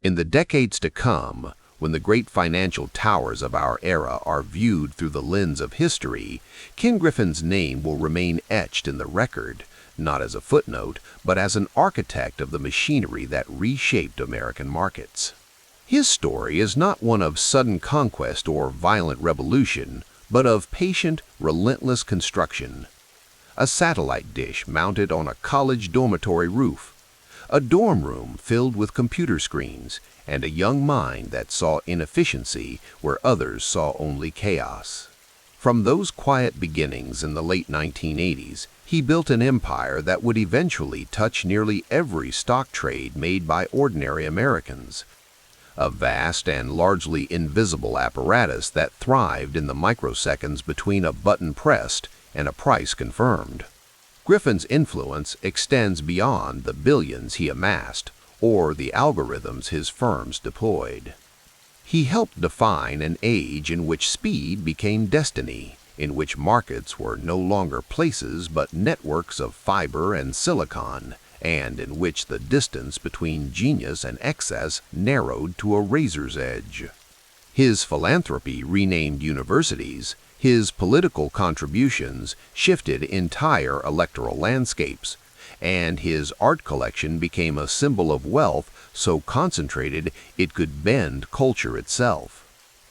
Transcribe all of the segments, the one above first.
In the decades to come, when the great financial towers of our era are viewed through the lens of history, Ken Griffin's name will remain etched in the record, not as a footnote, but as an architect of the machinery that reshaped American markets. His story is not one of sudden conquest or violent revolution, but of patient, relentless construction. A satellite dish mounted on a college dormitory roof, a dorm room filled with computer screens, and a young mind that saw inefficiency where others saw only chaos. From those quiet beginnings in the late 1980s, he built an empire that would eventually touch nearly every stock trade made by ordinary Americans. A vast and largely invisible apparatus that thrived in the microseconds between a button pressed and a price confirmed. Griffin's influence extends beyond the billions he amassed or the algorithms his firms deployed. He helped define an age in which speed became destiny, in which markets were no longer places but networks of fiber and silicon, and in which the distance between genius and excess narrowed to a razor's edge. His philanthropy renamed universities, his political contributions shifted entire electoral landscapes, and his art collection became a symbol of wealth so concentrated it could bend culture itself.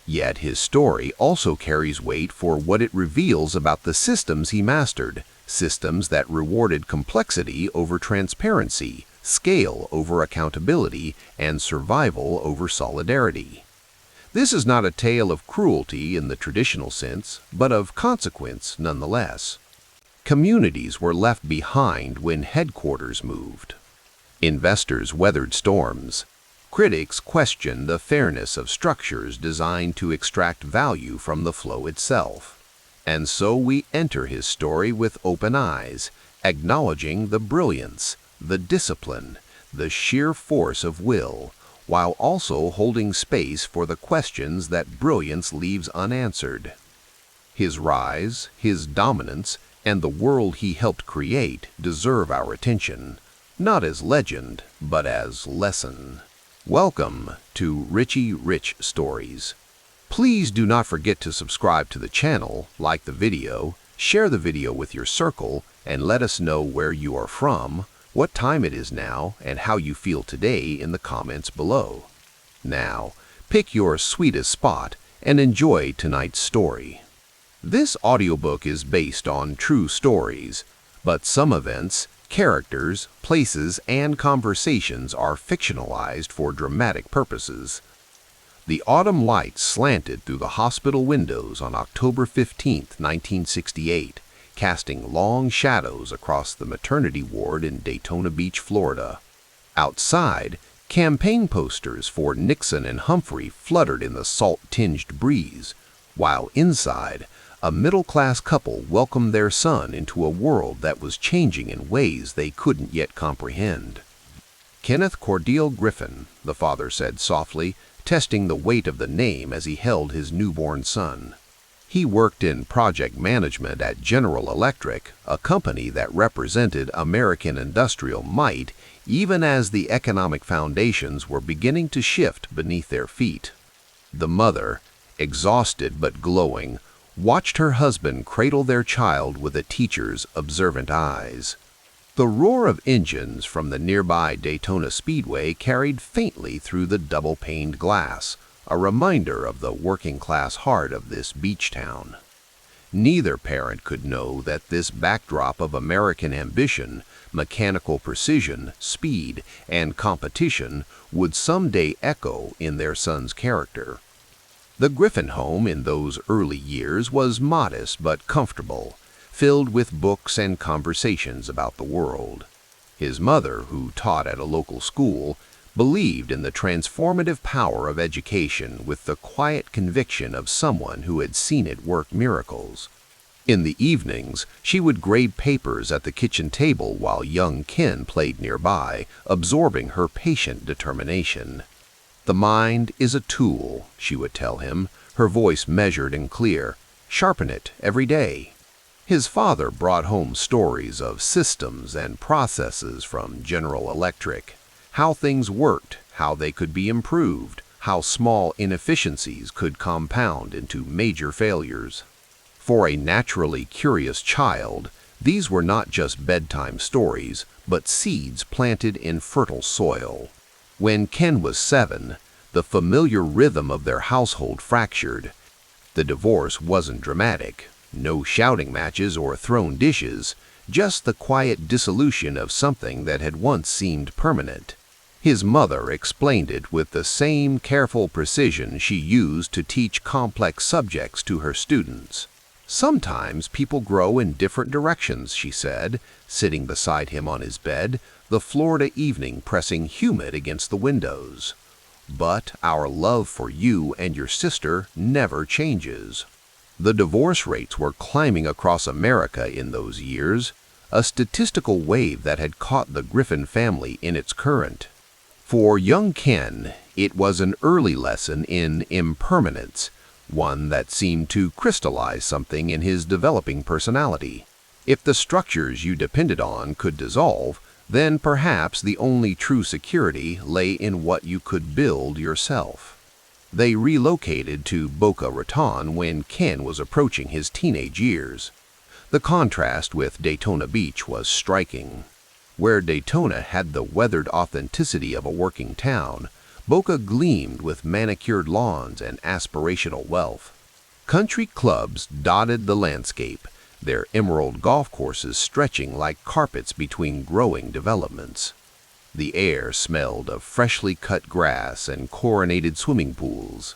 Yet his story also carries weight for what it reveals about the systems he mastered, systems that rewarded complexity over transparency, scale over accountability, and survival over solidarity. This is not a tale of cruelty in the traditional sense, but of consequence nonetheless. Communities were left behind when headquarters moved. Investors weathered storms. Critics questioned the fairness of structures designed to extract value from the flow itself. And so we enter his story with open eyes, acknowledging the brilliance, the discipline, the sheer force of will, while also holding space for the questions that brilliance leaves unanswered. His rise, his dominance, and the world he helped create deserve our attention, not as legend, but as lesson. Welcome to Richie Rich Stories. Please do not forget to subscribe to the channel, like the video, share the video with your circle, and let us know where you are from, what time it is now, and how you feel today in the comments below. Now, pick your sweetest spot and enjoy tonight's story. This audiobook is based on true stories, but some events, characters, places, and conversations are fictionalized for dramatic purposes. The autumn light slanted through the hospital windows on October 15, 1968, casting long shadows across the maternity ward in Daytona Beach, Florida. Outside, campaign posters for Nixon and Humphrey fluttered in the salt-tinged breeze, while inside, a middle-class couple welcomed their son into a world that was changing in ways they couldn't yet comprehend. Kenneth Cordell Griffin, the father said softly, testing the weight of the name as he held his newborn son. He worked in project management at General Electric, a company that represented American industrial might even as the economic foundations were beginning to shift beneath their feet. The mother, exhausted but glowing, watched her husband cradle their child with a teacher's observant eyes. The roar of engines from the nearby Daytona Speedway carried faintly through the double-paned glass, a reminder of the working-class heart of this beach town. Neither parent could know that this backdrop of American ambition, mechanical precision, speed, and competition would someday echo in their son's character. The Griffin home in those early years was modest but comfortable, filled with books and conversations about the world. His mother, who taught at a local school, believed in the transformative power of education with the quiet conviction of someone who had seen it work miracles. In the evenings, she would grade papers at the kitchen table while young Ken played nearby, absorbing her patient determination. "The mind is a tool," she would tell him, her voice measured and clear. "Sharpen it every day." His father brought home stories of systems and processes from General Electric, how things worked, how they could be improved, how small inefficiencies could compound into major failures. For a naturally curious child, these were not just bedtime stories, but seeds planted in fertile soil. When Ken was 7, the familiar rhythm of their household fractured. The divorce wasn't dramatic, no shouting matches or thrown dishes, just the quiet dissolution of something that had once seemed permanent. His mother explained it with the same careful precision she used to teach complex subjects to her students. "Sometimes people grow in different directions," she said, sitting beside him on his bed, the Florida evening pressing humid against the windows. "But our love for you and your sister never changes." The divorce rates were climbing across America in those years, a statistical wave that had caught the Griffin family in its current. For young Ken, it was an early lesson in impermanence, one that seemed to crystallize something in his developing personality. If the structures you depended on could dissolve, then perhaps the only true security lay in what you could build yourself. They relocated to Boca Raton when Ken was approaching his teenage years. The contrast with Daytona Beach was striking. Where Daytona had the weathered authenticity of a working town, Boca gleamed with manicured lawns and aspirational wealth. Country clubs dotted the landscape, their emerald golf courses stretching like carpets between growing developments. The air smelled of freshly cut grass and chlorinated swimming pools.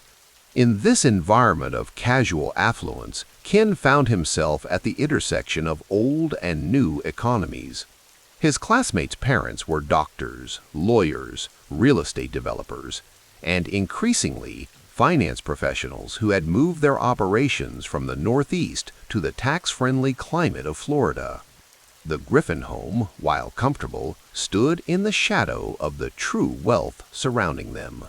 In this environment of casual affluence, Ken found himself at the intersection of old and new economies. His classmates' parents were doctors, lawyers, real estate developers, and increasingly finance professionals who had moved their operations from the Northeast to the tax-friendly climate of Florida. The Griffin home, while comfortable, stood in the shadow of the true wealth surrounding them.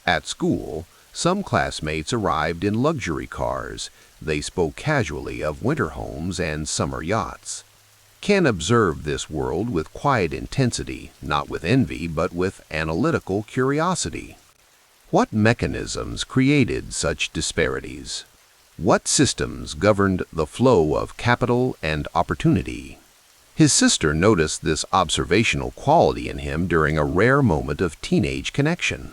At school, some classmates arrived in luxury cars. They spoke casually of winter homes and summer yachts. Ken observed this world with quiet intensity, not with envy, but with analytical curiosity. What mechanisms created such disparities? What systems governed the flow of capital and opportunity? His sister noticed this observational quality in him during a rare moment of teenage connection.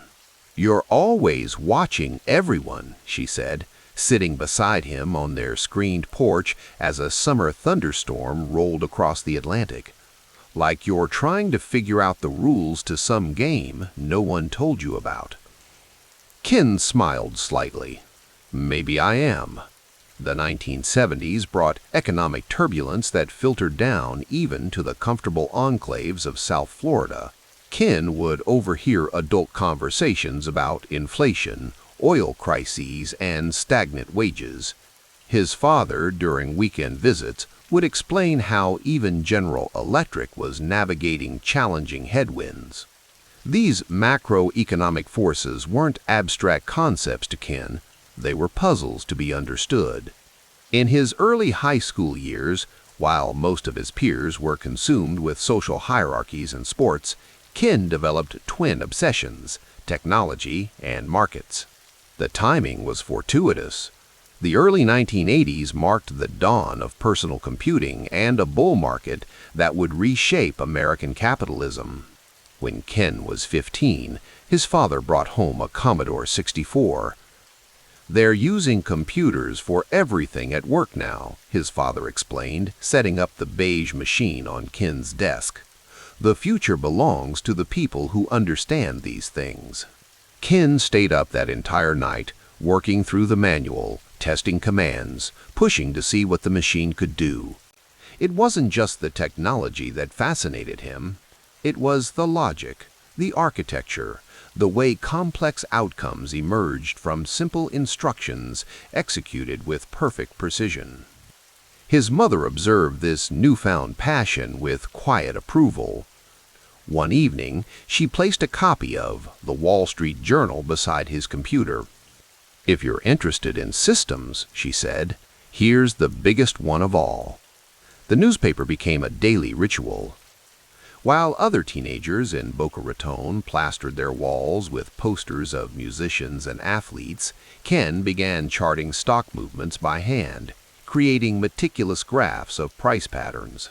"You're always watching everyone," she said, sitting beside him on their screened porch as a summer thunderstorm rolled across the Atlantic. "Like you're trying to figure out the rules to some game no one told you about." Ken smiled slightly. "Maybe I am." The 1970s brought economic turbulence that filtered down even to the comfortable enclaves of South Florida. Ken would overhear adult conversations about inflation, oil crises, and stagnant wages. His father, during weekend visits, would explain how even General Electric was navigating challenging headwinds. These macroeconomic forces weren't abstract concepts to Ken, they were puzzles to be understood. In his early high school years, while most of his peers were consumed with social hierarchies and sports, Ken developed twin obsessions: technology and markets. The timing was fortuitous. The early 1980s marked the dawn of personal computing and a bull market that would reshape American capitalism. When Ken was 15, his father brought home a Commodore 64. "They're using computers for everything at work now," his father explained, setting up the beige machine on Ken's desk. "The future belongs to the people who understand these things." Ken stayed up that entire night, working through the manual, testing commands, pushing to see what the machine could do. It wasn't just the technology that fascinated him. It was the logic, the architecture, the way complex outcomes emerged from simple instructions executed with perfect precision. His mother observed this newfound passion with quiet approval. One evening, she placed a copy of The Wall Street Journal beside his computer. "If you're interested in systems," she said, "here's the biggest one of all." The newspaper became a daily ritual. While other teenagers in Boca Raton plastered their walls with posters of musicians and athletes, Ken began charting stock movements by hand, creating meticulous graphs of price patterns.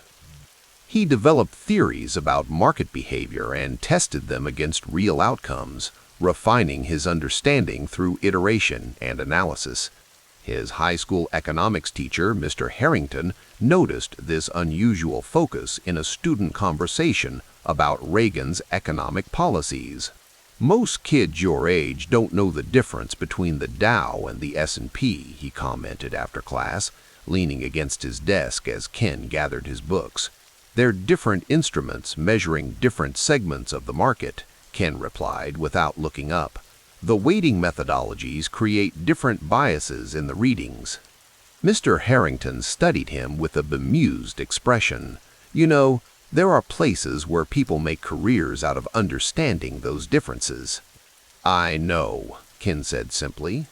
He developed theories about market behavior and tested them against real outcomes, refining his understanding through iteration and analysis. His high school economics teacher, Mr. Harrington, noticed this unusual focus in a student conversation about Reagan's economic policies. "Most kids your age don't know the difference between the Dow and the S&P," he commented after class, leaning against his desk as Ken gathered his books. "They're different instruments measuring different segments of the market," Ken replied without looking up. "The weighting methodologies create different biases in the readings." Mr. Harrington studied him with a bemused expression. "You know, there are places where people make careers out of understanding those differences." "I know," Ken said simply.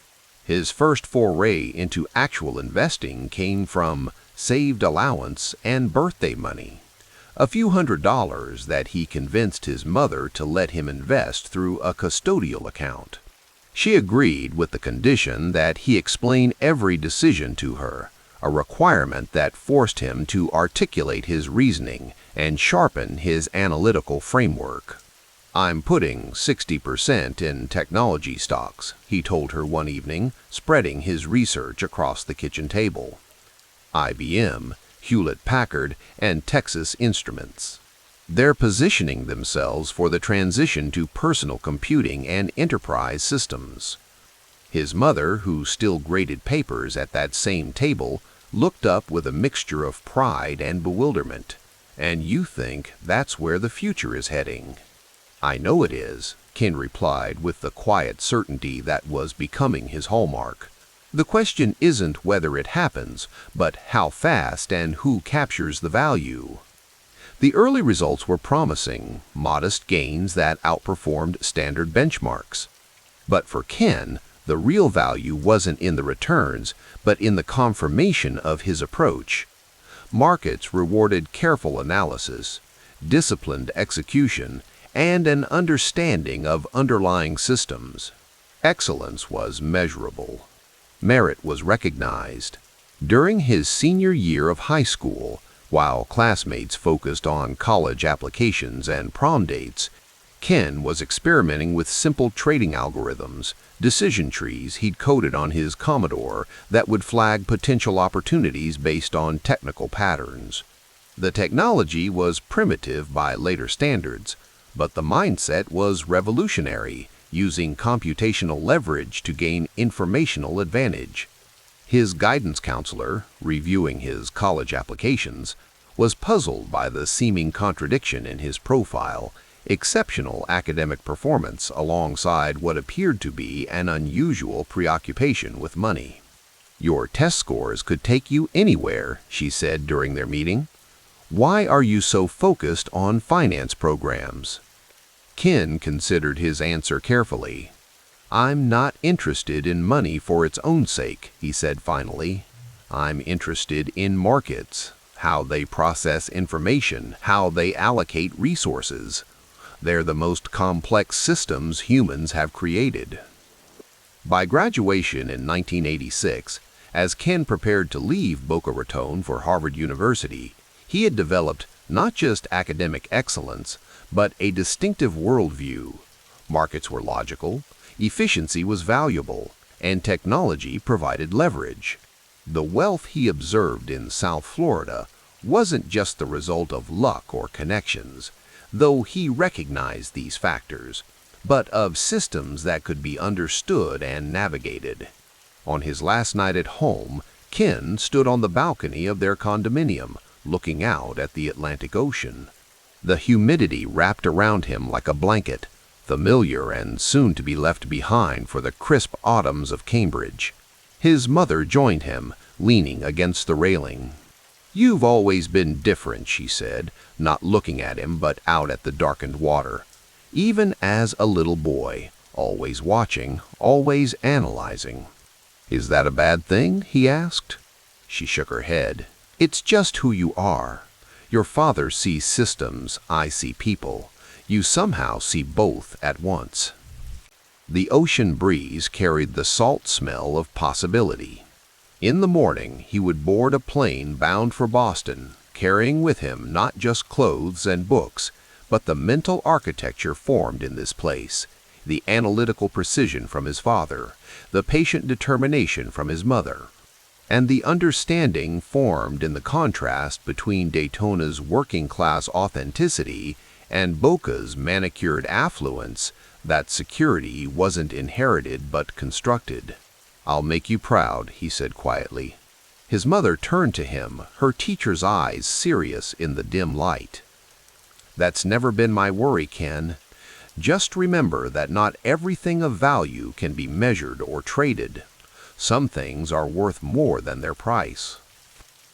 His first foray into actual investing came from saved allowance and birthday money. A few $100s that he convinced his mother to let him invest through a custodial account. She agreed with the condition that he explain every decision to her, a requirement that forced him to articulate his reasoning and sharpen his analytical framework. "I'm putting 60% in technology stocks," he told her one evening, spreading his research across the kitchen table. IBM, Hewlett-Packard, and Texas Instruments. They're positioning themselves for the transition to personal computing and enterprise systems. His mother, who still graded papers at that same table, looked up with a mixture of pride and bewilderment. "And you think that's where the future is heading?" "I know it is," Ken replied with the quiet certainty that was becoming his hallmark. "The question isn't whether it happens, but how fast and who captures the value." The early results were promising, modest gains that outperformed standard benchmarks. But for Ken, the real value wasn't in the returns, but in the confirmation of his approach. Markets rewarded careful analysis, disciplined execution, and an understanding of underlying systems. Excellence was measurable. Merit was recognized. During his senior year of high school, while classmates focused on college applications and prom dates, Ken was experimenting with simple trading algorithms, decision trees he'd coded on his Commodore that would flag potential opportunities based on technical patterns. The technology was primitive by later standards, but the mindset was revolutionary, using computational leverage to gain informational advantage. His guidance counselor, reviewing his college applications, was puzzled by the seeming contradiction in his profile, exceptional academic performance alongside what appeared to be an unusual preoccupation with money. "Your test scores could take you anywhere," she said during their meeting. "Why are you so focused on finance programs?" Ken considered his answer carefully. "I'm not interested in money for its own sake," he said finally. "I'm interested in markets, how they process information, how they allocate resources. They're the most complex systems humans have created." By graduation in 1986, as Ken prepared to leave Boca Raton for Harvard University, he had developed not just academic excellence, but a distinctive worldview. Markets were logical, efficiency was valuable, and technology provided leverage. The wealth he observed in South Florida wasn't just the result of luck or connections, though he recognized these factors, but of systems that could be understood and navigated. On his last night at home, Ken stood on the balcony of their condominium, looking out at the Atlantic Ocean. The humidity wrapped around him like a blanket, familiar and soon to be left behind for the crisp autumns of Cambridge. His mother joined him, leaning against the railing. "You've always been different," she said, not looking at him but out at the darkened water. "Even as a little boy, always watching, always analyzing." "Is that a bad thing?" he asked. She shook her head. "It's just who you are. Your father sees systems, I see people. You somehow see both at once. The ocean breeze carried the salt smell of possibility. In the morning, he would board a plane bound for Boston, carrying with him not just clothes and books, but the mental architecture formed in this place, the analytical precision from his father, the patient determination from his mother, and the understanding formed in the contrast between Daytona's working-class authenticity and Boca's manicured affluence that security wasn't inherited but constructed. "I'll make you proud," he said quietly. His mother turned to him, her teacher's eyes serious in the dim light. "That's never been my worry, Ken. Just remember that not everything of value can be measured or traded. Some things are worth more than their price."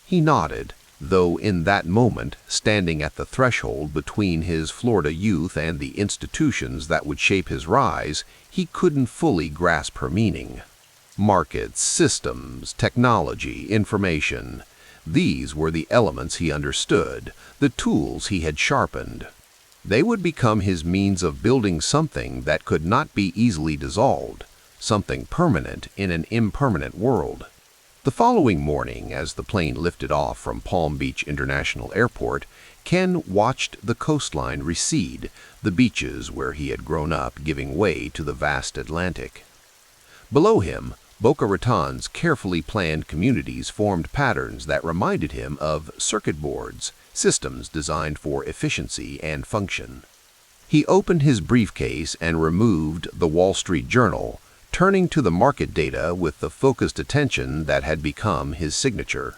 He nodded, though in that moment, standing at the threshold between his Florida youth and the institutions that would shape his rise, he couldn't fully grasp her meaning. Markets, systems, technology, information. These were the elements he understood, the tools he had sharpened. They would become his means of building something that could not be easily dissolved, something permanent in an impermanent world. The following morning, as the plane lifted off from Palm Beach International Airport, Ken watched the coastline recede, the beaches where he had grown up giving way to the vast Atlantic. Below him, Boca Raton's carefully planned communities formed patterns that reminded him of circuit boards, systems designed for efficiency and function. He opened his briefcase and removed the Wall Street Journal, turning to the market data with the focused attention that had become his signature.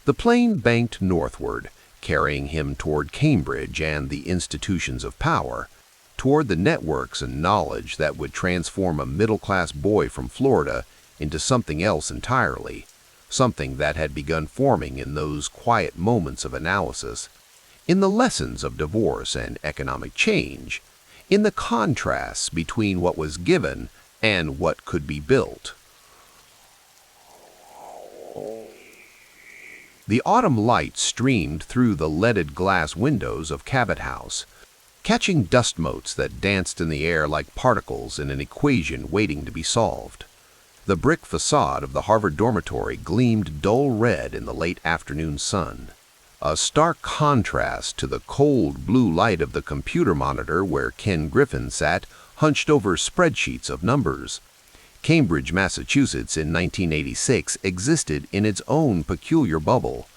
The plane banked northward, carrying him toward Cambridge and the institutions of power, toward the networks and knowledge that would transform a middle-class boy from Florida into something else entirely, something that had begun forming in those quiet moments of analysis, in the lessons of divorce and economic change, in the contrasts between what was given and what could be built. The autumn light streamed through the leaded glass windows of Cabot House, catching dust motes that danced in the air like particles in an equation waiting to be solved. The brick facade of the Harvard dormitory gleamed dull red in the late afternoon sun, a stark contrast to the cold blue light of the computer monitor where Ken Griffin sat, hunched over spreadsheets of numbers. Cambridge, Massachusetts in 1986 existed in its own peculiar bubble.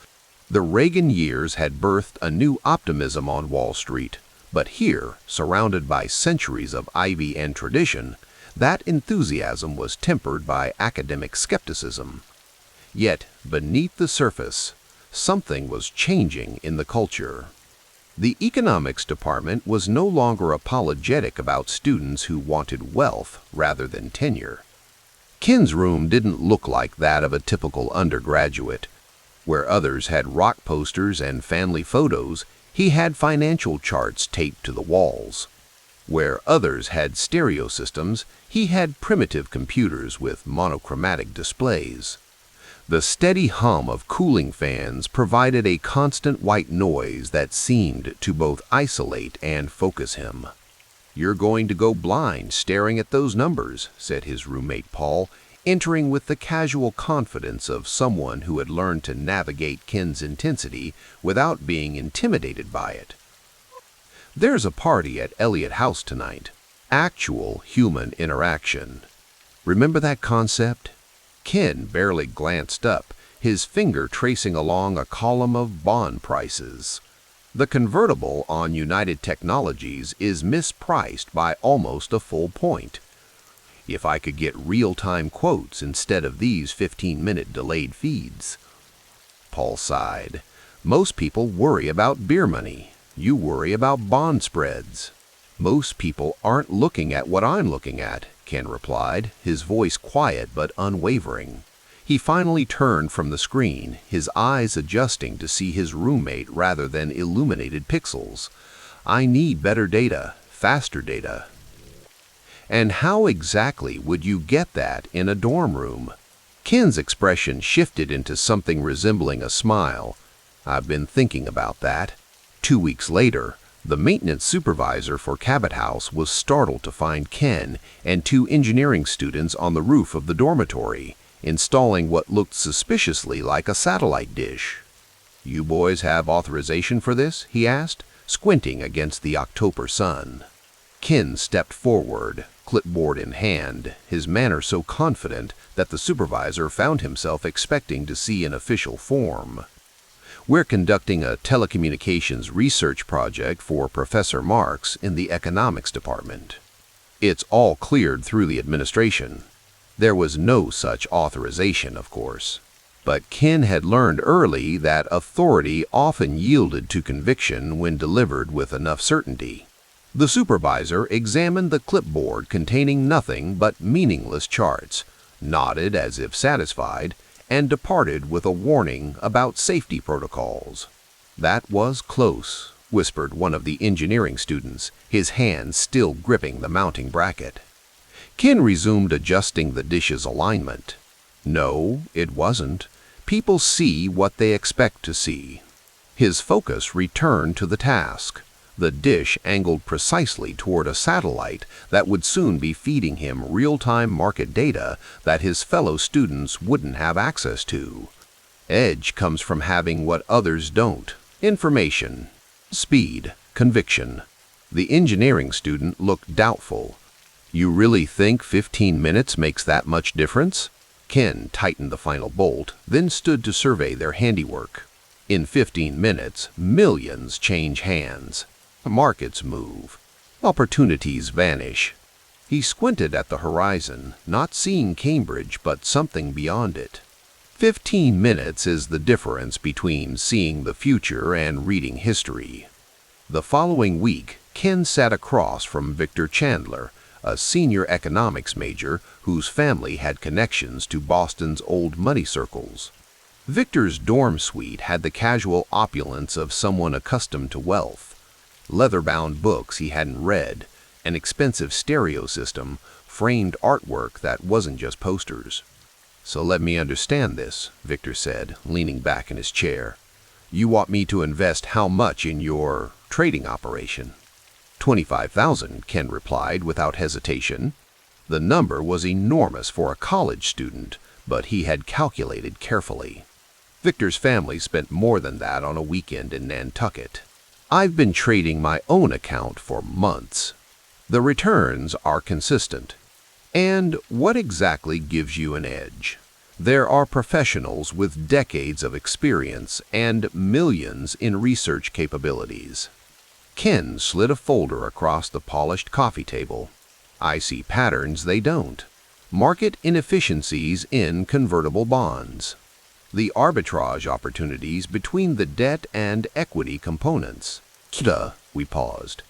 The Reagan years had birthed a new optimism on Wall Street, but here, surrounded by centuries of ivy and tradition, that enthusiasm was tempered by academic skepticism. Yet, beneath the surface, something was changing in the culture. The economics department was no longer apologetic about students who wanted wealth rather than tenure. Ken's room didn't look like that of a typical undergraduate. Where others had rock posters and family photos, he had financial charts taped to the walls. Where others had stereo systems, he had primitive computers with monochromatic displays. The steady hum of cooling fans provided a constant white noise that seemed to both isolate and focus him. "You're going to go blind staring at those numbers," said his roommate Paul, entering with the casual confidence of someone who had learned to navigate Ken's intensity without being intimidated by it. "There's a party at Elliott House tonight. Actual human interaction. Remember that concept?" Ken barely glanced up, his finger tracing along a column of bond prices. "The convertible on United Technologies is mispriced by almost a full point. If I could get real-time quotes instead of these 15-minute delayed feeds." Paul sighed. "Most people worry about beer money. You worry about bond spreads." "Most people aren't looking at what I'm looking at," Ken replied, his voice quiet but unwavering. He finally turned from the screen, his eyes adjusting to see his roommate rather than illuminated pixels. "I need better data, faster data." "And how exactly would you get that in a dorm room?" Ken's expression shifted into something resembling a smile. I've been thinking about that. 2 weeks later, the maintenance supervisor for Cabot House was startled to find Ken and 2 engineering students on the roof of the dormitory, installing what looked suspiciously like a satellite dish. "You boys have authorization for this?" he asked, squinting against the October sun. Ken stepped forward, clipboard in hand, his manner so confident that the supervisor found himself expecting to see an official form. "We're conducting a telecommunications research project for Professor Marks in the economics department. It's all cleared through the administration." There was no such authorization, of course. But Ken had learned early that authority often yielded to conviction when delivered with enough certainty. The supervisor examined the clipboard containing nothing but meaningless charts, nodded as if satisfied, and departed with a warning about safety protocols. "That was close," whispered one of the engineering students, his hand still gripping the mounting bracket. Ken resumed adjusting the dish's alignment. No, it wasn't. People see what they expect to see. His focus returned to the task. The dish angled precisely toward a satellite that would soon be feeding him real-time market data that his fellow students wouldn't have access to. Edge comes from having what others don't: information, speed, conviction. The engineering student looked doubtful. "You really think 15 minutes makes that much difference?" Ken tightened the final bolt, then stood to survey their handiwork. In 15 minutes, millions change hands. Markets move. Opportunities vanish. He squinted at the horizon, not seeing Cambridge but something beyond it. 15 minutes is the difference between seeing the future and reading history. The following week, Ken sat across from Victor Chandler, a senior economics major whose family had connections to Boston's old money circles. Victor's dorm suite had the casual opulence of someone accustomed to wealth. Leather-bound books he hadn't read, an expensive stereo system, framed artwork that wasn't just posters. "So let me understand this," Victor said, leaning back in his chair. "You want me to invest how much in your trading operation?" "25,000, Ken replied without hesitation. The number was enormous for a college student, but he had calculated carefully. Victor's family spent more than that on a weekend in Nantucket. "I've been trading my own account for months. The returns are consistent. And what exactly gives you an edge? There are professionals with decades of experience and millions in research capabilities." Ken slid a folder across the polished coffee table. "I see patterns they don't. Market inefficiencies in convertible bonds. The arbitrage opportunities between the debt and equity components." We paused.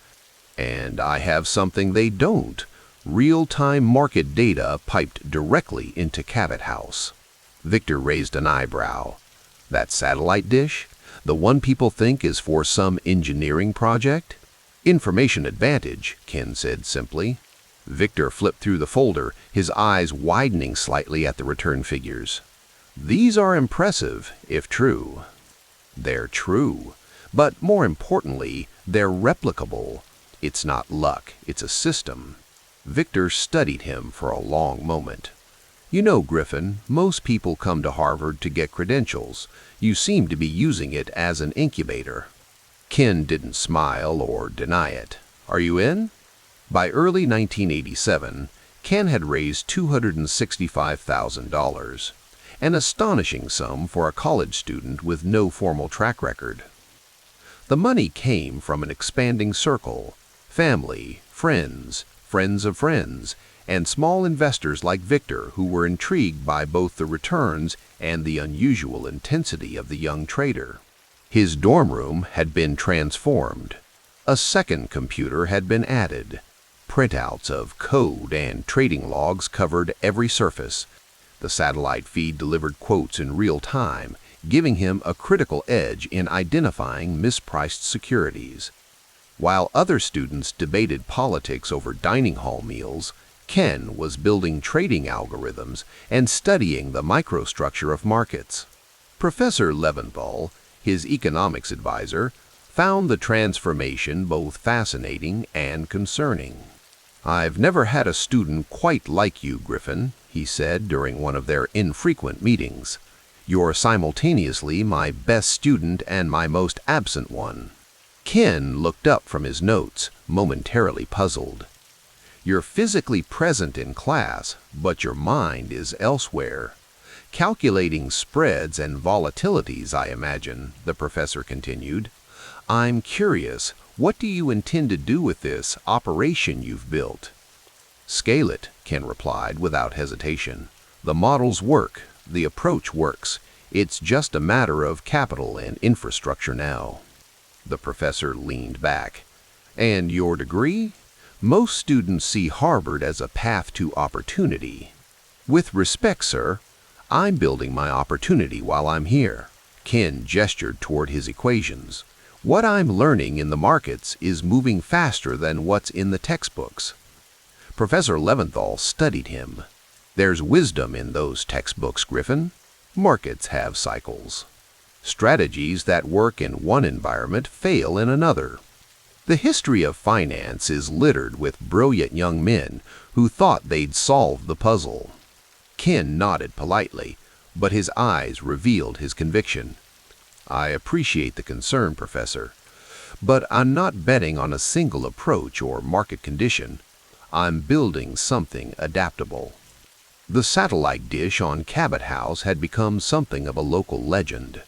"And I have something they don't. Real-time market data piped directly into Cabot House." Victor raised an eyebrow. "That satellite dish? The one people think is for some engineering project?" "Information advantage," Ken said simply. Victor flipped through the folder, his eyes widening slightly at the return figures. "These are impressive, if true." "They're true. But more importantly, they're replicable. It's not luck, it's a system." Victor studied him for a long moment. "You know, Griffin, most people come to Harvard to get credentials. You seem to be using it as an incubator." Ken didn't smile or deny it. "Are you in?" By early 1987, Ken had raised $265,000, an astonishing sum for a college student with no formal track record. The money came from an expanding circle: family, friends, friends of friends, and small investors like Victor who were intrigued by both the returns and the unusual intensity of the young trader. His dorm room had been transformed. A second computer had been added. Printouts of code and trading logs covered every surface. The satellite feed delivered quotes in real time, giving him a critical edge in identifying mispriced securities. While other students debated politics over dining hall meals, Ken was building trading algorithms and studying the microstructure of markets. Professor Leventhal, his economics advisor, found the transformation both fascinating and concerning. "I've never had a student quite like you, Griffin," he said during one of their infrequent meetings. "You're simultaneously my best student and my most absent one." Ken looked up from his notes, momentarily puzzled. "You're physically present in class, but your mind is elsewhere. Calculating spreads and volatilities, I imagine," the professor continued. "I'm curious, what do you intend to do with this operation you've built?" "Scale it," Ken replied without hesitation. "The models work, the approach works. It's just a matter of capital and infrastructure now." The professor leaned back. "And your degree? Most students see Harvard as a path to opportunity." "With respect, sir, I'm building my opportunity while I'm here." Ken gestured toward his equations. "What I'm learning in the markets is moving faster than what's in the textbooks." Professor Leventhal studied him. "There's wisdom in those textbooks, Griffin. Markets have cycles. Strategies that work in one environment fail in another. The history of finance is littered with brilliant young men who thought they'd solved the puzzle." Ken nodded politely, but his eyes revealed his conviction. "I appreciate the concern, Professor, but I'm not betting on a single approach or market condition. I'm building something adaptable." The satellite dish on Cabot House had become something of a local legend.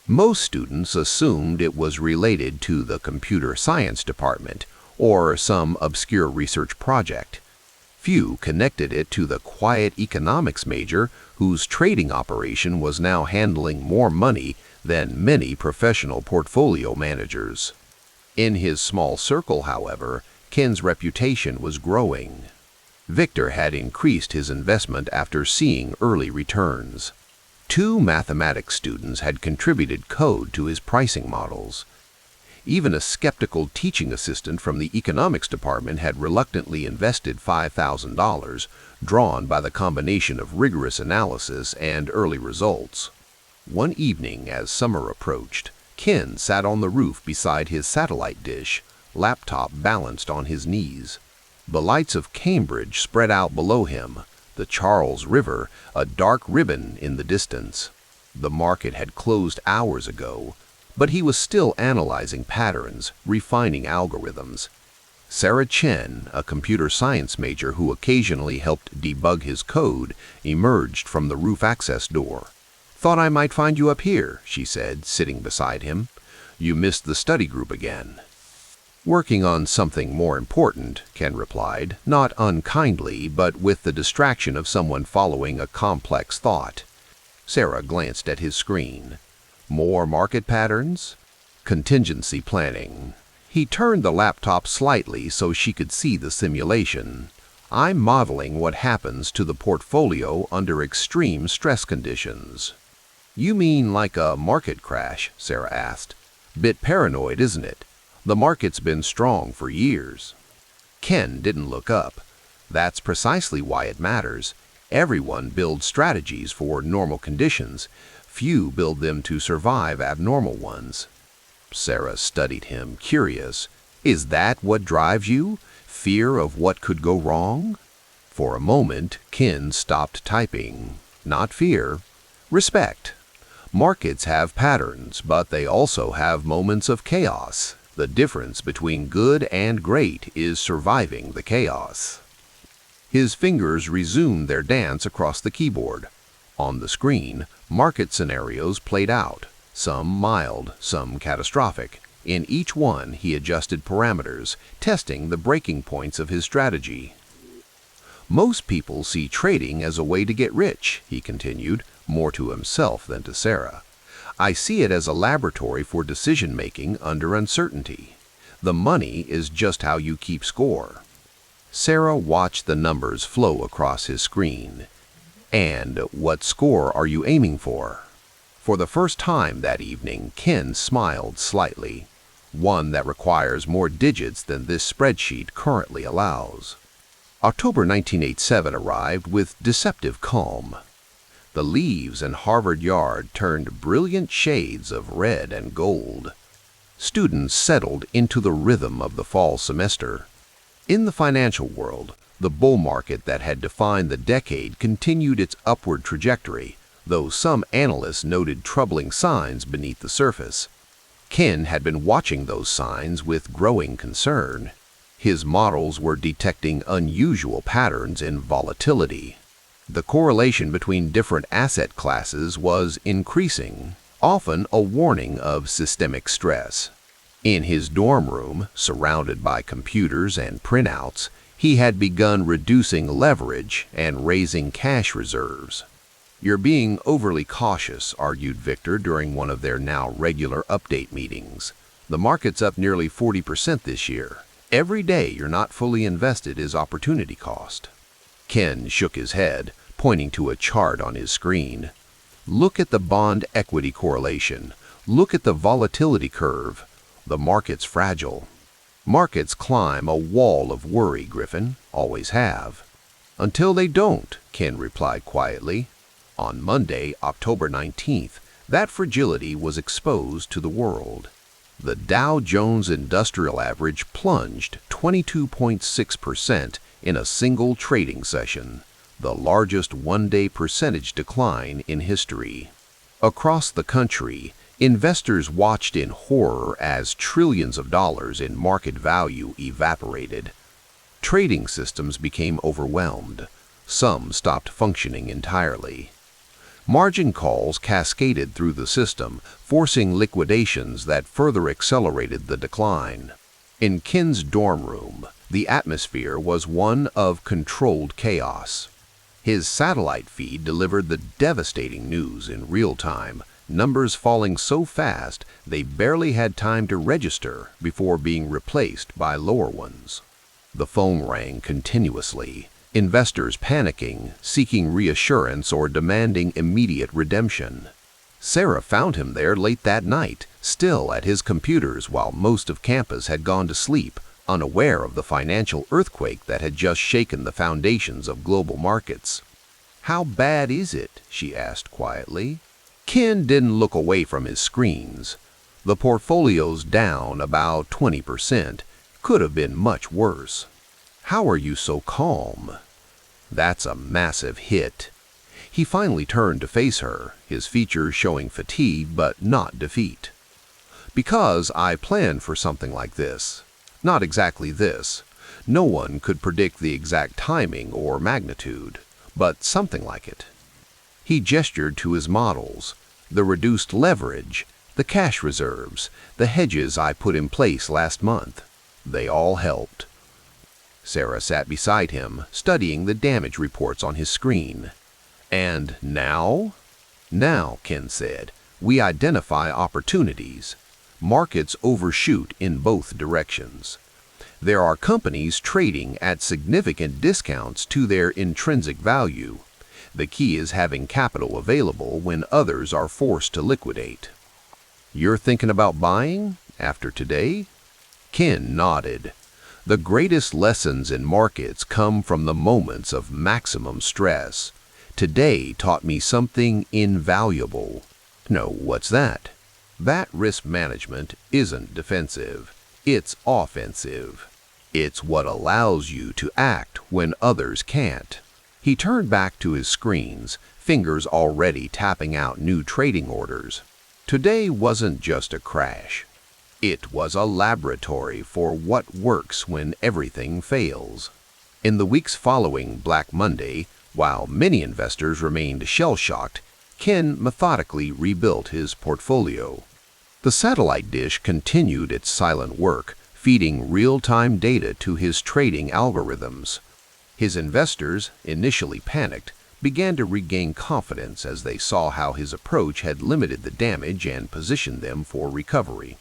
Most students assumed it was related to the computer science department or some obscure research project. Few connected it to the quiet economics major whose trading operation was now handling more money than many professional portfolio managers. In his small circle, however, Ken's reputation was growing. Victor had increased his investment after seeing early returns. 2 mathematics students had contributed code to his pricing models. Even a skeptical teaching assistant from the economics department had reluctantly invested $5,000, drawn by the combination of rigorous analysis and early results. One evening, as summer approached, Ken sat on the roof beside his satellite dish, laptop balanced on his knees. The lights of Cambridge spread out below him, the Charles River a dark ribbon in the distance. The market had closed hours ago, but he was still analyzing patterns, refining algorithms. Sarah Chen, a computer science major who occasionally helped debug his code, emerged from the roof access door. "Thought I might find you up here," she said, sitting beside him. "You missed the study group again." "Working on something more important," Ken replied, not unkindly, but with the distraction of someone following a complex thought. Sarah glanced at his screen. "More market patterns?" "Contingency planning." He turned the laptop slightly so she could see the simulation. "I'm modeling what happens to the portfolio under extreme stress conditions." "You mean like a market crash?" Sarah asked. "Bit paranoid, isn't it? The market's been strong for years." Ken didn't look up. "That's precisely why it matters. Everyone builds strategies for normal conditions. Few build them to survive abnormal ones." Sarah studied him, curious. "Is that what drives you? Fear of what could go wrong?" For a moment, Ken stopped typing. "Not fear. Respect. Markets have patterns, but they also have moments of chaos. The difference between good and great is surviving the chaos." His fingers resumed their dance across the keyboard. On the screen, market scenarios played out, some mild, some catastrophic. In each one, he adjusted parameters, testing the breaking points of his strategy. "Most people see trading as a way to get rich," he continued, more to himself than to Sarah. "I see it as a laboratory for decision-making under uncertainty. The money is just how you keep score." Sarah watched the numbers flow across his screen. "And what score are you aiming for?" For the first time that evening, Ken smiled slightly. "One that requires more digits than this spreadsheet currently allows." October 1987 arrived with deceptive calm. The leaves in Harvard Yard turned brilliant shades of red and gold. Students settled into the rhythm of the fall semester. In the financial world, the bull market that had defined the decade continued its upward trajectory, though some analysts noted troubling signs beneath the surface. Ken had been watching those signs with growing concern. His models were detecting unusual patterns in volatility. The correlation between different asset classes was increasing, often a warning of systemic stress. In his dorm room, surrounded by computers and printouts, he had begun reducing leverage and raising cash reserves. "You're being overly cautious," argued Victor during one of their now regular update meetings. "The market's up nearly 40% this year. Every day you're not fully invested is opportunity cost." Ken shook his head, pointing to a chart on his screen. "Look at the bond-equity correlation. Look at the volatility curve. The market's fragile." "Markets climb a wall of worry, Griffin. Always have." "Until they don't," Ken replied quietly. On Monday, October 19th, that fragility was exposed to the world. The Dow Jones Industrial Average plunged 22.6% in a single trading session, the largest one-day percentage decline in history. Across the country, investors watched in horror as trillions of dollars in market value evaporated. Trading systems became overwhelmed. Some stopped functioning entirely. Margin calls cascaded through the system, forcing liquidations that further accelerated the decline. In Ken's dorm room, the atmosphere was one of controlled chaos. His satellite feed delivered the devastating news in real time, numbers falling so fast they barely had time to register before being replaced by lower ones. The phone rang continuously, investors panicking, seeking reassurance or demanding immediate redemption. Sarah found him there late that night, still at his computers while most of campus had gone to sleep, unaware of the financial earthquake that had just shaken the foundations of global markets. "How bad is it?" she asked quietly. Ken didn't look away from his screens. "The portfolio's down about 20%. Could have been much worse." "How are you so calm?" "That's a massive hit." He finally turned to face her, his features showing fatigue but not defeat. "Because I planned for something like this. Not exactly this. No one could predict the exact timing or magnitude, but something like it." He gestured to his models, the reduced leverage, the cash reserves, the hedges I put in place last month. They all helped. Sarah sat beside him, studying the damage reports on his screen. "And now?" "Now," Ken said, "we identify opportunities. Markets overshoot in both directions. There are companies trading at significant discounts to their intrinsic value. The key is having capital available when others are forced to liquidate." "You're thinking about buying after today?" Ken nodded. "The greatest lessons in markets come from the moments of maximum stress. Today taught me something invaluable." "No, what's that?" "That risk management isn't defensive. It's offensive. It's what allows you to act when others can't." He turned back to his screens, fingers already tapping out new trading orders. Today wasn't just a crash. It was a laboratory for what works when everything fails. In the weeks following Black Monday, while many investors remained shell-shocked, Ken methodically rebuilt his portfolio. The satellite dish continued its silent work, feeding real-time data to his trading algorithms. His investors, initially panicked, began to regain confidence as they saw how his approach had limited the damage and positioned them for recovery.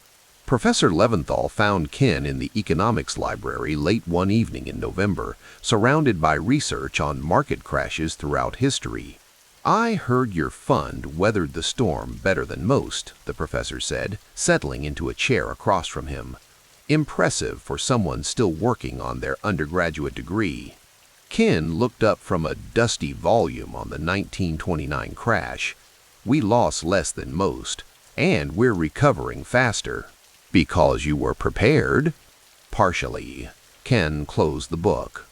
Professor Leventhal found Ken in the economics library late one evening in November, surrounded by research on market crashes throughout history. "I heard your fund weathered the storm better than most," the professor said, settling into a chair across from him. "Impressive for someone still working on their undergraduate degree." Ken looked up from a dusty volume on the 1929 crash. We lost less than most, and we're recovering faster. Because you were prepared? Partially. Ken closed the book.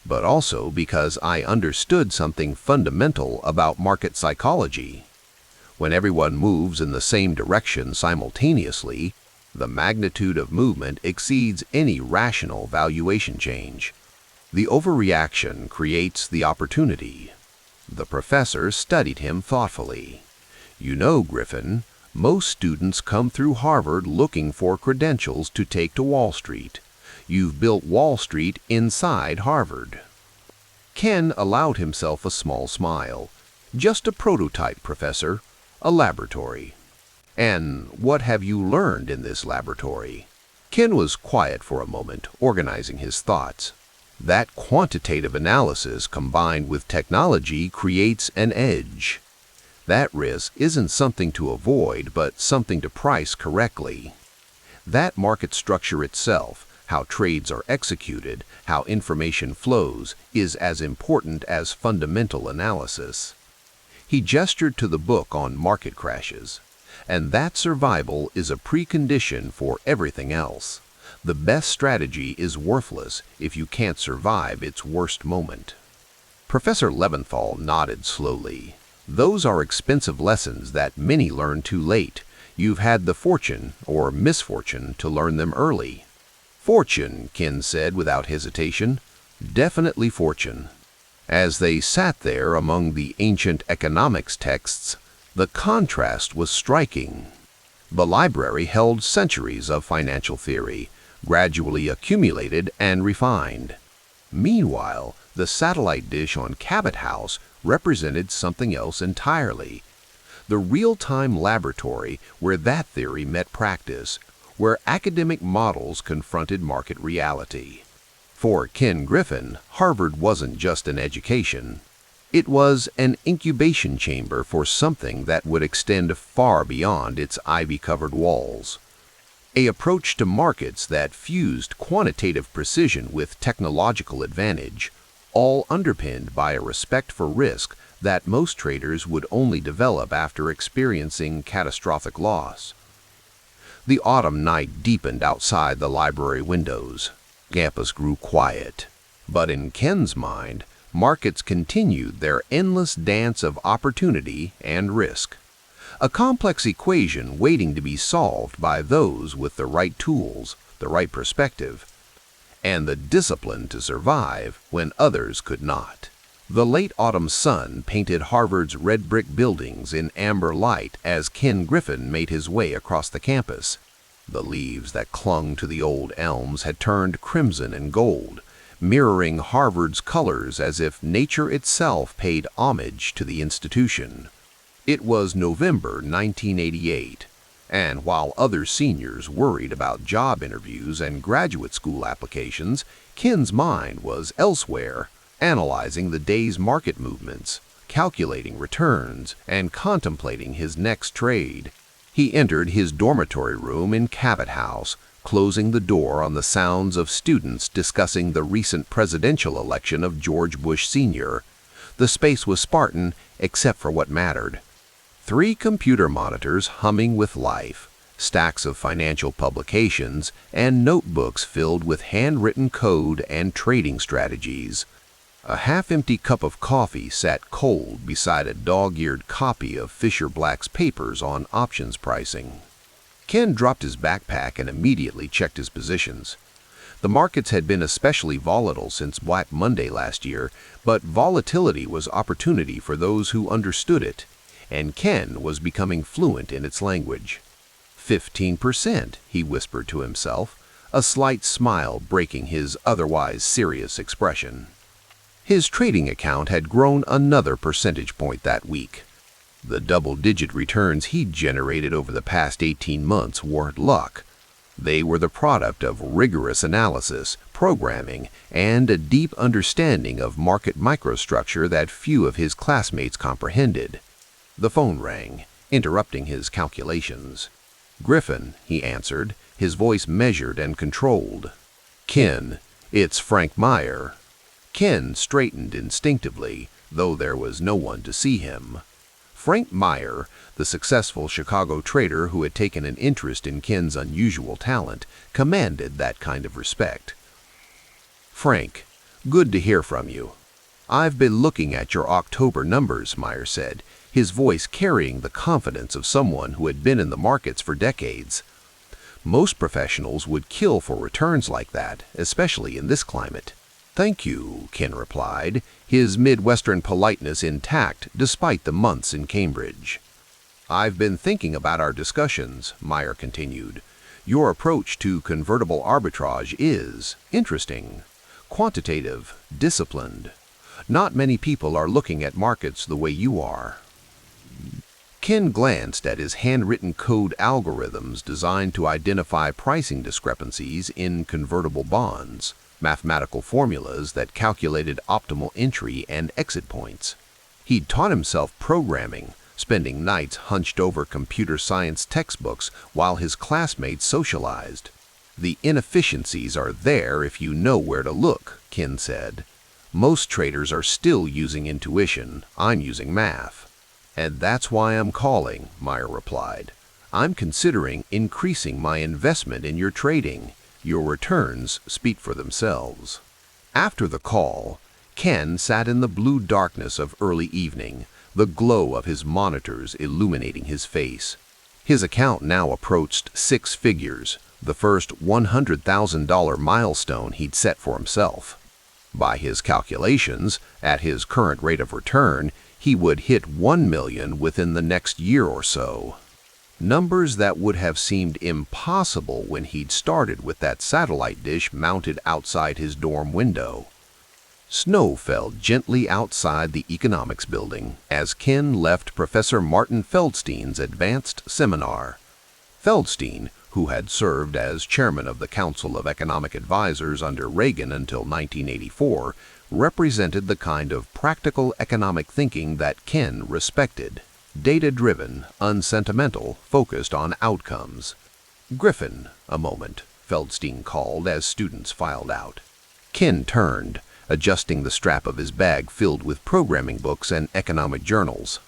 But also because I understood something fundamental about market psychology. When everyone moves in the same direction simultaneously, the magnitude of movement exceeds any rational valuation change. The overreaction creates the opportunity. The professor studied him thoughtfully. You know, Griffin, most students come through Harvard looking for credentials to take to Wall Street. You've built Wall Street inside Harvard. Ken allowed himself a small smile. Just a prototype, Professor. A laboratory. And what have you learned in this laboratory? Ken was quiet for a moment, organizing his thoughts. That quantitative analysis combined with technology creates an edge. That risk isn't something to avoid, but something to price correctly. That market structure itself, how trades are executed, how information flows, is as important as fundamental analysis. He gestured to the book on market crashes. And that survival is a precondition for everything else. The best strategy is worthless if you can't survive its worst moment. Professor Leventhal nodded slowly. Those are expensive lessons that many learn too late. You've had the fortune, or misfortune, to learn them early. Fortune, Ken said without hesitation. Definitely fortune. As they sat there among the ancient economics texts, the contrast was striking. The library held centuries of financial theory, gradually accumulated and refined. Meanwhile, the satellite dish on Cabot House represented something else entirely. The real-time laboratory where that theory met practice, where academic models confronted market reality. For Ken Griffin, Harvard wasn't just an education. It was an incubation chamber for something that would extend far beyond its ivy-covered walls. An approach to markets that fused quantitative precision with technological advantage, all underpinned by a respect for risk that most traders would only develop after experiencing catastrophic loss. The autumn night deepened outside the library windows. Campus grew quiet. But in Ken's mind, markets continued their endless dance of opportunity and risk. A complex equation waiting to be solved by those with the right tools, the right perspective, and the discipline to survive when others could not. The late autumn sun painted Harvard's red brick buildings in amber light as Ken Griffin made his way across the campus. The leaves that clung to the old elms had turned crimson and gold, mirroring Harvard's colors as if nature itself paid homage to the institution. It was November 1988, and while other seniors worried about job interviews and graduate school applications, Ken's mind was elsewhere, analyzing the day's market movements, calculating returns, and contemplating his next trade. He entered his dormitory room in Cabot House, closing the door on the sounds of students discussing the recent presidential election of George Bush Sr. The space was Spartan, except for what mattered. 3 computer monitors humming with life, stacks of financial publications, and notebooks filled with handwritten code and trading strategies. A half-empty cup of coffee sat cold beside a dog-eared copy of Fisher Black's papers on options pricing. Ken dropped his backpack and immediately checked his positions. The markets had been especially volatile since Black Monday last year, but volatility was opportunity for those who understood it, and Ken was becoming fluent in its language. 15%, he whispered to himself, a slight smile breaking his otherwise serious expression. His trading account had grown another percentage point that week. The double-digit returns he'd generated over the past 18 months weren't luck. They were the product of rigorous analysis, programming, and a deep understanding of market microstructure that few of his classmates comprehended. The phone rang, interrupting his calculations. "Griffin," he answered, his voice measured and controlled. "Ken, it's Frank Meyer." Ken straightened instinctively, though there was no one to see him. Frank Meyer, the successful Chicago trader who had taken an interest in Ken's unusual talent, commanded that kind of respect. "Frank, good to hear from you. I've been looking at your October numbers," Meyer said, his voice carrying the confidence of someone who had been in the markets for decades. "Most professionals would kill for returns like that, especially in this climate." "Thank you," Ken replied, his Midwestern politeness intact despite the months in Cambridge. "I've been thinking about our discussions," Meyer continued. "Your approach to convertible arbitrage is interesting, quantitative, disciplined. Not many people are looking at markets the way you are." Ken glanced at his handwritten code algorithms designed to identify pricing discrepancies in convertible bonds, mathematical formulas that calculated optimal entry and exit points. He'd taught himself programming, spending nights hunched over computer science textbooks while his classmates socialized. "The inefficiencies are there if you know where to look," Ken said. "Most traders are still using intuition. I'm using math." "And that's why I'm calling," Meyer replied. "I'm considering increasing my investment in your trading. Your returns speak for themselves." After the call, Ken sat in the blue darkness of early evening, the glow of his monitors illuminating his face. His account now approached 6 figures, the first $100,000 milestone he'd set for himself. By his calculations, at his current rate of return, he would hit $1 million within the next year or so. Numbers that would have seemed impossible when he'd started with that satellite dish mounted outside his dorm window. Snow fell gently outside the economics building as Ken left Professor Martin Feldstein's advanced seminar. Feldstein, who had served as chairman of the Council of Economic Advisors under Reagan until 1984, represented the kind of practical economic thinking that Ken respected. Data-driven, unsentimental, focused on outcomes. "Griffin, a moment," Feldstein called as students filed out. Ken turned, adjusting the strap of his bag filled with programming books and economic journals.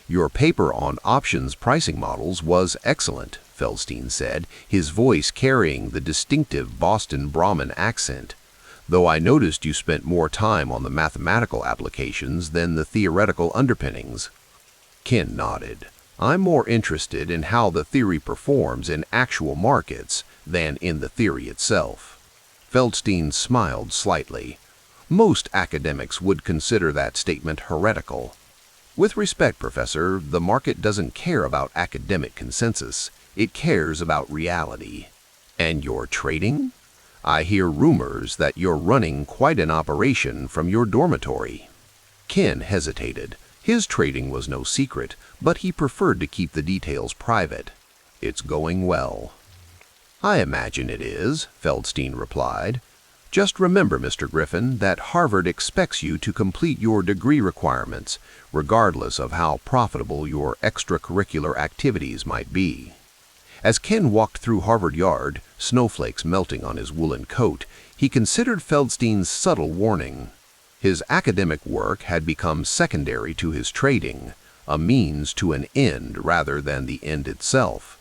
"Your paper on options pricing models was excellent," Feldstein said, his voice carrying the distinctive Boston Brahmin accent. "Though I noticed you spent more time on the mathematical applications than the theoretical underpinnings." Ken nodded. "I'm more interested in how the theory performs in actual markets than in the theory itself." Feldstein smiled slightly. "Most academics would consider that statement heretical." "With respect, Professor, the market doesn't care about academic consensus. It cares about reality." "And your trading? I hear rumors that you're running quite an operation from your dormitory." Ken hesitated. His trading was no secret, but he preferred to keep the details private. "It's going well." "I imagine it is," Feldstein replied. "Just remember, Mr. Griffin, that Harvard expects you to complete your degree requirements, regardless of how profitable your extracurricular activities might be." As Ken walked through Harvard Yard, snowflakes melting on his woolen coat, he considered Feldstein's subtle warning. His academic work had become secondary to his trading, a means to an end rather than the end itself.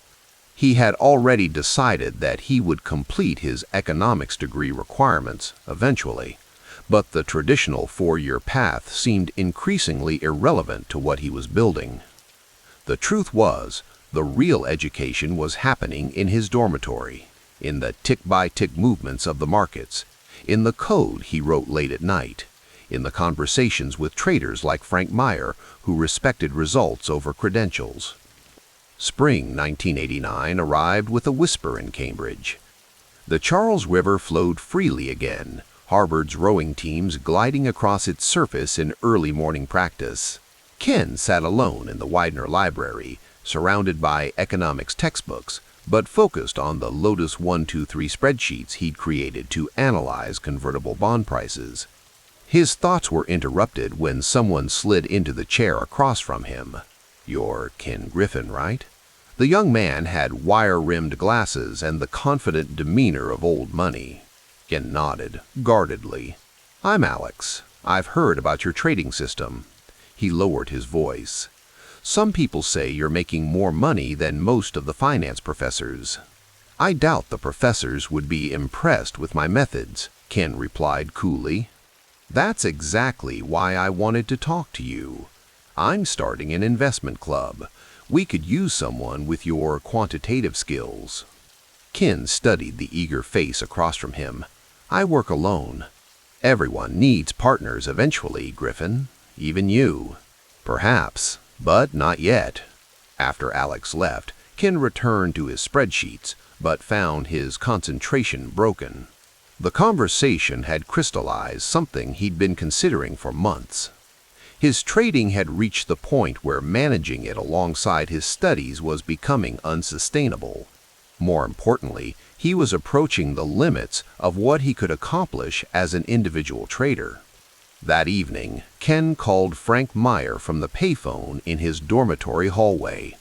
He had already decided that he would complete his economics degree requirements eventually, but the traditional 4-year path seemed increasingly irrelevant to what he was building. The truth was, the real education was happening in his dormitory, in the tick-by-tick movements of the markets, in the code he wrote late at night, in the conversations with traders like Frank Meyer, who respected results over credentials. Spring 1989 arrived with a whisper in Cambridge. The Charles River flowed freely again, Harvard's rowing teams gliding across its surface in early morning practice. Ken sat alone in the Widener Library, surrounded by economics textbooks, but focused on the Lotus 123 spreadsheets he'd created to analyze convertible bond prices. His thoughts were interrupted when someone slid into the chair across from him. "You're Ken Griffin, right?" The young man had wire-rimmed glasses and the confident demeanor of old money. Ken nodded, guardedly. I'm Alex. I've heard about your trading system. He lowered his voice. Some people say you're making more money than most of the finance professors. I doubt the professors would be impressed with my methods, Ken replied coolly. That's exactly why I wanted to talk to you. I'm starting an investment club. We could use someone with your quantitative skills. Ken studied the eager face across from him. I work alone. Everyone needs partners eventually, Griffin. Even you. Perhaps, but not yet. After Alex left, Ken returned to his spreadsheets, but found his concentration broken. The conversation had crystallized something he'd been considering for months. His trading had reached the point where managing it alongside his studies was becoming unsustainable. More importantly, he was approaching the limits of what he could accomplish as an individual trader. That evening, Ken called Frank Meyer from the payphone in his dormitory hallway.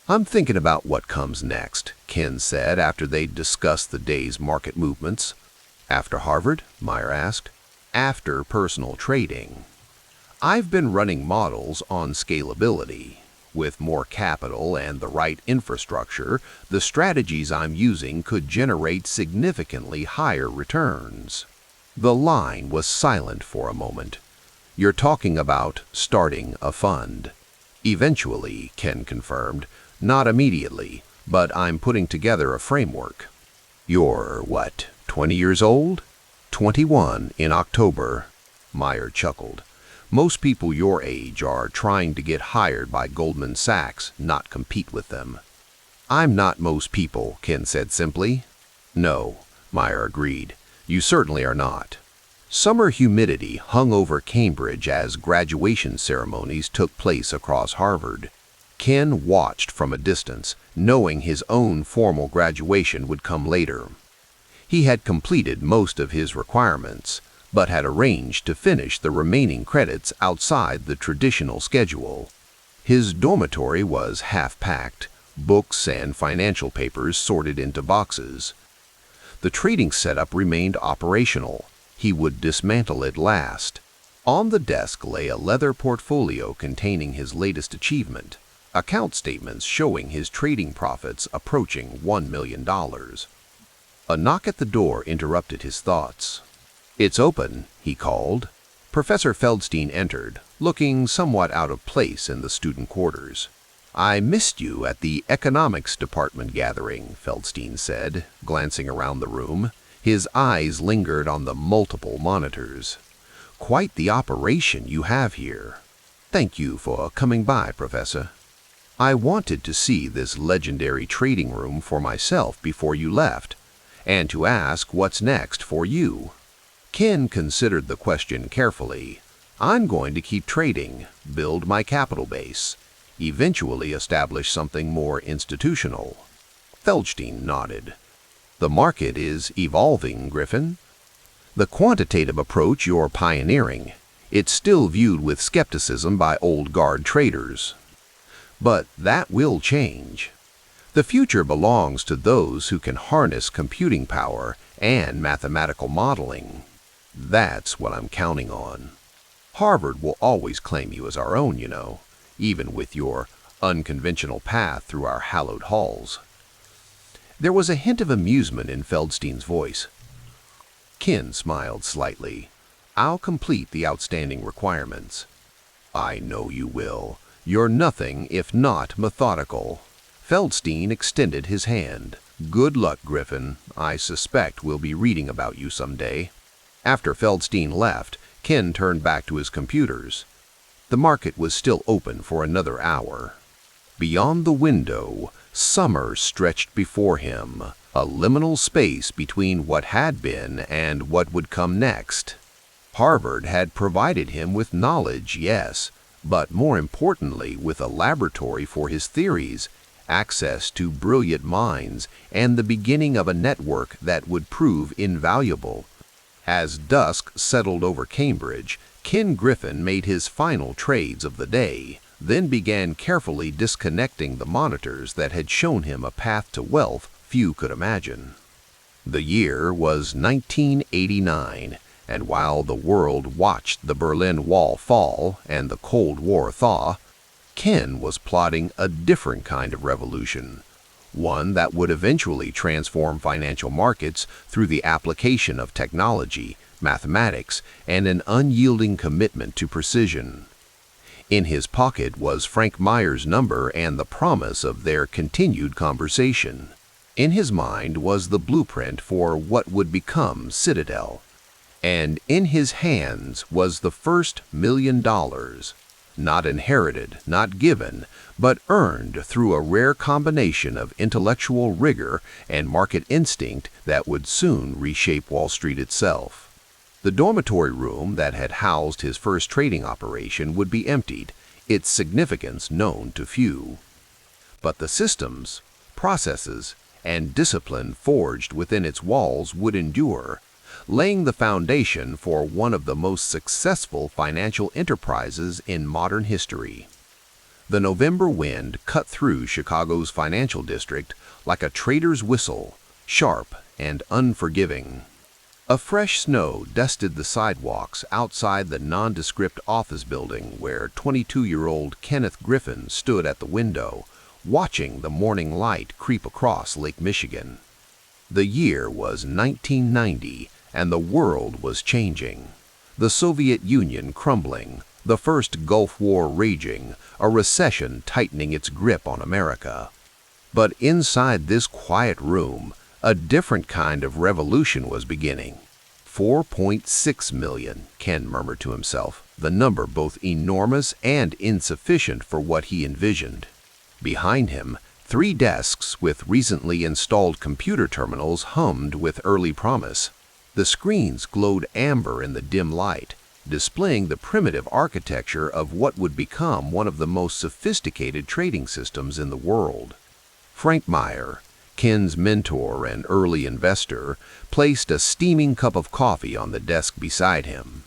I'm thinking about what comes next, Ken said after they'd discussed the day's market movements. After Harvard? Meyer asked. After personal trading. I've been running models on scalability. With more capital and the right infrastructure, the strategies I'm using could generate significantly higher returns. The line was silent for a moment. You're talking about starting a fund. Eventually, Ken confirmed. Not immediately, but I'm putting together a framework. You're, 20 years old? 21 in October. Meyer chuckled. Most people your age are trying to get hired by Goldman Sachs, not compete with them. I'm not most people, Ken said simply. No, Meyer agreed. You certainly are not. Summer humidity hung over Cambridge as graduation ceremonies took place across Harvard. Ken watched from a distance, knowing his own formal graduation would come later. He had completed most of his requirements, but had arranged to finish the remaining credits outside the traditional schedule. His dormitory was half-packed, books and financial papers sorted into boxes. The trading setup remained operational. He would dismantle it last. On the desk lay a leather portfolio containing his latest achievement, account statements showing his trading profits approaching $1 million. A knock at the door interrupted his thoughts. It's open, he called. Professor Feldstein entered, looking somewhat out of place in the student quarters. I missed you at the economics department gathering, Feldstein said, glancing around the room. His eyes lingered on the multiple monitors. Quite the operation you have here. Thank you for coming by, Professor. I wanted to see this legendary trading room for myself before you left, and to ask what's next for you. Ken considered the question carefully. I'm going to keep trading, build my capital base, eventually establish something more institutional. Feldstein nodded. The market is evolving, Griffin. The quantitative approach you're pioneering, it's still viewed with skepticism by old guard traders. But that will change. The future belongs to those who can harness computing power and mathematical modeling. That's what I'm counting on. Harvard will always claim you as our own, you know, even with your unconventional path through our hallowed halls. There was a hint of amusement in Feldstein's voice. Ken smiled slightly. I'll complete the outstanding requirements. I know you will. You're nothing if not methodical. Feldstein extended his hand. Good luck, Griffin. I suspect we'll be reading about you someday. After Feldstein left, Ken turned back to his computers. The market was still open for another hour. Beyond the window, summer stretched before him, a liminal space between what had been and what would come next. Harvard had provided him with knowledge, yes, but more importantly with a laboratory for his theories, access to brilliant minds, and the beginning of a network that would prove invaluable. As dusk settled over Cambridge, Ken Griffin made his final trades of the day, then began carefully disconnecting the monitors that had shown him a path to wealth few could imagine. The year was 1989, And while the world watched the Berlin Wall fall and the Cold War thaw, Ken was plotting a different kind of revolution, one that would eventually transform financial markets through the application of technology, mathematics, and an unyielding commitment to precision. In his pocket was Frank Meyer's number and the promise of their continued conversation. In his mind was the blueprint for what would become Citadel. And in his hands was the first $1 million. Not inherited, not given, but earned through a rare combination of intellectual rigor and market instinct that would soon reshape Wall Street itself. The dormitory room that had housed his first trading operation would be emptied, its significance known to few. But the systems, processes, and discipline forged within its walls would endure, laying the foundation for one of the most successful financial enterprises in modern history. The November wind cut through Chicago's financial district like a trader's whistle, sharp and unforgiving. A fresh snow dusted the sidewalks outside the nondescript office building where 22-year-old Kenneth Griffin stood at the window, watching the morning light creep across Lake Michigan. The year was 1990, and the world was changing. The Soviet Union crumbling, the first Gulf War raging, a recession tightening its grip on America. But inside this quiet room, a different kind of revolution was beginning. 4.6 million, Ken murmured to himself, the number both enormous and insufficient for what he envisioned. Behind him, 3 desks with recently installed computer terminals hummed with early promise. The screens glowed amber in the dim light, displaying the primitive architecture of what would become one of the most sophisticated trading systems in the world. Frank Meyer, Ken's mentor and early investor, placed a steaming cup of coffee on the desk beside him.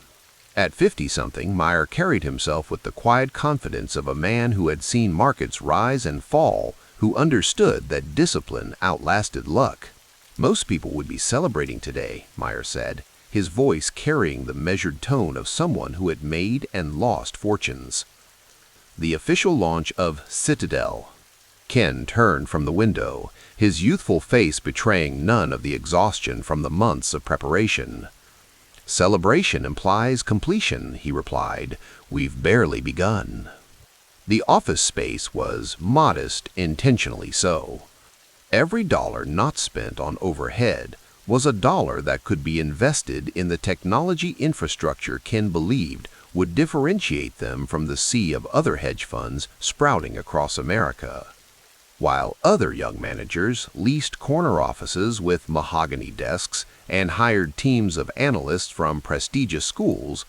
At 50-something, Meyer carried himself with the quiet confidence of a man who had seen markets rise and fall, who understood that discipline outlasted luck. Most people would be celebrating today, Meyer said, his voice carrying the measured tone of someone who had made and lost fortunes. The official launch of Citadel. Ken turned from the window, his youthful face betraying none of the exhaustion from the months of preparation. Celebration implies completion, he replied. We've barely begun. The office space was modest, intentionally so. Every dollar not spent on overhead was a dollar that could be invested in the technology infrastructure Ken believed would differentiate them from the sea of other hedge funds sprouting across America. While other young managers leased corner offices with mahogany desks and hired teams of analysts from prestigious schools,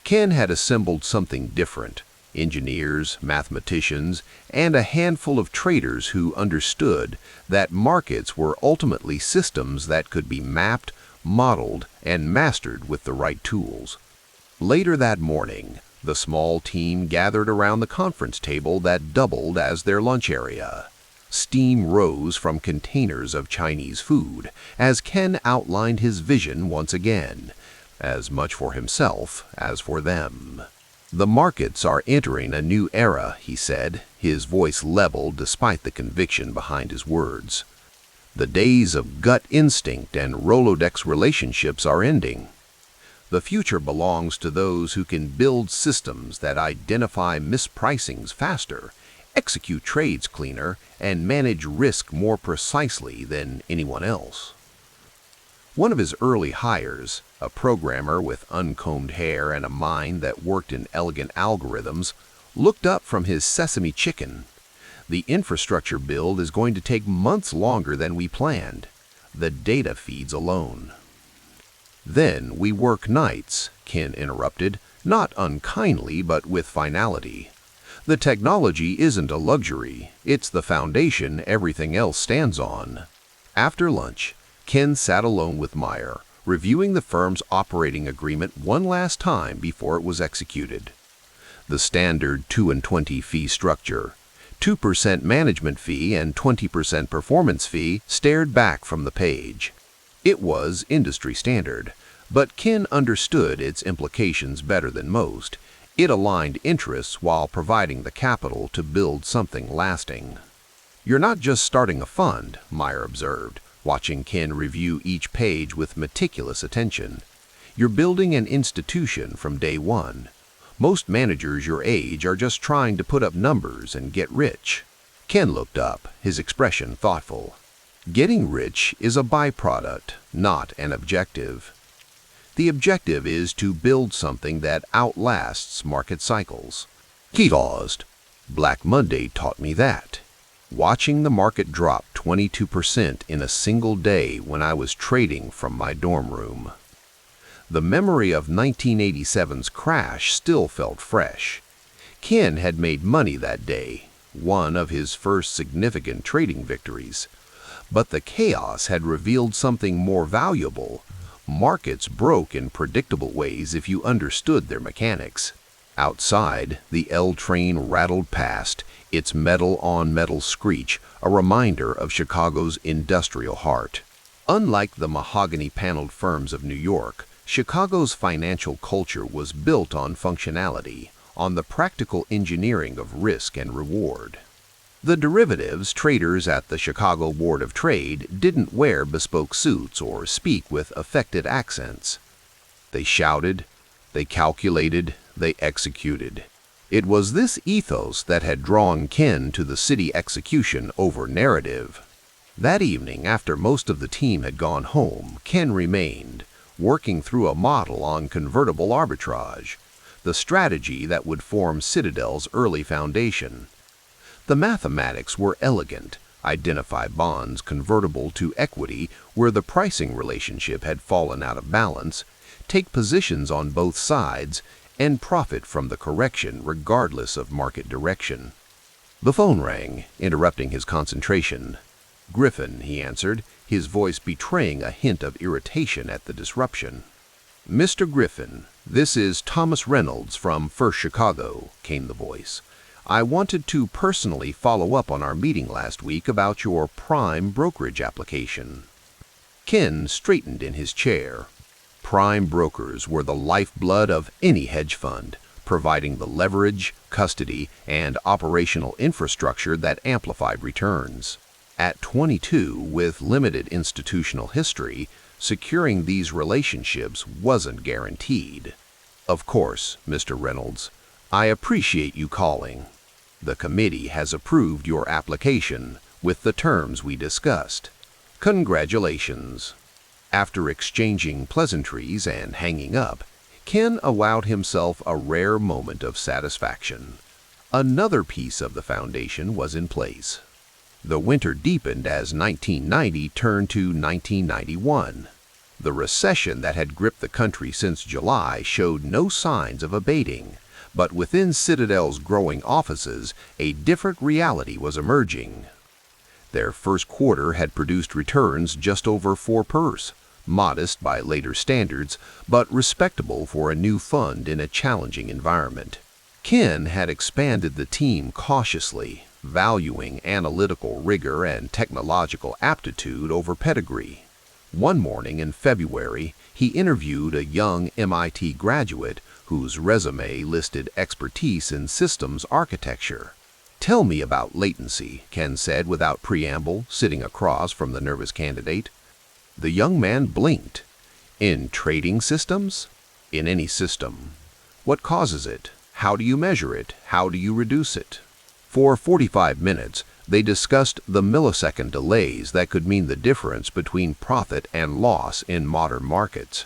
Ken had assembled something different: engineers, mathematicians, and a handful of traders who understood that markets were ultimately systems that could be mapped, modeled, and mastered with the right tools. Later that morning, the small team gathered around the conference table that doubled as their lunch area. Steam rose from containers of Chinese food as Ken outlined his vision once again, as much for himself as for them. The markets are entering a new era, he said, his voice leveled despite the conviction behind his words. The days of gut instinct and Rolodex relationships are ending. The future belongs to those who can build systems that identify mispricings faster, execute trades cleaner, and manage risk more precisely than anyone else. One of his early hires, a programmer with uncombed hair and a mind that worked in elegant algorithms, looked up from his sesame chicken. The infrastructure build is going to take months longer than we planned. The data feeds alone. Then we work nights, Ken interrupted, not unkindly but with finality. The technology isn't a luxury, it's the foundation everything else stands on. After lunch, Ken sat alone with Meyer, reviewing the firm's operating agreement one last time before it was executed. The standard 2-and-20 fee structure, 2% management fee and 20% performance fee, stared back from the page. It was industry standard, But Ken understood its implications better than most. It aligned interests while providing the capital to build something lasting. "You're not just starting a fund," Meyer observed, watching Ken review each page with meticulous attention. "You're building an institution from day one. Most managers your age are just trying to put up numbers and get rich." Ken looked up, his expression thoughtful. "Getting rich is a byproduct, not an objective. The objective is to build something that outlasts market cycles." He paused. "Black Monday taught me that. Watching the market drop 22% in a single day when I was trading from my dorm room." The memory of 1987's crash still felt fresh. Ken had made money that day, one of his first significant trading victories. But the chaos had revealed something more valuable. Markets broke in predictable ways if you understood their mechanics. Outside, the L train rattled past, its metal-on-metal screech a reminder of Chicago's industrial heart. Unlike the mahogany-paneled firms of New York, Chicago's financial culture was built on functionality, on the practical engineering of risk and reward. The derivatives traders at the Chicago Board of Trade didn't wear bespoke suits or speak with affected accents. They shouted, they calculated, they executed. It was this ethos that had drawn Ken to the city execution over narrative. That evening, after most of the team had gone home, Ken remained, working through a model on convertible arbitrage, the strategy that would form Citadel's early foundation. The mathematics were elegant. Identify bonds convertible to equity where the pricing relationship had fallen out of balance, take positions on both sides, and profit from the correction regardless of market direction. The phone rang, interrupting his concentration. "Griffin," he answered, his voice betraying a hint of irritation at the disruption. "Mr. Griffin, this is Thomas Reynolds from First Chicago," came the voice. "I wanted to personally follow up on our meeting last week about your prime brokerage application." Ken straightened in his chair. Prime brokers were the lifeblood of any hedge fund, providing the leverage, custody, and operational infrastructure that amplified returns. At 22, with limited institutional history, securing these relationships wasn't guaranteed. "Of course, Mr. Reynolds, I appreciate you calling. The committee has approved your application with the terms we discussed. Congratulations." After exchanging pleasantries and hanging up, Ken allowed himself a rare moment of satisfaction. Another piece of the foundation was in place. The winter deepened as 1990 turned to 1991. The recession that had gripped the country since July showed no signs of abating, but within Citadel's growing offices, a different reality was emerging. Their first quarter had produced returns just over 4%, modest by later standards, but respectable for a new fund in a challenging environment. Ken had expanded the team cautiously, valuing analytical rigor and technological aptitude over pedigree. One morning in February, he interviewed a young MIT graduate whose resume listed expertise in systems architecture. "Tell me about latency," Ken said without preamble, sitting across from the nervous candidate. The young man blinked. "In trading systems?" "In any system." "What causes it? How do you measure it? How do you reduce it?" For 45 minutes, they discussed the millisecond delays that could mean the difference between profit and loss in modern markets.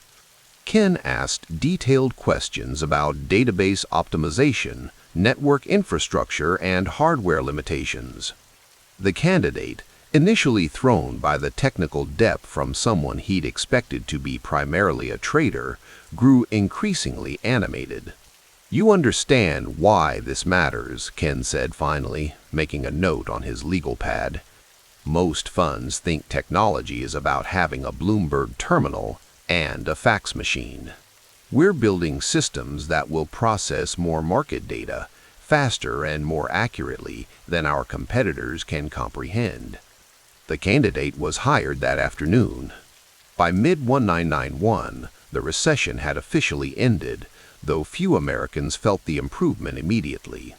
Ken asked detailed questions about database optimization, network infrastructure, and hardware limitations. The candidate, initially thrown by the technical depth from someone he'd expected to be primarily a trader, grew increasingly animated. "You understand why this matters," Ken said finally, making a note on his legal pad. "Most funds think technology is about having a Bloomberg terminal and a fax machine. We're building systems that will process more market data faster and more accurately than our competitors can comprehend." The candidate was hired that afternoon. By mid-1991, The recession had officially ended, though few Americans felt the improvement immediately.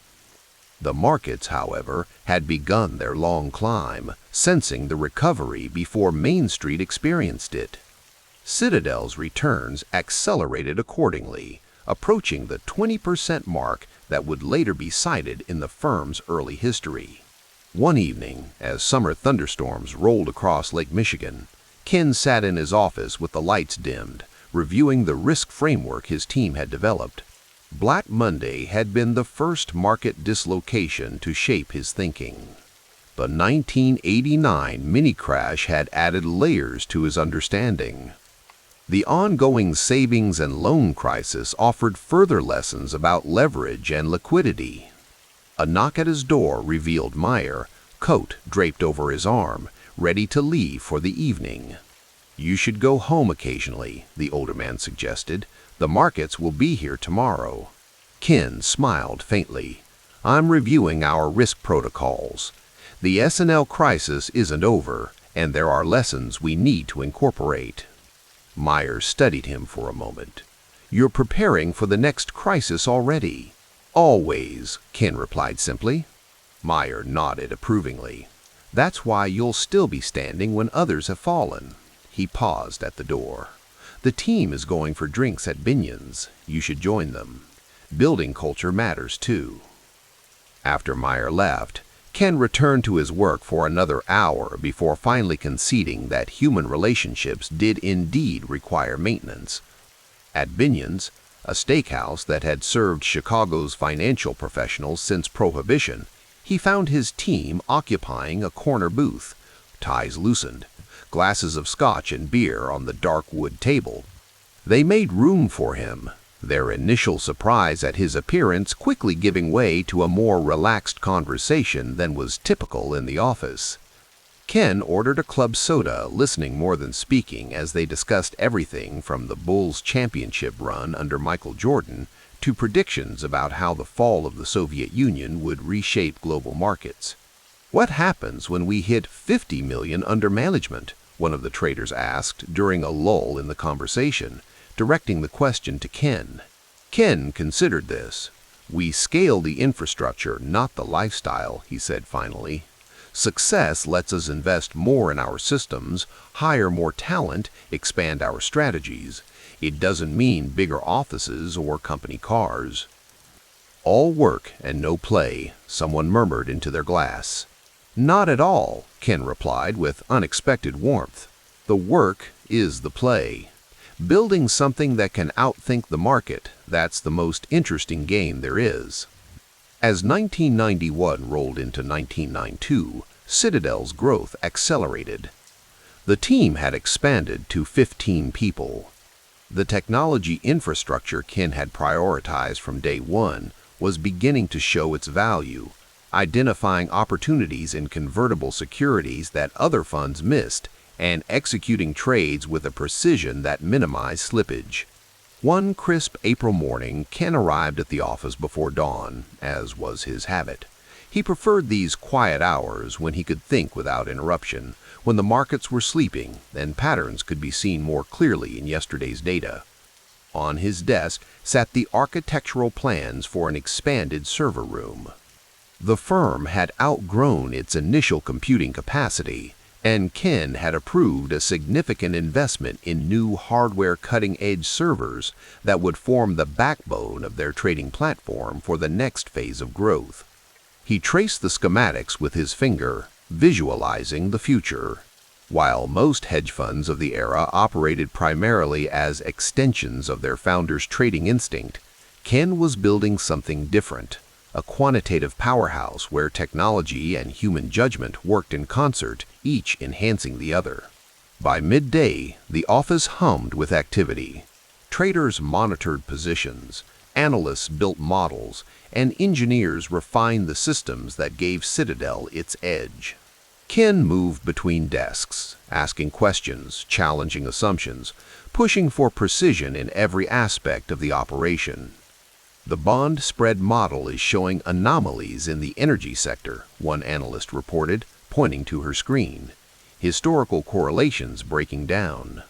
The markets, however, had begun their long climb, sensing the recovery before Main Street experienced it. Citadel's returns accelerated accordingly, approaching the 20% mark that would later be cited in the firm's early history. One evening, as summer thunderstorms rolled across Lake Michigan, Ken sat in his office with the lights dimmed, reviewing the risk framework his team had developed. Black Monday had been the first market dislocation to shape his thinking. The 1989 mini-crash had added layers to his understanding. The ongoing savings and loan crisis offered further lessons about leverage and liquidity. A knock at his door revealed Meyer, coat draped over his arm, ready to leave for the evening. "You should go home occasionally," the older man suggested. "The markets will be here tomorrow." Ken smiled faintly. "I'm reviewing our risk protocols. The S&L crisis isn't over, and there are lessons we need to incorporate." Meyer studied him for a moment. "You're preparing for the next crisis already." "Always," Ken replied simply. Meyer nodded approvingly. "That's why you'll still be standing when others have fallen." He paused at the door. "The team is going for drinks at Binion's. You should join them. Building culture matters too." After Meyer left, Ken returned to his work for another hour before finally conceding that human relationships did indeed require maintenance. At Binion's, a steakhouse that had served Chicago's financial professionals since Prohibition, he found his team occupying a corner booth, ties loosened, glasses of scotch and beer on the dark wood table. They made room for him, their initial surprise at his appearance quickly giving way to a more relaxed conversation than was typical in the office. Ken ordered a club soda, listening more than speaking as they discussed everything from the Bulls' championship run under Michael Jordan to predictions about how the fall of the Soviet Union would reshape global markets. "What happens when we hit 50 million under management?" one of the traders asked during a lull in the conversation, directing the question to Ken. Ken considered this. "We scale the infrastructure, not the lifestyle," he said finally. "Success lets us invest more in our systems, hire more talent, expand our strategies. It doesn't mean bigger offices or company cars." "All work and no play," someone murmured into their glass. "Not at all," Ken replied with unexpected warmth. "The work is the play. Building something that can outthink the market, that's the most interesting game there is." As 1991 rolled into 1992, Citadel's growth accelerated. The team had expanded to 15 people. The technology infrastructure Ken had prioritized from day one was beginning to show its value, identifying opportunities in convertible securities that other funds missed, and executing trades with a precision that minimized slippage. One crisp April morning, Ken arrived at the office before dawn, as was his habit. He preferred these quiet hours when he could think without interruption, when the markets were sleeping and patterns could be seen more clearly in yesterday's data. On his desk sat the architectural plans for an expanded server room. The firm had outgrown its initial computing capacity, and Ken had approved a significant investment in new hardware cutting-edge servers that would form the backbone of their trading platform for the next phase of growth. He traced the schematics with his finger, visualizing the future. While most hedge funds of the era operated primarily as extensions of their founders' trading instinct, Ken was building something different, a quantitative powerhouse where technology and human judgment worked in concert, each enhancing the other. By midday, the office hummed with activity. Traders monitored positions, analysts built models, and engineers refined the systems that gave Citadel its edge. Ken moved between desks, asking questions, challenging assumptions, pushing for precision in every aspect of the operation. "The bond spread model is showing anomalies in the energy sector," one analyst reported, pointing to her screen. "Historical correlations breaking down."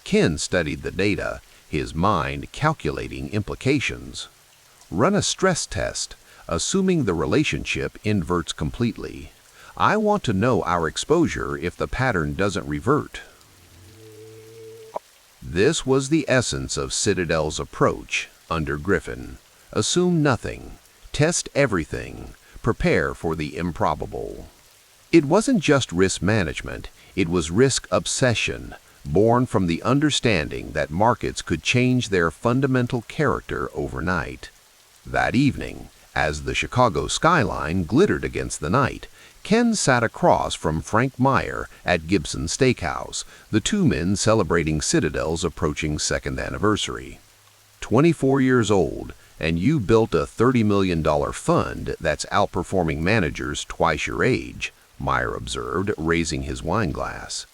Ken studied the data, his mind calculating implications. Run a stress test, assuming the relationship inverts completely. I want to know our exposure if the pattern doesn't revert. This was the essence of Citadel's approach under Griffin. Assume nothing, test everything, prepare for the improbable. It wasn't just risk management, it was risk obsession, born from the understanding that markets could change their fundamental character overnight. That evening, as the Chicago skyline glittered against the night, Ken sat across from Frank Meyer at Gibson's Steakhouse, the two men celebrating Citadel's approaching second anniversary. 24 years old, and you built a $30 million fund that's outperforming managers twice your age, Meyer observed, raising his wine glass.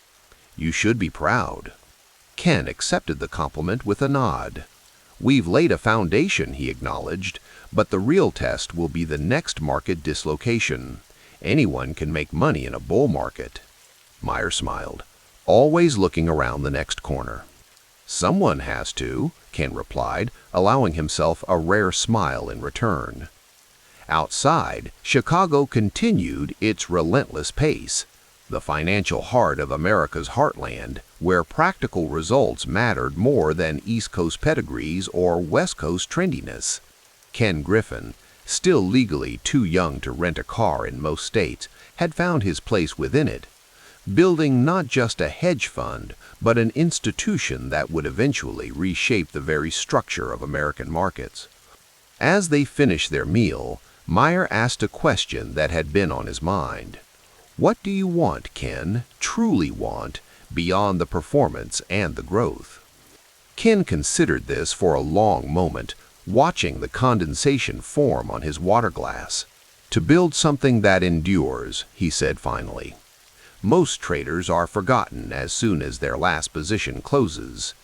You should be proud. Ken accepted the compliment with a nod. We've laid a foundation, he acknowledged, but the real test will be the next market dislocation. Anyone can make money in a bull market. Meyer smiled, always looking around the next corner. Someone has to, Ken replied, allowing himself a rare smile in return. Outside, Chicago continued its relentless pace, the financial heart of America's heartland, where practical results mattered more than East Coast pedigrees or West Coast trendiness. Ken Griffin, still legally too young to rent a car in most states, had found his place within it, building not just a hedge fund, but an institution that would eventually reshape the very structure of American markets. As they finished their meal, Meyer asked a question that had been on his mind. What do you want, Ken, truly want, beyond the performance and the growth? Ken considered this for a long moment, watching the condensation form on his water glass. To build something that endures, he said finally. Most traders are forgotten as soon as their last position closes.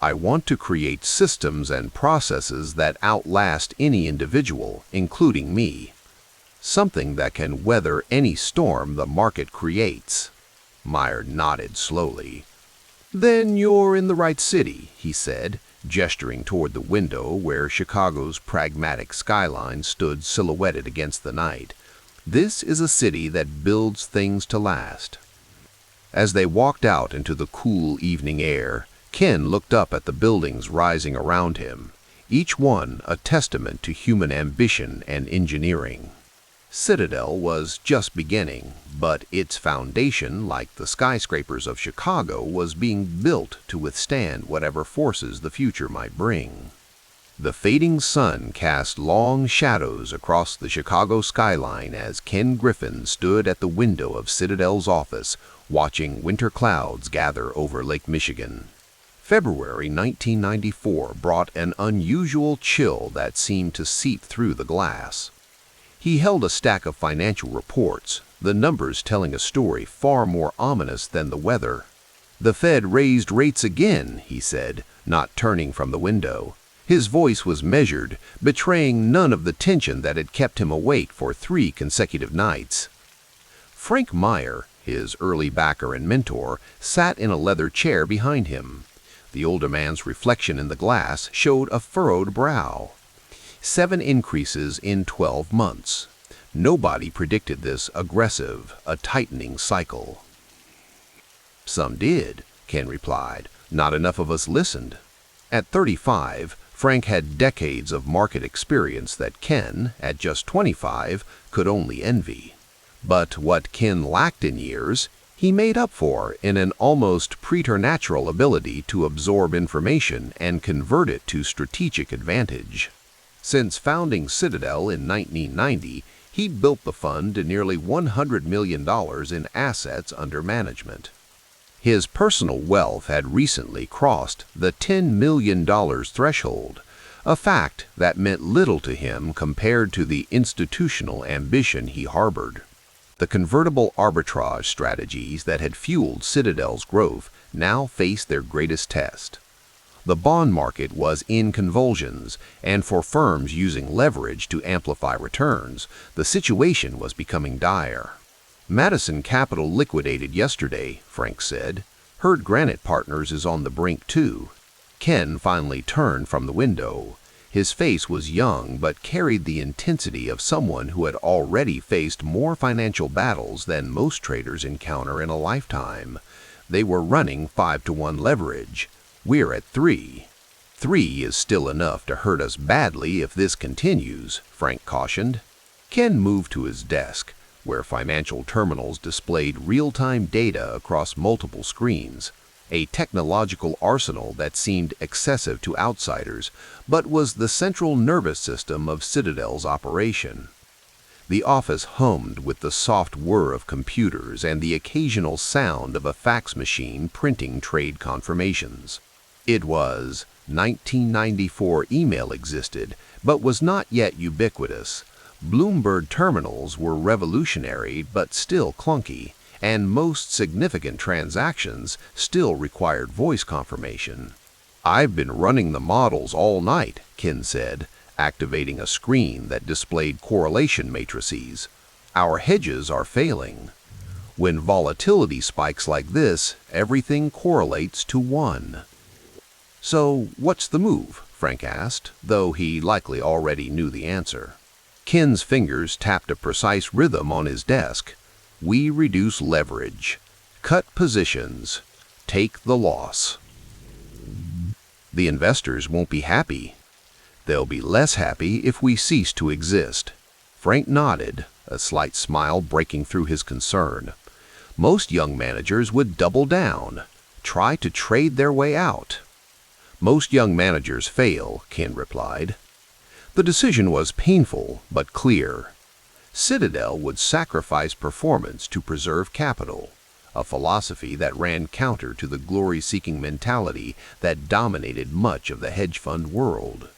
I want to create systems and processes that outlast any individual, including me. Something that can weather any storm the market creates. Meyer nodded slowly. Then you're in the right city, he said, gesturing toward the window where Chicago's pragmatic skyline stood silhouetted against the night. This is a city that builds things to last. As they walked out into the cool evening air, Ken looked up at the buildings rising around him, each one a testament to human ambition and engineering. Citadel was just beginning, but its foundation, like the skyscrapers of Chicago, was being built to withstand whatever forces the future might bring. The fading sun cast long shadows across the Chicago skyline as Ken Griffin stood at the window of Citadel's office, watching winter clouds gather over Lake Michigan. February 1994 brought an unusual chill that seemed to seep through the glass. He held a stack of financial reports, the numbers telling a story far more ominous than the weather. The Fed raised rates again, he said, not turning from the window. His voice was measured, betraying none of the tension that had kept him awake for 3 consecutive nights. Frank Meyer, his early backer and mentor, sat in a leather chair behind him. The older man's reflection in the glass showed a furrowed brow. 7 increases in 12 months. Nobody predicted this aggressive, a tightening cycle. Some did, Ken replied. Not enough of us listened. At 35, Frank had decades of market experience that Ken, at just 25, could only envy. But what Ken lacked in years, he made up for in an almost preternatural ability to absorb information and convert it to strategic advantage. Since founding Citadel in 1990, he'd built the fund to nearly $100 million in assets under management. His personal wealth had recently crossed the $10 million threshold, a fact that meant little to him compared to the institutional ambition he harbored. The convertible arbitrage strategies that had fueled Citadel's growth now faced their greatest test. The bond market was in convulsions, and for firms using leverage to amplify returns, the situation was becoming dire. Madison Capital liquidated yesterday, Frank said. Herd Granite Partners is on the brink too. Ken finally turned from the window. His face was young but carried the intensity of someone who had already faced more financial battles than most traders encounter in a lifetime. They were running 5-to-1 leverage. We're at 3. 3 is still enough to hurt us badly if this continues, Frank cautioned. Ken moved to his desk, where financial terminals displayed real-time data across multiple screens, a technological arsenal that seemed excessive to outsiders, but was the central nervous system of Citadel's operation. The office hummed with the soft whir of computers and the occasional sound of a fax machine printing trade confirmations. It was 1994. Email existed, but was not yet ubiquitous. Bloomberg terminals were revolutionary but still clunky, and most significant transactions still required voice confirmation. "I've been running the models all night," Ken said, activating a screen that displayed correlation matrices. "Our hedges are failing. When volatility spikes like this, everything correlates to 1. "So, what's the move?" Frank asked, though he likely already knew the answer. Ken's fingers tapped a precise rhythm on his desk. "We reduce leverage. Cut positions. Take the loss. The investors won't be happy. They'll be less happy if we cease to exist." Frank nodded, a slight smile breaking through his concern. "Most young managers would double down, try to trade their way out." "Most young managers fail," Ken replied. The decision was painful but clear. Citadel would sacrifice performance to preserve capital, a philosophy that ran counter to the glory-seeking mentality that dominated much of the hedge fund world.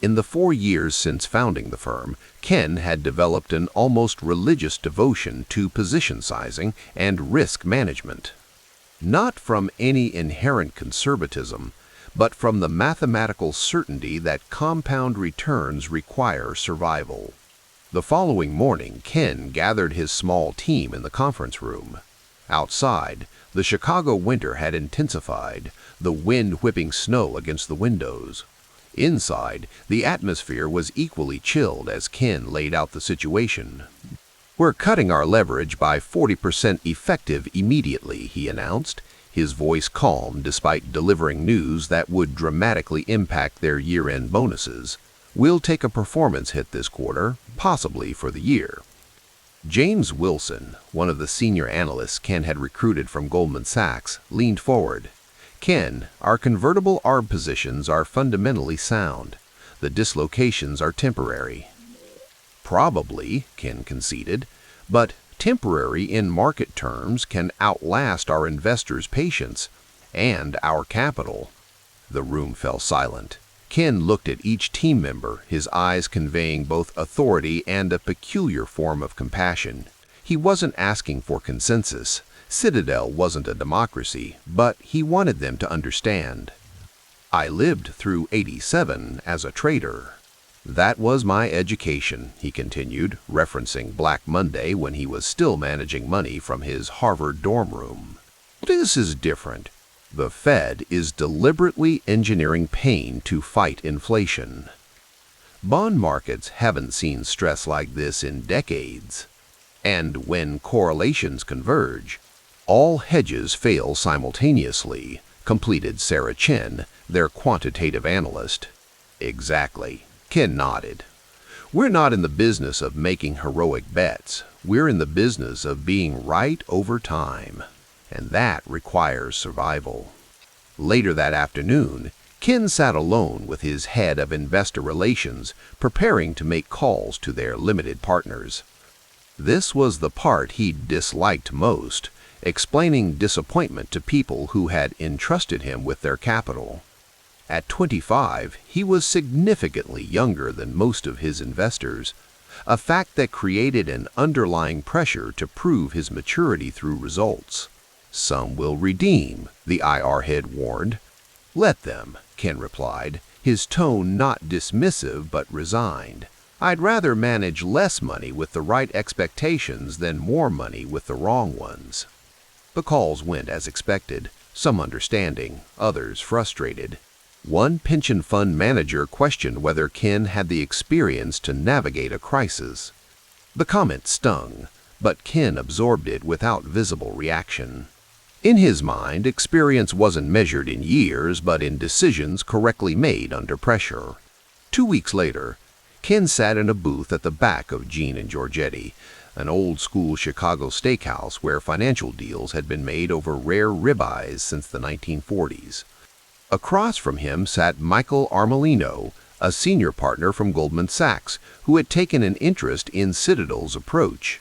In the 4 years since founding the firm, Ken had developed an almost religious devotion to position sizing and risk management. Not from any inherent conservatism, but from the mathematical certainty that compound returns require survival. The following morning, Ken gathered his small team in the conference room. Outside, the Chicago winter had intensified, the wind whipping snow against the windows. Inside, the atmosphere was equally chilled as Ken laid out the situation. "We're cutting our leverage by 40% effective immediately," he announced, his voice calm despite delivering news that would dramatically impact their year-end bonuses. "We'll take a performance hit this quarter, possibly for the year." James Wilson, one of the senior analysts Ken had recruited from Goldman Sachs, leaned forward. "Ken, our convertible ARB positions are fundamentally sound. The dislocations are temporary." "Probably," Ken conceded, "but temporary in market terms can outlast our investors' patience and our capital." The room fell silent. Ken looked at each team member, his eyes conveying both authority and a peculiar form of compassion. He wasn't asking for consensus. Citadel wasn't a democracy, but he wanted them to understand. "I lived through '87 as a trader. That was my education," he continued, referencing Black Monday when he was still managing money from his Harvard dorm room. "This is different. The Fed is deliberately engineering pain to fight inflation. Bond markets haven't seen stress like this in decades. And when correlations converge, all hedges fail simultaneously," completed Sarah Chen, their quantitative analyst. "Exactly." Ken nodded. "We're not in the business of making heroic bets. We're in the business of being right over time. And that requires survival." Later that afternoon, Ken sat alone with his head of investor relations, preparing to make calls to their limited partners. This was the part he disliked most, explaining disappointment to people who had entrusted him with their capital. At 25, he was significantly younger than most of his investors, a fact that created an underlying pressure to prove his maturity through results. "Some will redeem," the IR head warned. "Let them," Ken replied, his tone not dismissive but resigned. "I'd rather manage less money with the right expectations than more money with the wrong ones." The calls went as expected, some understanding, others frustrated. One pension fund manager questioned whether Ken had the experience to navigate a crisis. The comment stung, but Ken absorbed it without visible reaction. In his mind, experience wasn't measured in years, but in decisions correctly made under pressure. 2 weeks later, Ken sat in a booth at the back of Gene and Giorgetti, an old-school Chicago steakhouse where financial deals had been made over rare ribeyes since the 1940s. Across from him sat Michael Armelino, a senior partner from Goldman Sachs, who had taken an interest in Citadel's approach.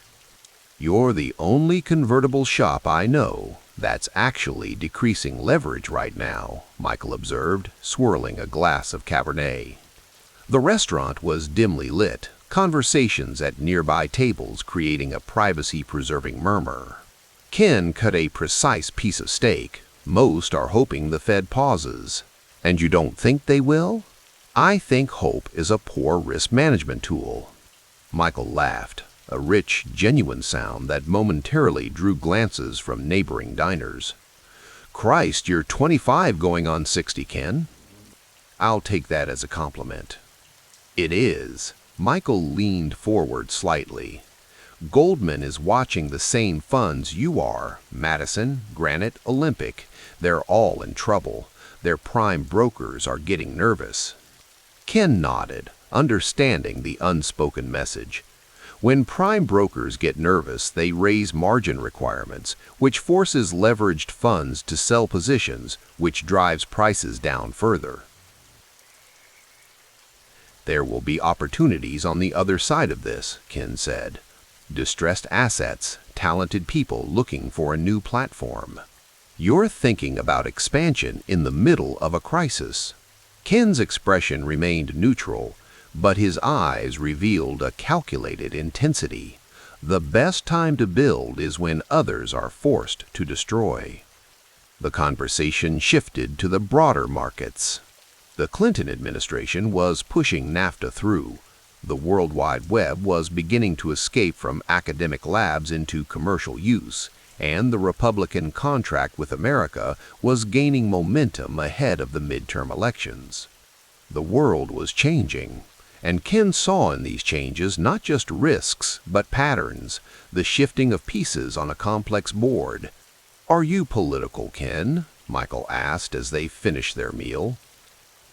"You're the only convertible shop I know that's actually decreasing leverage right now," Michael observed, swirling a glass of Cabernet. The restaurant was dimly lit, conversations at nearby tables creating a privacy-preserving murmur. Ken cut a precise piece of steak. "Most are hoping the Fed pauses." "And you don't think they will?" "I think hope is a poor risk management tool." Michael laughed, a rich, genuine sound that momentarily drew glances from neighboring diners. "Christ, you're 25 going on 60, Ken." "I'll take that as a compliment." "It is." Michael leaned forward slightly. "Goldman is watching the same funds you are, Madison, Granite, Olympic. They're all in trouble. Their prime brokers are getting nervous." Ken nodded, understanding the unspoken message. When prime brokers get nervous, they raise margin requirements, which forces leveraged funds to sell positions, which drives prices down further. "There will be opportunities on the other side of this," Ken said. "Distressed assets, talented people looking for a new platform." "You're thinking about expansion in the middle of a crisis." Ken's expression remained neutral, but his eyes revealed a calculated intensity. The best time to build is when others are forced to destroy. The conversation shifted to the broader markets. The Clinton administration was pushing NAFTA through. The World Wide Web was beginning to escape from academic labs into commercial use, and the Republican contract with America was gaining momentum ahead of the midterm elections. The world was changing, and Ken saw in these changes not just risks, but patterns, the shifting of pieces on a complex board. "Are you political, Ken?" Michael asked as they finished their meal.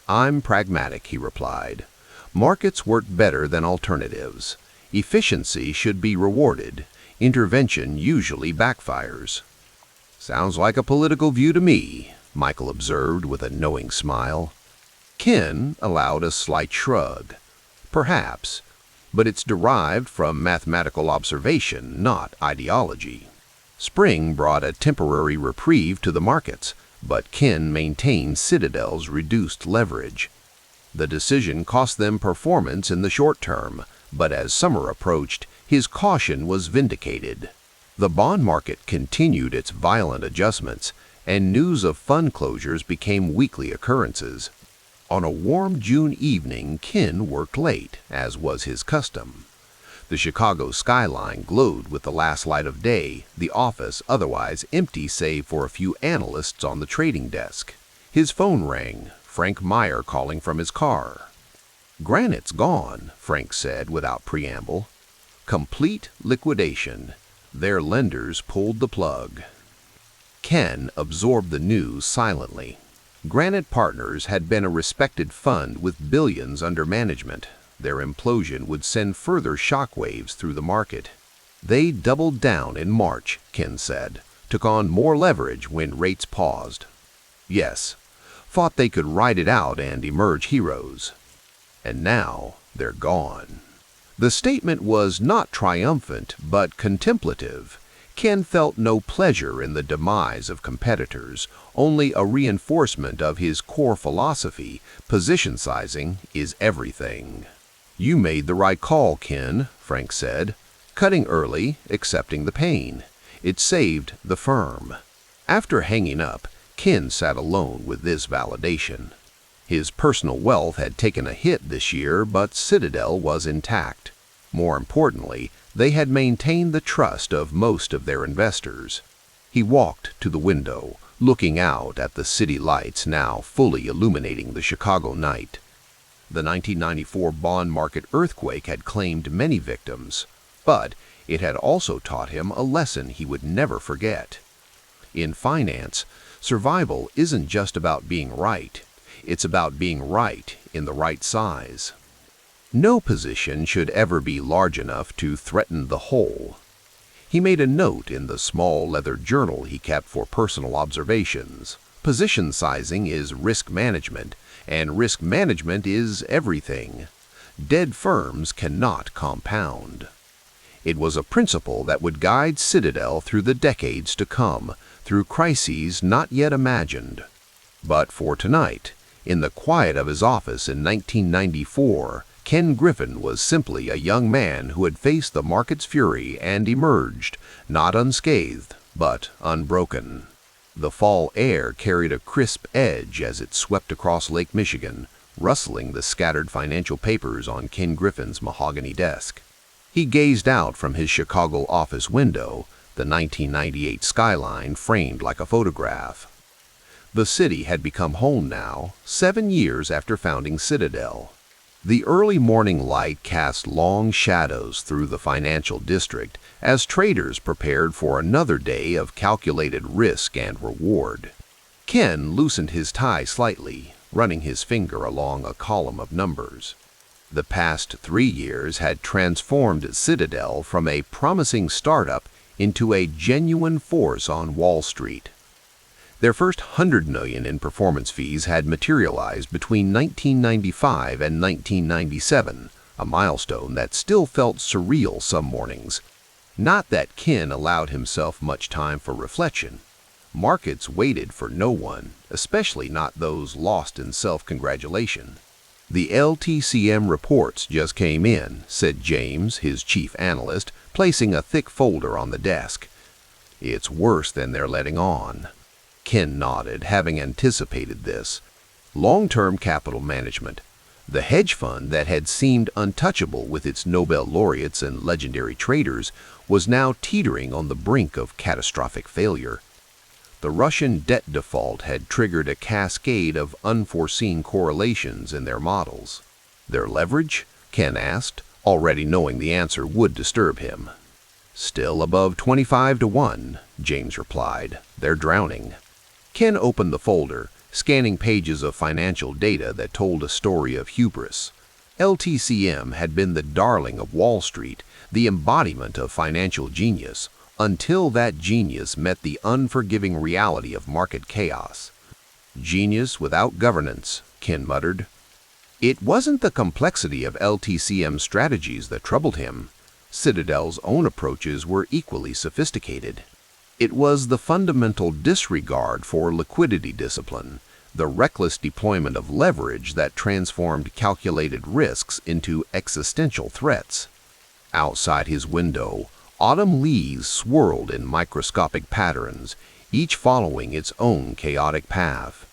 "I'm pragmatic," he replied. "Markets work better than alternatives. Efficiency should be rewarded. Intervention usually backfires." "Sounds like a political view to me," Michael observed with a knowing smile. Ken allowed a slight shrug. "Perhaps, but it's derived from mathematical observation, not ideology." Spring brought a temporary reprieve to the markets, but Ken maintained Citadel's reduced leverage. The decision cost them performance in the short term, but as summer approached, his caution was vindicated. The bond market continued its violent adjustments, and news of fund closures became weekly occurrences. On a warm June evening, Ken worked late, as was his custom. The Chicago skyline glowed with the last light of day, the office otherwise empty save for a few analysts on the trading desk. His phone rang, Frank Meyer calling from his car. "Granite's gone," Frank said without preamble. "Complete liquidation. Their lenders pulled the plug." Ken absorbed the news silently. Granite Partners had been a respected fund with billions under management. Their implosion would send further shockwaves through the market. "They doubled down in March," Ken said, "took on more leverage when rates paused." "Yes, thought they could ride it out and emerge heroes. And now they're gone." The statement was not triumphant, but contemplative. Ken felt no pleasure in the demise of competitors, only a reinforcement of his core philosophy: position sizing is everything. "You made the right call, Ken," Frank said. "Cutting early, accepting the pain. It saved the firm." After hanging up, Ken sat alone with this validation. His personal wealth had taken a hit this year, but Citadel was intact. More importantly, they had maintained the trust of most of their investors. He walked to the window, looking out at the city lights now fully illuminating the Chicago night. The 1994 bond market earthquake had claimed many victims, but it had also taught him a lesson he would never forget. In finance, survival isn't just about being right, it's about being right in the right size. No position should ever be large enough to threaten the whole. He made a note in the small leather journal he kept for personal observations. Position sizing is risk management, and risk management is everything. Dead firms cannot compound. It was a principle that would guide Citadel through the decades to come, through crises not yet imagined. But for tonight, in the quiet of his office in 1994, Ken Griffin was simply a young man who had faced the market's fury and emerged, not unscathed, but unbroken. The fall air carried a crisp edge as it swept across Lake Michigan, rustling the scattered financial papers on Ken Griffin's mahogany desk. He gazed out from his Chicago office window, the 1998 skyline framed like a photograph. The city had become home now, 7 years after founding Citadel. The early morning light cast long shadows through the financial district as traders prepared for another day of calculated risk and reward. Ken loosened his tie slightly, running his finger along a column of numbers. The past 3 years had transformed Citadel from a promising startup into a genuine force on Wall Street. Their first $100 million in performance fees had materialized between 1995 and 1997, a milestone that still felt surreal some mornings. Not that Ken allowed himself much time for reflection. Markets waited for no one, especially not those lost in self-congratulation. The LTCM reports just came in, said James, his chief analyst, placing a thick folder on the desk. It's worse than they're letting on. Ken nodded, having anticipated this. Long-term capital management. The hedge fund that had seemed untouchable with its Nobel laureates and legendary traders was now teetering on the brink of catastrophic failure. The Russian debt default had triggered a cascade of unforeseen correlations in their models. Their leverage? Ken asked, already knowing the answer would disturb him. Still above 25 to 1, James replied. They're drowning. Ken opened the folder, scanning pages of financial data that told a story of hubris. LTCM had been the darling of Wall Street, the embodiment of financial genius, until that genius met the unforgiving reality of market chaos. Genius without governance, Ken muttered. It wasn't the complexity of LTCM's strategies that troubled him. Citadel's own approaches were equally sophisticated. It was the fundamental disregard for liquidity discipline, the reckless deployment of leverage that transformed calculated risks into existential threats. Outside his window, autumn leaves swirled in microscopic patterns, each following its own chaotic path.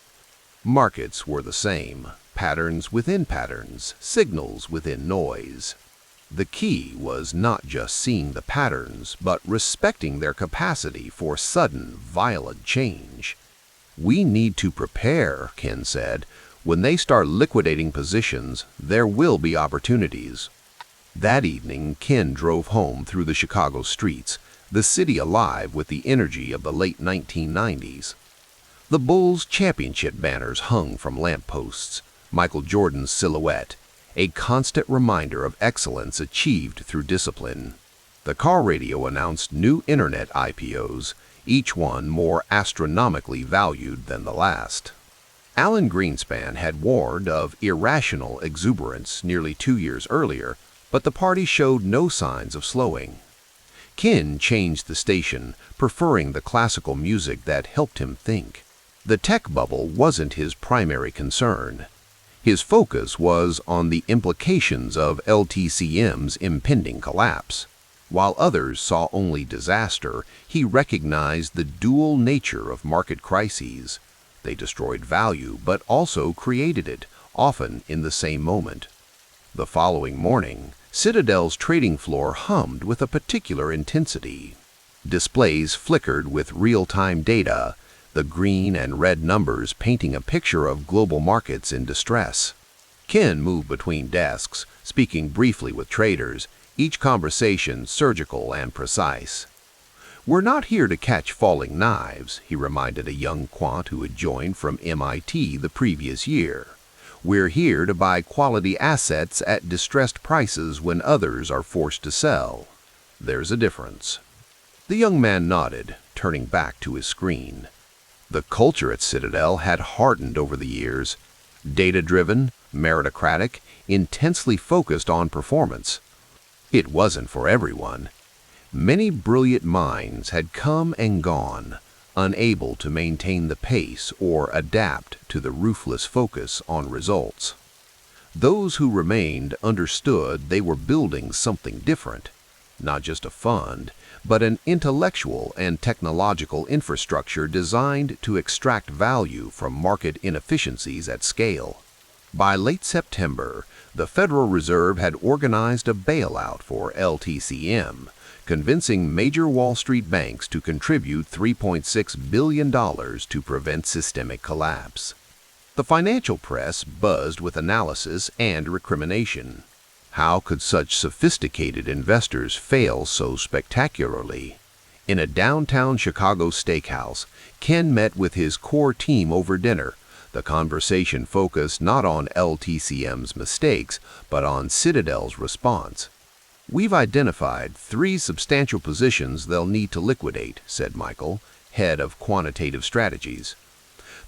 Markets were the same, patterns within patterns, signals within noise. The key was not just seeing the patterns, but respecting their capacity for sudden, violent change. We need to prepare, Ken said. When they start liquidating positions, there will be opportunities. That evening, Ken drove home through the Chicago streets, the city alive with the energy of the late 1990s. The Bulls' championship banners hung from lampposts, Michael Jordan's silhouette, a constant reminder of excellence achieved through discipline. The car radio announced new internet IPOs, each one more astronomically valued than the last. Alan Greenspan had warned of irrational exuberance nearly 2 years earlier, but the party showed no signs of slowing. Ken changed the station, preferring the classical music that helped him think. The tech bubble wasn't his primary concern. His focus was on the implications of LTCM's impending collapse. While others saw only disaster, he recognized the dual nature of market crises. They destroyed value, but also created it, often in the same moment. The following morning, Citadel's trading floor hummed with a particular intensity. Displays flickered with real-time data, the green and red numbers painting a picture of global markets in distress. Ken moved between desks, speaking briefly with traders, each conversation surgical and precise. "We're not here to catch falling knives," he reminded a young quant who had joined from MIT the previous year. "We're here to buy quality assets at distressed prices when others are forced to sell. There's a difference." The young man nodded, turning back to his screen. The culture at Citadel had hardened over the years. Data-driven, meritocratic, intensely focused on performance. It wasn't for everyone. Many brilliant minds had come and gone, unable to maintain the pace or adapt to the ruthless focus on results. Those who remained understood they were building something different, not just a fund, but an intellectual and technological infrastructure designed to extract value from market inefficiencies at scale. By late September, the Federal Reserve had organized a bailout for LTCM, convincing major Wall Street banks to contribute $3.6 billion to prevent systemic collapse. The financial press buzzed with analysis and recrimination. How could such sophisticated investors fail so spectacularly? In a downtown Chicago steakhouse, Ken met with his core team over dinner. The conversation focused not on LTCM's mistakes, but on Citadel's response. "We've identified 3 substantial positions they'll need to liquidate," said Michael, head of quantitative strategies.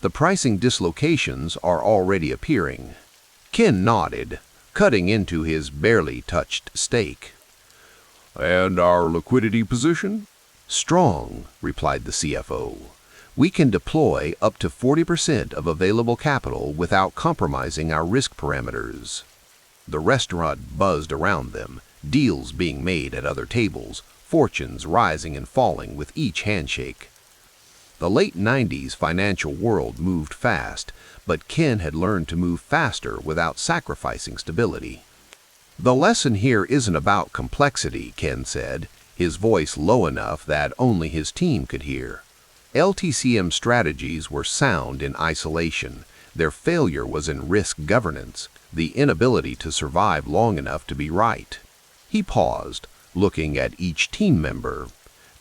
"The pricing dislocations are already appearing." Ken nodded, cutting into his barely touched steak. "And our liquidity position?" "Strong," replied the CFO. "We can deploy up to 40% of available capital without compromising our risk parameters." The restaurant buzzed around them, deals being made at other tables, fortunes rising and falling with each handshake. The late 90s financial world moved fast, but Ken had learned to move faster without sacrificing stability. "The lesson here isn't about complexity," Ken said, his voice low enough that only his team could hear. LTCM strategies were sound in isolation. Their failure was in risk governance, the inability to survive long enough to be right. He paused, looking at each team member.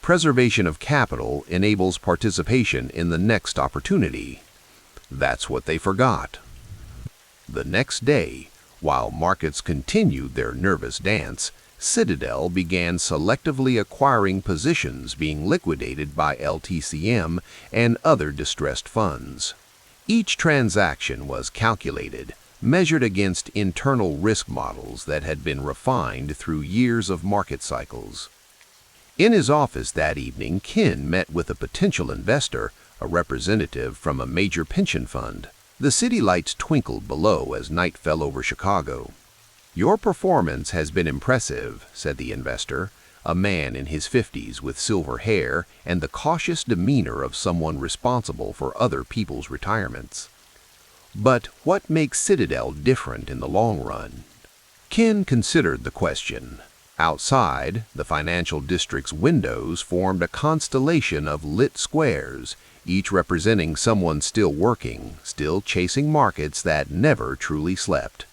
Preservation of capital enables participation in the next opportunity. That's what they forgot. The next day, while markets continued their nervous dance, Citadel began selectively acquiring positions being liquidated by LTCM and other distressed funds. Each transaction was calculated, measured against internal risk models that had been refined through years of market cycles. In his office that evening, Ken met with a potential investor, a representative from a major pension fund. The city lights twinkled below as night fell over Chicago. "Your performance has been impressive," said the investor, a man in his 50s with silver hair and the cautious demeanor of someone responsible for other people's retirements. "But what makes Citadel different in the long run?" Ken considered the question. Outside, the financial district's windows formed a constellation of lit squares, each representing someone still working, still chasing markets that never truly slept.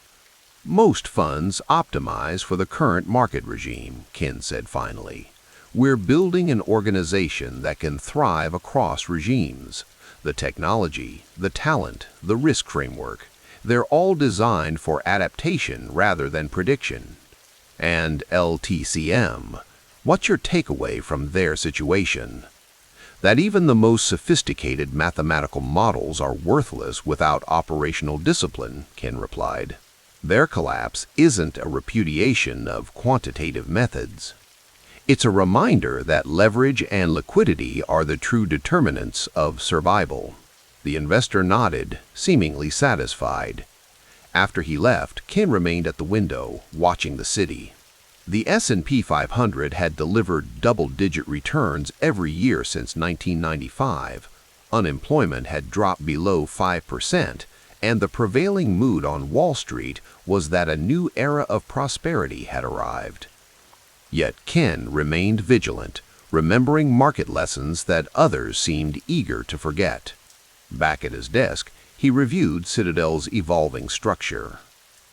"Most funds optimize for the current market regime," Ken said finally. "We're building an organization that can thrive across regimes. The technology, the talent, the risk framework, they're all designed for adaptation rather than prediction." "And LTCM, what's your takeaway from their situation?" "That even the most sophisticated mathematical models are worthless without operational discipline," Ken replied. "Their collapse isn't a repudiation of quantitative methods. It's a reminder that leverage and liquidity are the true determinants of survival." The investor nodded, seemingly satisfied. After he left, Ken remained at the window, watching the city. The S&P 500 had delivered double-digit returns every year since 1995. Unemployment had dropped below 5%, and the prevailing mood on Wall Street was that a new era of prosperity had arrived. Yet Ken remained vigilant, remembering market lessons that others seemed eager to forget. Back at his desk, he reviewed Citadel's evolving structure.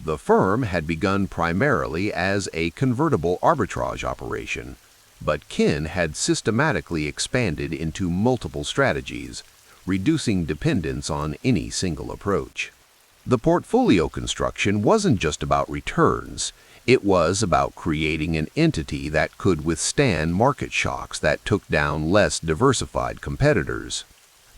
The firm had begun primarily as a convertible arbitrage operation, but Kin had systematically expanded into multiple strategies, reducing dependence on any single approach. The portfolio construction wasn't just about returns, it was about creating an entity that could withstand market shocks that took down less diversified competitors.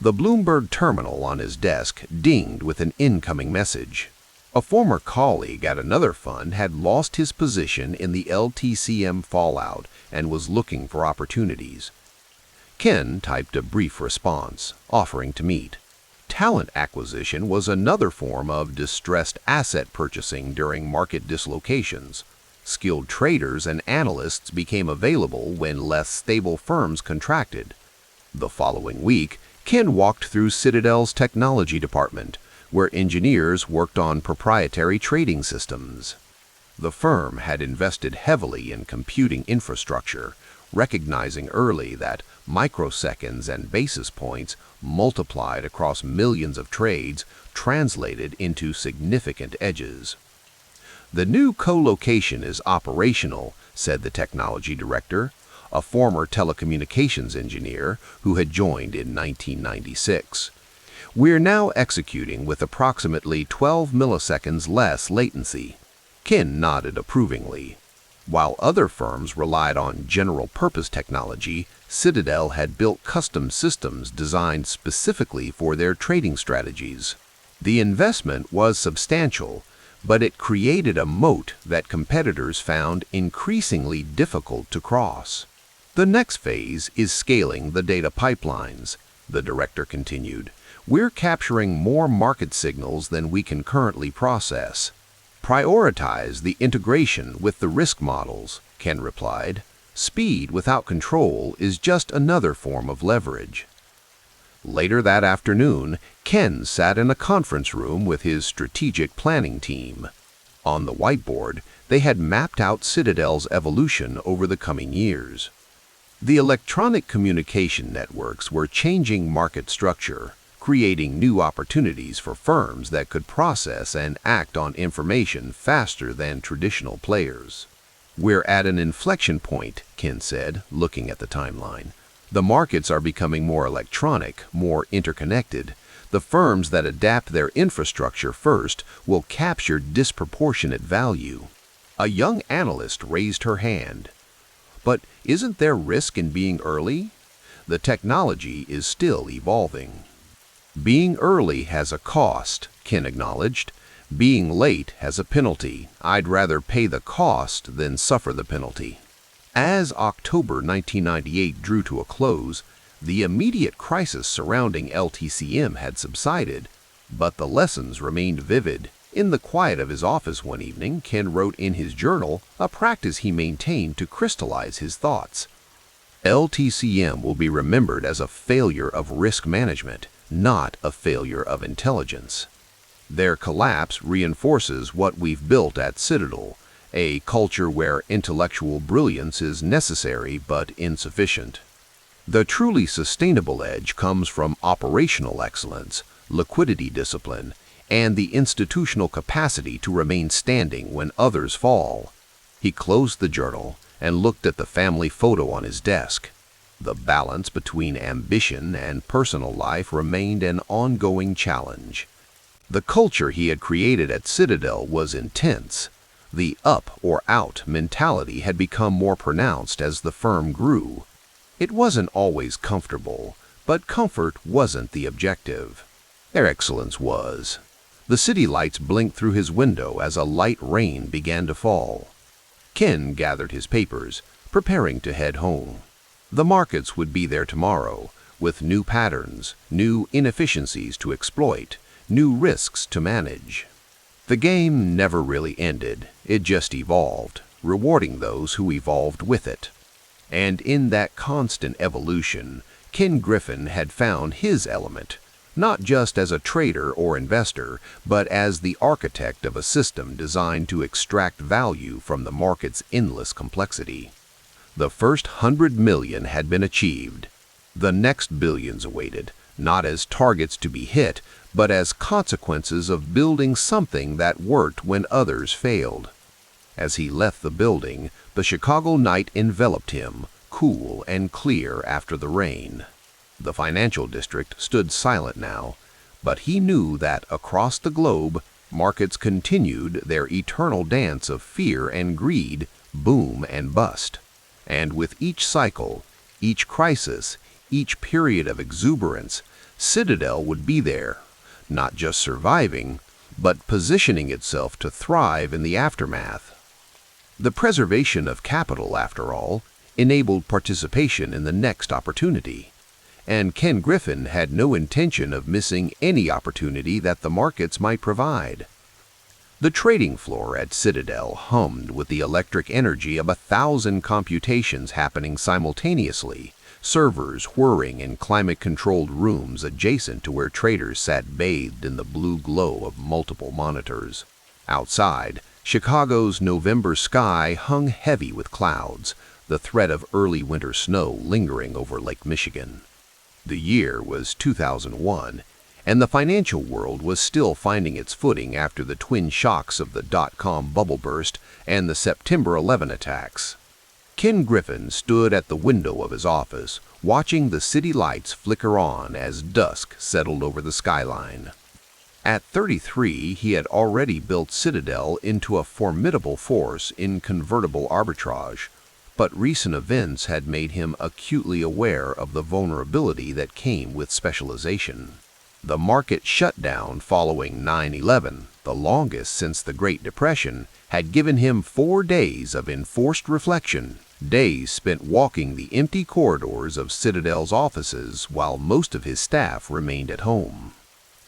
The Bloomberg terminal on his desk dinged with an incoming message. A former colleague at another fund had lost his position in the LTCM fallout and was looking for opportunities. Ken typed a brief response, offering to meet. Talent acquisition was another form of distressed asset purchasing during market dislocations. Skilled traders and analysts became available when less stable firms contracted. The following week, Ken walked through Citadel's technology department, where engineers worked on proprietary trading systems. The firm had invested heavily in computing infrastructure, recognizing early that microseconds and basis points multiplied across millions of trades translated into significant edges. "The new co-location is operational," said the technology director, a former telecommunications engineer who had joined in 1996. "We're now executing with approximately 12 milliseconds less latency." Ken nodded approvingly. While other firms relied on general-purpose technology, Citadel had built custom systems designed specifically for their trading strategies. The investment was substantial, but it created a moat that competitors found increasingly difficult to cross. "The next phase is scaling the data pipelines," the director continued. "We're capturing more market signals than we can currently process." "Prioritize the integration with the risk models," Ken replied. "Speed without control is just another form of leverage." Later that afternoon, Ken sat in a conference room with his strategic planning team. On the whiteboard, they had mapped out Citadel's evolution over the coming years. The electronic communication networks were changing market structure, creating new opportunities for firms that could process and act on information faster than traditional players. "We're at an inflection point," Ken said, looking at the timeline. "The markets are becoming more electronic, more interconnected. The firms that adapt their infrastructure first will capture disproportionate value." A young analyst raised her hand. "But isn't there risk in being early? The technology is still evolving." "Being early has a cost," Ken acknowledged. "Being late has a penalty. I'd rather pay the cost than suffer the penalty." As October 1998 drew to a close, the immediate crisis surrounding LTCM had subsided, but the lessons remained vivid. In the quiet of his office one evening, Ken wrote in his journal a practice he maintained to crystallize his thoughts. "LTCM will be remembered as a failure of risk management, not a failure of intelligence. Their collapse reinforces what we've built at Citadel, a culture where intellectual brilliance is necessary but insufficient. The truly sustainable edge comes from operational excellence, liquidity discipline, and the institutional capacity to remain standing when others fall." He closed the journal and looked at the family photo on his desk. The balance between ambition and personal life remained an ongoing challenge. The culture he had created at Citadel was intense. The up or out mentality had become more pronounced as the firm grew. It wasn't always comfortable, but comfort wasn't the objective. Their excellence was. The city lights blinked through his window as a light rain began to fall. Ken gathered his papers, preparing to head home. The markets would be there tomorrow, with new patterns, new inefficiencies to exploit, new risks to manage. The game never really ended, it just evolved, rewarding those who evolved with it. And in that constant evolution, Ken Griffin had found his element, not just as a trader or investor, but as the architect of a system designed to extract value from the market's endless complexity. The first 100 million had been achieved. The next billions awaited, not as targets to be hit, but as consequences of building something that worked when others failed. As he left the building, the Chicago night enveloped him, cool and clear after the rain. The financial district stood silent now, but he knew that across the globe, markets continued their eternal dance of fear and greed, boom and bust. And with each cycle, each crisis, each period of exuberance, Citadel would be there, not just surviving, but positioning itself to thrive in the aftermath. The preservation of capital, after all, enabled participation in the next opportunity. And Ken Griffin had no intention of missing any opportunity that the markets might provide. The trading floor at Citadel hummed with the electric energy of 1,000 computations happening simultaneously, servers whirring in climate-controlled rooms adjacent to where traders sat bathed in the blue glow of multiple monitors. Outside, Chicago's November sky hung heavy with clouds, the threat of early winter snow lingering over Lake Michigan. The year was 2001, and the financial world was still finding its footing after the twin shocks of the dot-com bubble burst and the September 11 attacks. Ken Griffin stood at the window of his office, watching the city lights flicker on as dusk settled over the skyline. At 33, he had already built Citadel into a formidable force in convertible arbitrage, but recent events had made him acutely aware of the vulnerability that came with specialization. The market shutdown following 9/11, the longest since the Great Depression, had given him 4 days of enforced reflection, days spent walking the empty corridors of Citadel's offices while most of his staff remained at home.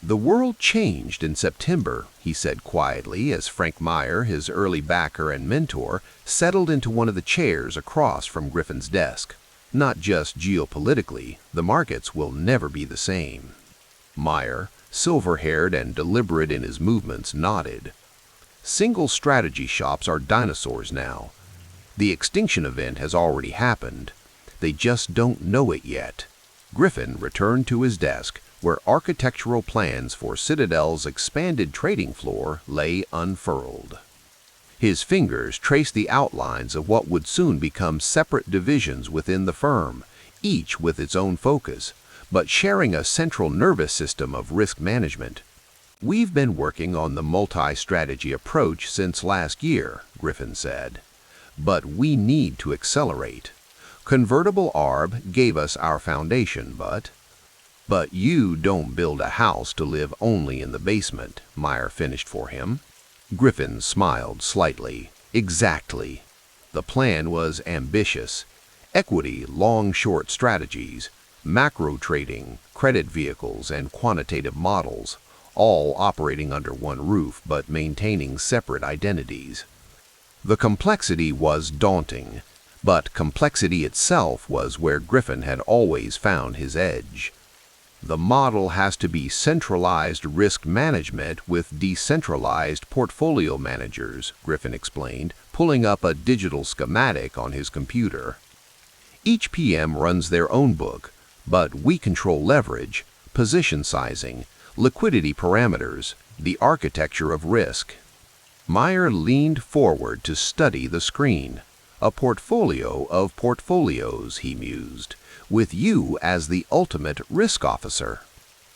"The world changed in September," he said quietly as Frank Meyer, his early backer and mentor, settled into one of the chairs across from Griffin's desk. "Not just geopolitically, the markets will never be the same." Meyer, silver-haired and deliberate in his movements, nodded. "Single strategy shops are dinosaurs now. The extinction event has already happened. They just don't know it yet." Griffin returned to his desk, where architectural plans for Citadel's expanded trading floor lay unfurled. His fingers traced the outlines of what would soon become separate divisions within the firm, each with its own focus, but sharing a central nervous system of risk management. "We've been working on the multi-strategy approach since last year," Griffin said. "But we need to accelerate. Convertible ARB gave us our foundation, but you don't build a house to live only in the basement," Meyer finished for him. Griffin smiled slightly. "Exactly. The plan was ambitious. Equity, long-short strategies, macro trading, credit vehicles, and quantitative models, all operating under one roof but maintaining separate identities. The complexity was daunting, but complexity itself was where Griffin had always found his edge. The model has to be centralized risk management with decentralized portfolio managers," Griffin explained, pulling up a digital schematic on his computer. "Each PM runs their own book, but we control leverage, position sizing, liquidity parameters, the architecture of risk." Meyer leaned forward to study the screen. "A portfolio of portfolios," he mused, "with you as the ultimate risk officer."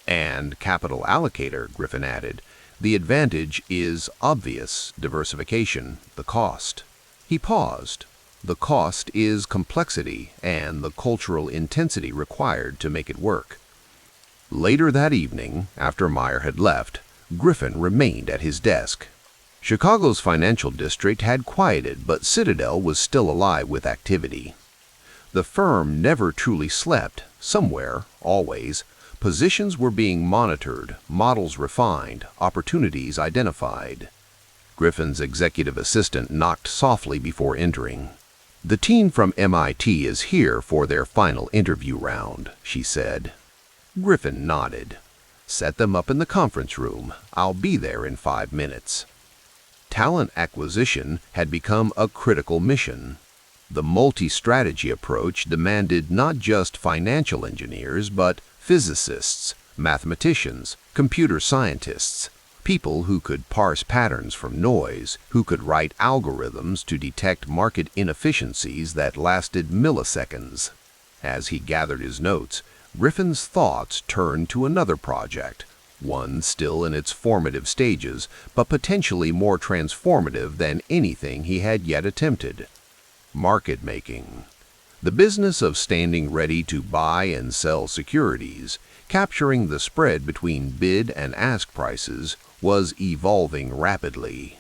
"And capital allocator," Griffin added. "The advantage is obvious: diversification, the cost." He paused. "The cost is complexity and the cultural intensity required to make it work." Later that evening, after Meyer had left, Griffin remained at his desk. Chicago's financial district had quieted, but Citadel was still alive with activity. The firm never truly slept. Somewhere, always, positions were being monitored, models refined, opportunities identified. Griffin's executive assistant knocked softly before entering. "The team from MIT is here for their final interview round," she said. Griffin nodded. "Set them up in the conference room. I'll be there in 5 minutes." Talent acquisition had become a critical mission. The multi-strategy approach demanded not just financial engineers, but physicists, mathematicians, computer scientists, people who could parse patterns from noise, who could write algorithms to detect market inefficiencies that lasted milliseconds. As he gathered his notes, Griffin's thoughts turned to another project, one still in its formative stages, but potentially more transformative than anything he had yet attempted. Market making. The business of standing ready to buy and sell securities, capturing the spread between bid and ask prices, was evolving rapidly.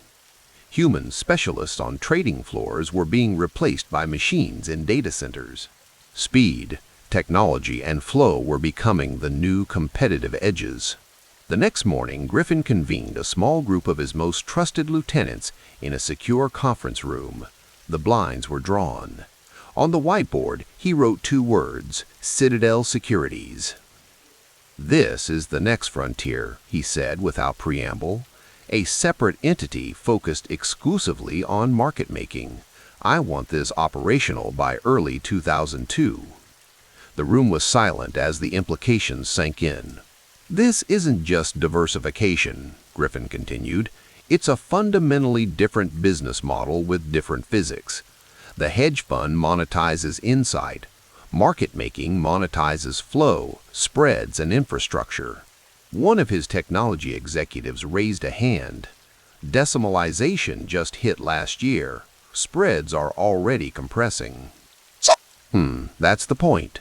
Human specialists on trading floors were being replaced by machines in data centers. Speed, technology, and flow were becoming the new competitive edges. The next morning, Griffin convened a small group of his most trusted lieutenants in a secure conference room. The blinds were drawn. On the whiteboard, he wrote 2 words, Citadel Securities. "This is the next frontier," he said without preamble. "A separate entity focused exclusively on market making. I want this operational by early 2002. The room was silent as the implications sank in. "This isn't just diversification," Griffin continued. "It's a fundamentally different business model with different physics. The hedge fund monetizes insight. Market making monetizes flow, spreads, and infrastructure." One of his technology executives raised a hand. "Decimalization just hit last year. Spreads are already compressing." That's the point.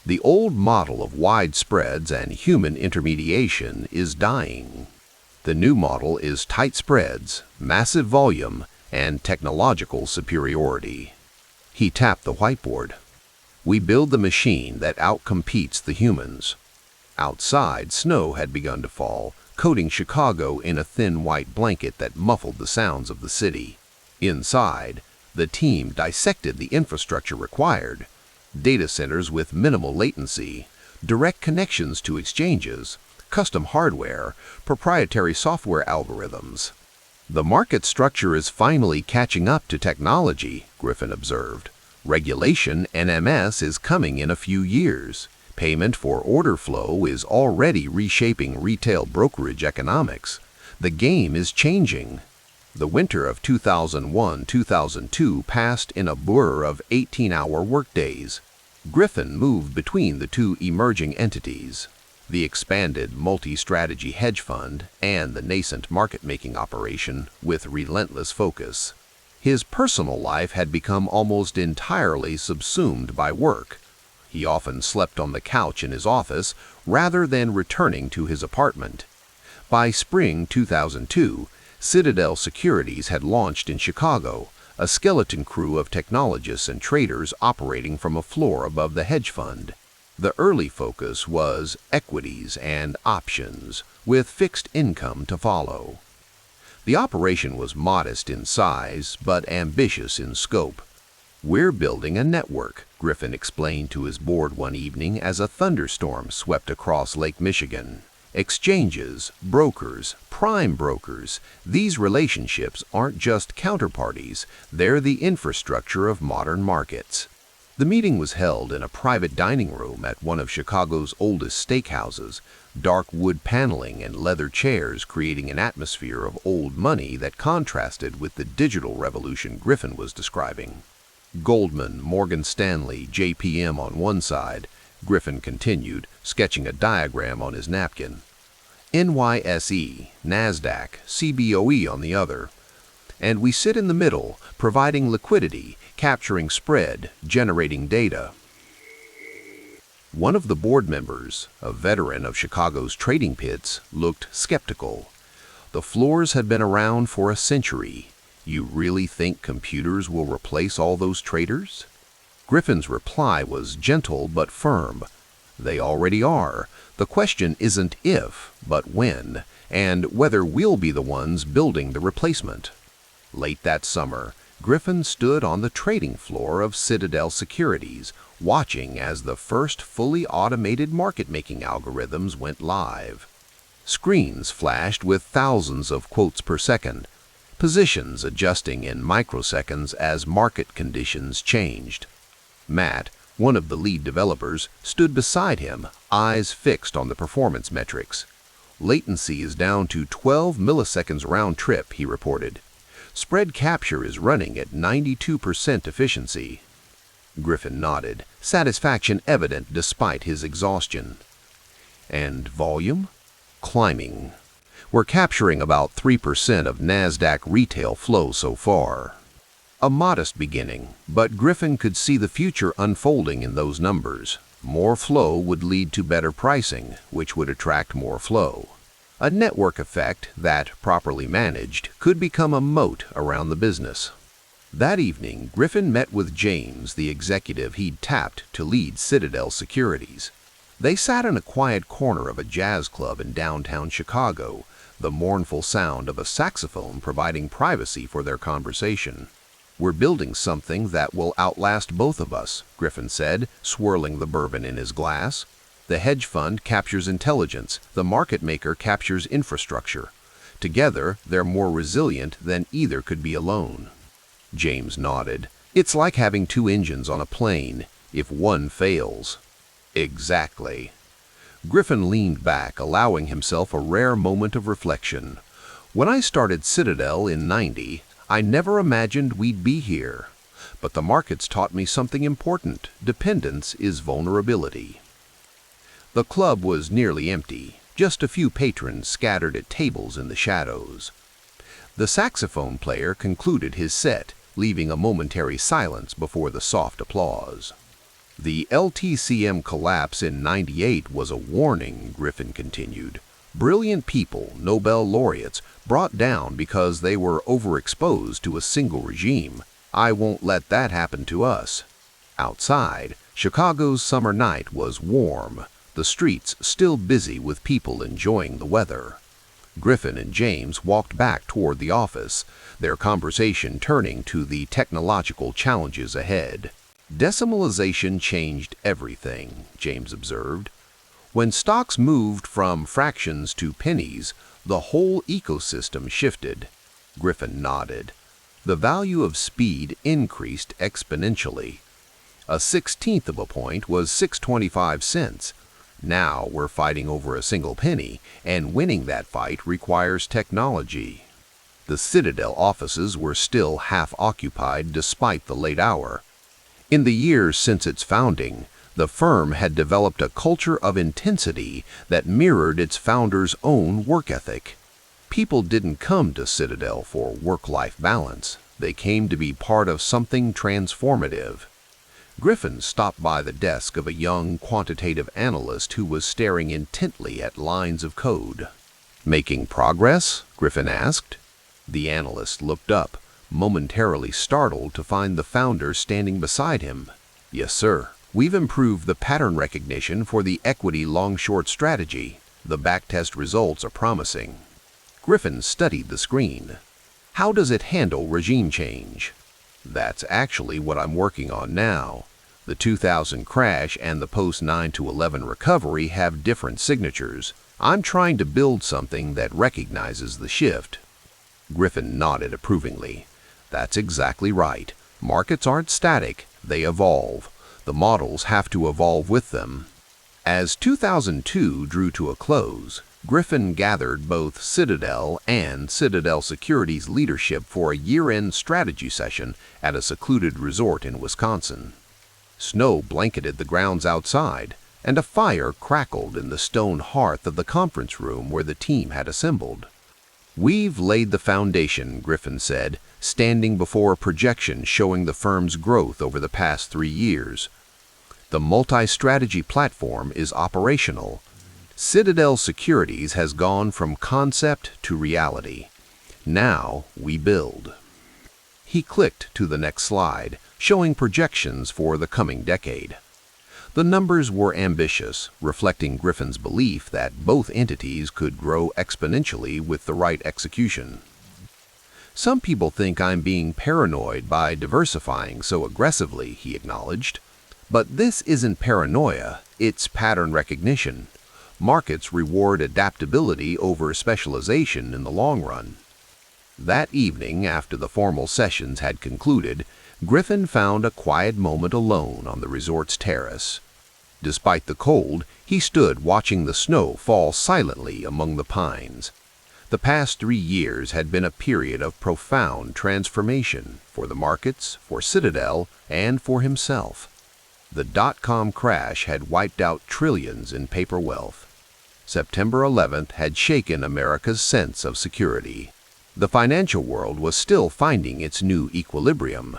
The old model of wide spreads and human intermediation is dying. The new model is tight spreads, massive volume, and technological superiority. He tapped the whiteboard. "We build the machine that outcompetes the humans." Outside, snow had begun to fall, coating Chicago in a thin white blanket that muffled the sounds of the city. Inside, the team dissected the infrastructure required: data centers with minimal latency, direct connections to exchanges, custom hardware, proprietary software algorithms. "The market structure is finally catching up to technology," Griffin observed. "Regulation NMS is coming in a few years. Payment for order flow is already reshaping retail brokerage economics. The game is changing." The winter of 2001-2002 passed in a blur of 18-hour workdays. Griffin moved between the 2 emerging entities, the expanded multi-strategy hedge fund and the nascent market-making operation, with relentless focus. His personal life had become almost entirely subsumed by work. He often slept on the couch in his office rather than returning to his apartment. By spring 2002, Citadel Securities had launched in Chicago, a skeleton crew of technologists and traders operating from a floor above the hedge fund. The early focus was equities and options, with fixed income to follow. The operation was modest in size, but ambitious in scope. "We're building a network," Griffin explained to his board one evening as a thunderstorm swept across Lake Michigan. "Exchanges, brokers, prime brokers, these relationships aren't just counterparties, they're the infrastructure of modern markets." The meeting was held in a private dining room at one of Chicago's oldest steakhouses, dark wood paneling and leather chairs creating an atmosphere of old money that contrasted with the digital revolution Griffin was describing. Goldman, Morgan Stanley, JPM on one side, Griffin continued, sketching a diagram on his napkin. NYSE, NASDAQ, CBOE on the other. And we sit in the middle, providing liquidity, capturing spread, generating data. One of the board members, a veteran of Chicago's trading pits, looked skeptical. "The floors have been around for a century. You really think computers will replace all those traders?" Griffin's reply was gentle but firm. "They already are. The question isn't if, but when, and whether we'll be the ones building the replacement." Late that summer, Griffin stood on the trading floor of Citadel Securities, watching as the first fully automated market-making algorithms went live. Screens flashed with thousands of quotes per second. positions adjusting in microseconds as market conditions changed. Matt, one of the lead developers, stood beside him, eyes fixed on the performance metrics. Latency is down to 12 milliseconds round trip, he reported. Spread capture is running at 92% efficiency. Griffin nodded, satisfaction evident despite his exhaustion. And volume? Climbing. We're capturing about 3% of NASDAQ retail flow so far. A modest beginning, but Griffin could see the future unfolding in those numbers. More flow would lead to better pricing, which would attract more flow. A network effect that, properly managed, could become a moat around the business. That evening, Griffin met with James, the executive he'd tapped to lead Citadel Securities. They sat in a quiet corner of a jazz club in downtown Chicago, the mournful sound of a saxophone providing privacy for their conversation. "We're building something that will outlast both of us," Griffin said, swirling the bourbon in his glass. "The hedge fund captures intelligence, the market maker captures infrastructure. Together, they're more resilient than either could be alone." James nodded. "It's like having two engines on a plane. If one fails." "Exactly." Griffin leaned back, allowing himself a rare moment of reflection. "When I started Citadel in '90, I never imagined we'd be here. But the markets taught me something important. Dependence is vulnerability." The club was nearly empty, just a few patrons scattered at tables in the shadows. The saxophone player concluded his set, leaving a momentary silence before the soft applause. "The LTCM collapse in '98 was a warning," Griffin continued. "Brilliant people, Nobel laureates, brought down because they were overexposed to a single regime. I won't let that happen to us." Outside, Chicago's summer night was warm, the streets still busy with people enjoying the weather. Griffin and James walked back toward the office, their conversation turning to the technological challenges ahead. "Decimalization changed everything," James observed. "When stocks moved from fractions to pennies, the whole ecosystem shifted." Griffin nodded. "The value of speed increased exponentially. A 1/16 of a point was 6.25 cents. Now we're fighting over a single penny, and winning that fight requires technology." The Citadel offices were still half occupied despite the late hour. In the years since its founding, the firm had developed a culture of intensity that mirrored its founder's own work ethic. People didn't come to Citadel for work-life balance. They came to be part of something transformative. Griffin stopped by the desk of a young quantitative analyst who was staring intently at lines of code. "Making progress?" Griffin asked. The analyst looked up, momentarily startled to find the founder standing beside him. "Yes, sir. We've improved the pattern recognition for the equity long-short strategy. The backtest results are promising." Griffin studied the screen. "How does it handle regime change?" "That's actually what I'm working on now. The 2000 crash and the post-9/11 recovery have different signatures. I'm trying to build something that recognizes the shift." Griffin nodded approvingly. "That's exactly right. Markets aren't static, they evolve. The models have to evolve with them." As 2002 drew to a close, Griffin gathered both Citadel and Citadel Securities leadership for a year-end strategy session at a secluded resort in Wisconsin. Snow blanketed the grounds outside, and a fire crackled in the stone hearth of the conference room where the team had assembled. "We've laid the foundation," Griffin said, standing before a projection showing the firm's growth over the past 3 years. "The multi-strategy platform is operational. Citadel Securities has gone from concept to reality. Now we build." He clicked to the next slide, showing projections for the coming decade. The numbers were ambitious, reflecting Griffin's belief that both entities could grow exponentially with the right execution. "Some people think I'm being paranoid by diversifying so aggressively," he acknowledged. "But this isn't paranoia, it's pattern recognition. Markets reward adaptability over specialization in the long run." That evening, after the formal sessions had concluded, Griffin found a quiet moment alone on the resort's terrace. Despite the cold, he stood watching the snow fall silently among the pines. The past 3 years had been a period of profound transformation for the markets, for Citadel, and for himself. The dot-com crash had wiped out trillions in paper wealth. September 11th had shaken America's sense of security. The financial world was still finding its new equilibrium.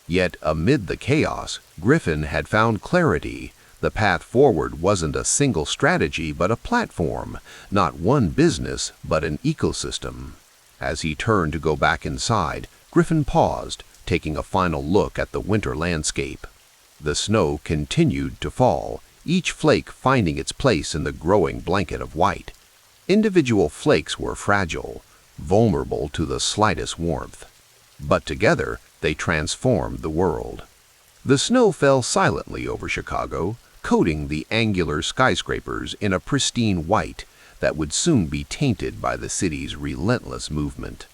Yet amid the chaos, Griffin had found clarity. The path forward wasn't a single strategy but a platform, not one business but an ecosystem. As he turned to go back inside, Griffin paused, taking a final look at the winter landscape. The snow continued to fall, each flake finding its place in the growing blanket of white. Individual flakes were fragile, vulnerable to the slightest warmth. But together, they transformed the world. The snow fell silently over Chicago, coating the angular skyscrapers in a pristine white that would soon be tainted by the city's relentless movement.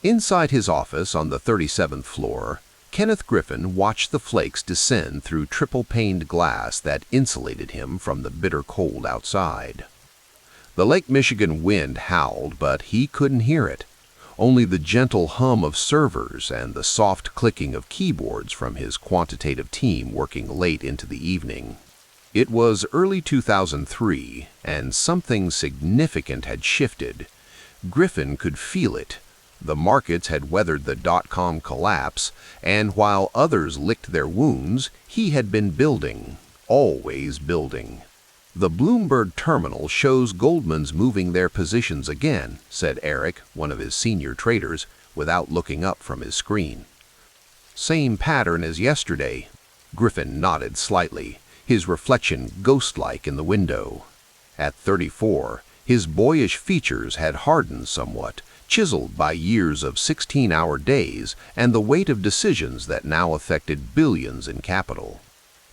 Inside his office on the 37th floor, Kenneth Griffin watched the flakes descend through triple-paned glass that insulated him from the bitter cold outside. The Lake Michigan wind howled, but he couldn't hear it. Only the gentle hum of servers and the soft clicking of keyboards from his quantitative team working late into the evening. It was early 2003, and something significant had shifted. Griffin could feel it. The markets had weathered the dot-com collapse, and while others licked their wounds, he had been building, always building. "The Bloomberg terminal shows Goldman's moving their positions again," said Eric, one of his senior traders, without looking up from his screen. "Same pattern as yesterday." Griffin nodded slightly, his reflection ghost-like in the window. At 34, his boyish features had hardened somewhat, chiseled by years of 16-hour days and the weight of decisions that now affected billions in capital.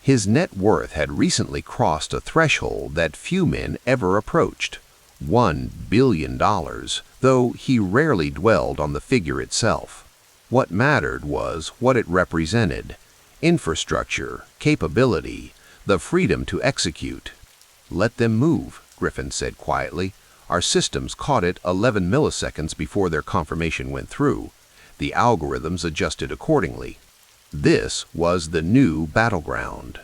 His net worth had recently crossed a threshold that few men ever approached, $1 billion, though he rarely dwelled on the figure itself. What mattered was what it represented: infrastructure, capability, the freedom to execute. "Let them move," Griffin said quietly. "Our systems caught it 11 milliseconds before their confirmation went through. The algorithms adjusted accordingly." This was the new battleground.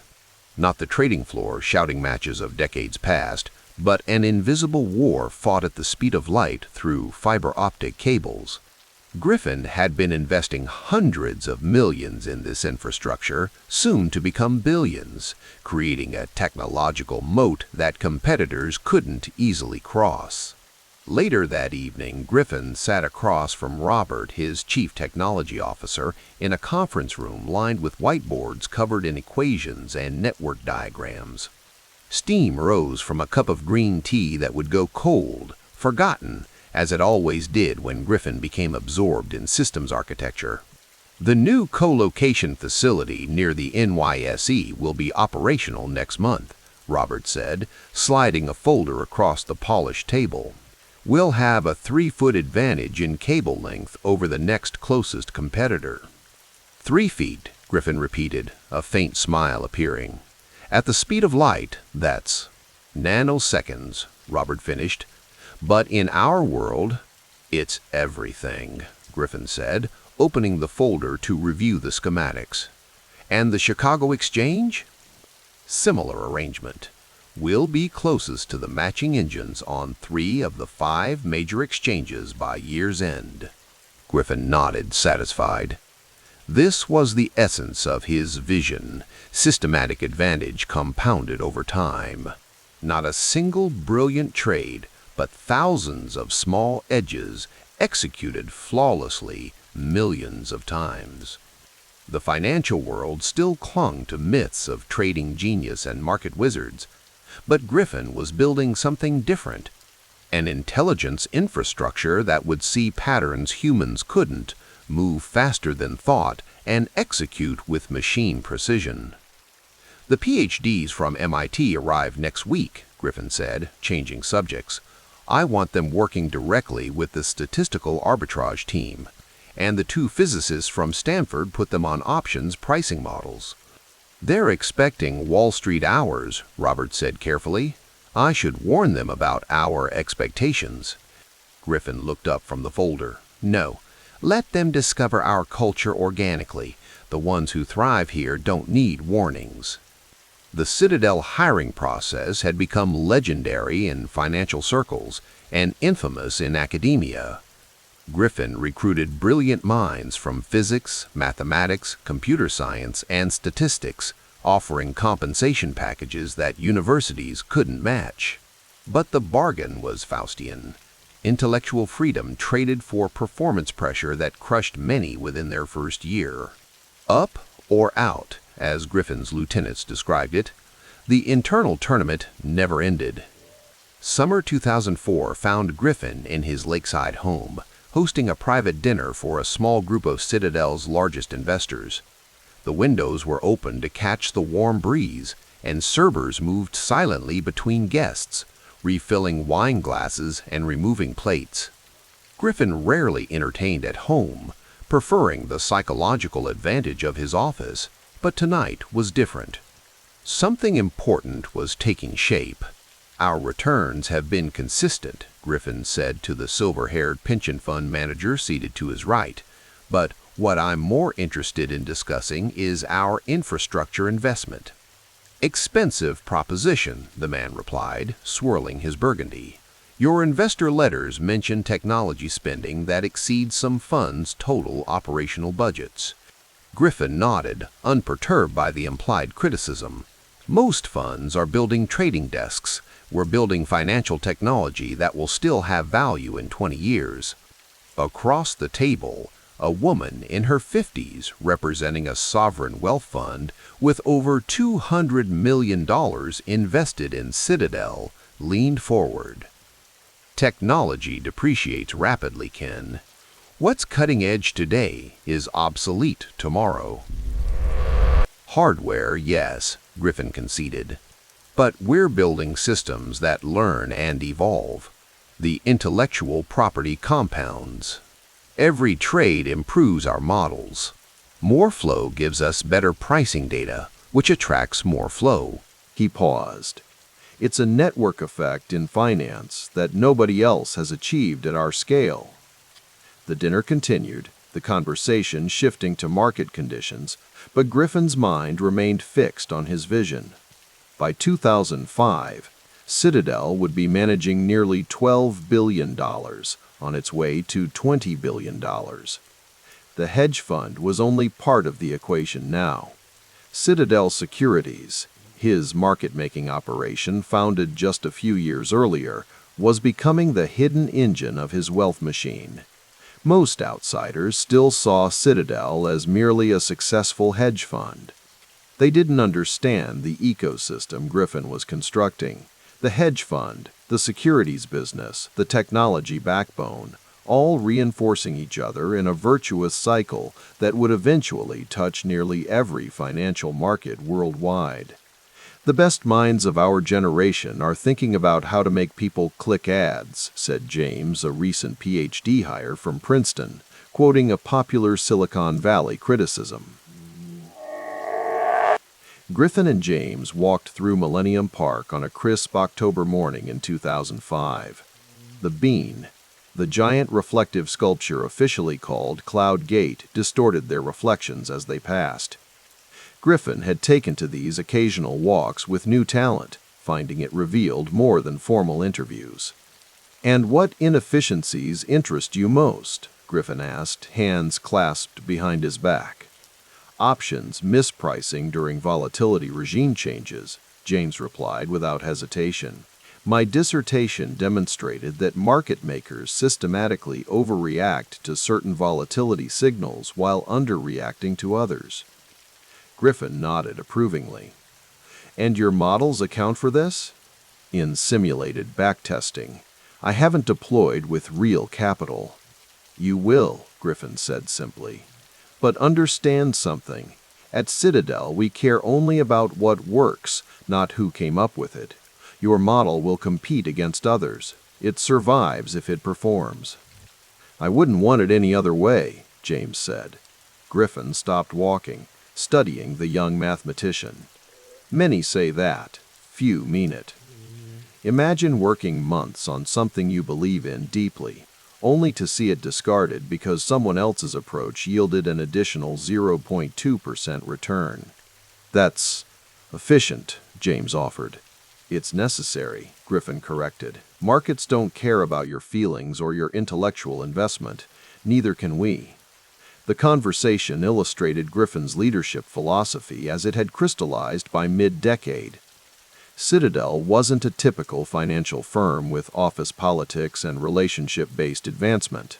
Not the trading floor shouting matches of decades past, but an invisible war fought at the speed of light through fiber optic cables. Griffin had been investing hundreds of millions in this infrastructure, soon to become billions, creating a technological moat that competitors couldn't easily cross. Later that evening, Griffin sat across from Robert, his chief technology officer, in a conference room lined with whiteboards covered in equations and network diagrams. Steam rose from a cup of green tea that would go cold, forgotten, as it always did when Griffin became absorbed in systems architecture. "The new co-location facility near the NYSE will be operational next month," Robert said, sliding a folder across the polished table. "We'll have a 3-foot advantage in cable length over the next closest competitor." 3 feet, Griffin repeated, a faint smile appearing. "At the speed of light, that's nanoseconds," Robert finished. "But in our world, it's everything," Griffin said, opening the folder to review the schematics. "And the Chicago Exchange?" "Similar arrangement. We'll be closest to the matching engines on 3 of the 5 major exchanges by year's end." Griffin nodded, satisfied. This was the essence of his vision, systematic advantage compounded over time. Not a single brilliant trade, but thousands of small edges executed flawlessly millions of times. The financial world still clung to myths of trading genius and market wizards, but Griffin was building something different, an intelligence infrastructure that would see patterns humans couldn't, move faster than thought, and execute with machine precision. "The PhDs from MIT arrive next week," Griffin said, changing subjects. I want them working directly with the statistical arbitrage team. And the two physicists from Stanford put them on options pricing models. They're expecting Wall Street hours, Robert said carefully. I should warn them about our expectations. Griffin looked up from the folder. No, let them discover our culture organically. The ones who thrive here don't need warnings. The Citadel hiring process had become legendary in financial circles and infamous in academia. Griffin recruited brilliant minds from physics, mathematics, computer science, and statistics, offering compensation packages that universities couldn't match. But the bargain was Faustian. Intellectual freedom traded for performance pressure that crushed many within their first year. Up or out, as Griffin's lieutenants described it, the internal tournament never ended. Summer 2004 found Griffin in his lakeside home, hosting a private dinner for a small group of Citadel's largest investors. The windows were open to catch the warm breeze, and servers moved silently between guests, refilling wine glasses and removing plates. Griffin rarely entertained at home, preferring the psychological advantage of his office, but tonight was different. Something important was taking shape. Our returns have been consistent, Griffin said to the silver-haired pension fund manager seated to his right, but what I'm more interested in discussing is our infrastructure investment. Expensive proposition, the man replied, swirling his burgundy. Your investor letters mention technology spending that exceeds some funds' total operational budgets. Griffin nodded, unperturbed by the implied criticism. Most funds are building trading desks. We're building financial technology that will still have value in 20 years. Across the table, a woman in her 50s representing a sovereign wealth fund with over $200 million invested in Citadel leaned forward. Technology depreciates rapidly, Ken. What's cutting edge today is obsolete tomorrow. Hardware, yes, Griffin conceded. But we're building systems that learn and evolve. The intellectual property compounds. Every trade improves our models. More flow gives us better pricing data, which attracts more flow. He paused. It's a network effect in finance that nobody else has achieved at our scale. The dinner continued, the conversation shifting to market conditions, but Griffin's mind remained fixed on his vision. By 2005, Citadel would be managing nearly $12 billion, on its way to $20 billion. The hedge fund was only part of the equation now. Citadel Securities, his market-making operation founded just a few years earlier, was becoming the hidden engine of his wealth machine. Most outsiders still saw Citadel as merely a successful hedge fund. They didn't understand the ecosystem Griffin was constructing. The hedge fund, the securities business, the technology backbone, all reinforcing each other in a virtuous cycle that would eventually touch nearly every financial market worldwide. The best minds of our generation are thinking about how to make people click ads, said James, a recent PhD hire from Princeton, quoting a popular Silicon Valley criticism. Griffin and James walked through Millennium Park on a crisp October morning in 2005. The Bean, the giant reflective sculpture officially called Cloud Gate, distorted their reflections as they passed. Griffin had taken to these occasional walks with new talent, finding it revealed more than formal interviews. "And what inefficiencies interest you most?" Griffin asked, hands clasped behind his back. "Options mispricing during volatility regime changes," James replied without hesitation. "My dissertation demonstrated that market makers systematically overreact to certain volatility signals while underreacting to others." Griffin nodded approvingly. "And your models account for this?" "In simulated backtesting. I haven't deployed with real capital." "You will," Griffin said simply. "But understand something. At Citadel, we care only about what works, not who came up with it. Your model will compete against others. It survives if it performs. I wouldn't want it any other way, James said. Griffin stopped walking, studying the young mathematician. Many say that. Few mean it. Imagine working months on something you believe in deeply, only to see it discarded because someone else's approach yielded an additional 0.2% return. That's efficient, James offered. It's necessary, Griffin corrected. Markets don't care about your feelings or your intellectual investment. Neither can we. The conversation illustrated Griffin's leadership philosophy as it had crystallized by mid-decade. Citadel wasn't a typical financial firm with office politics and relationship-based advancement.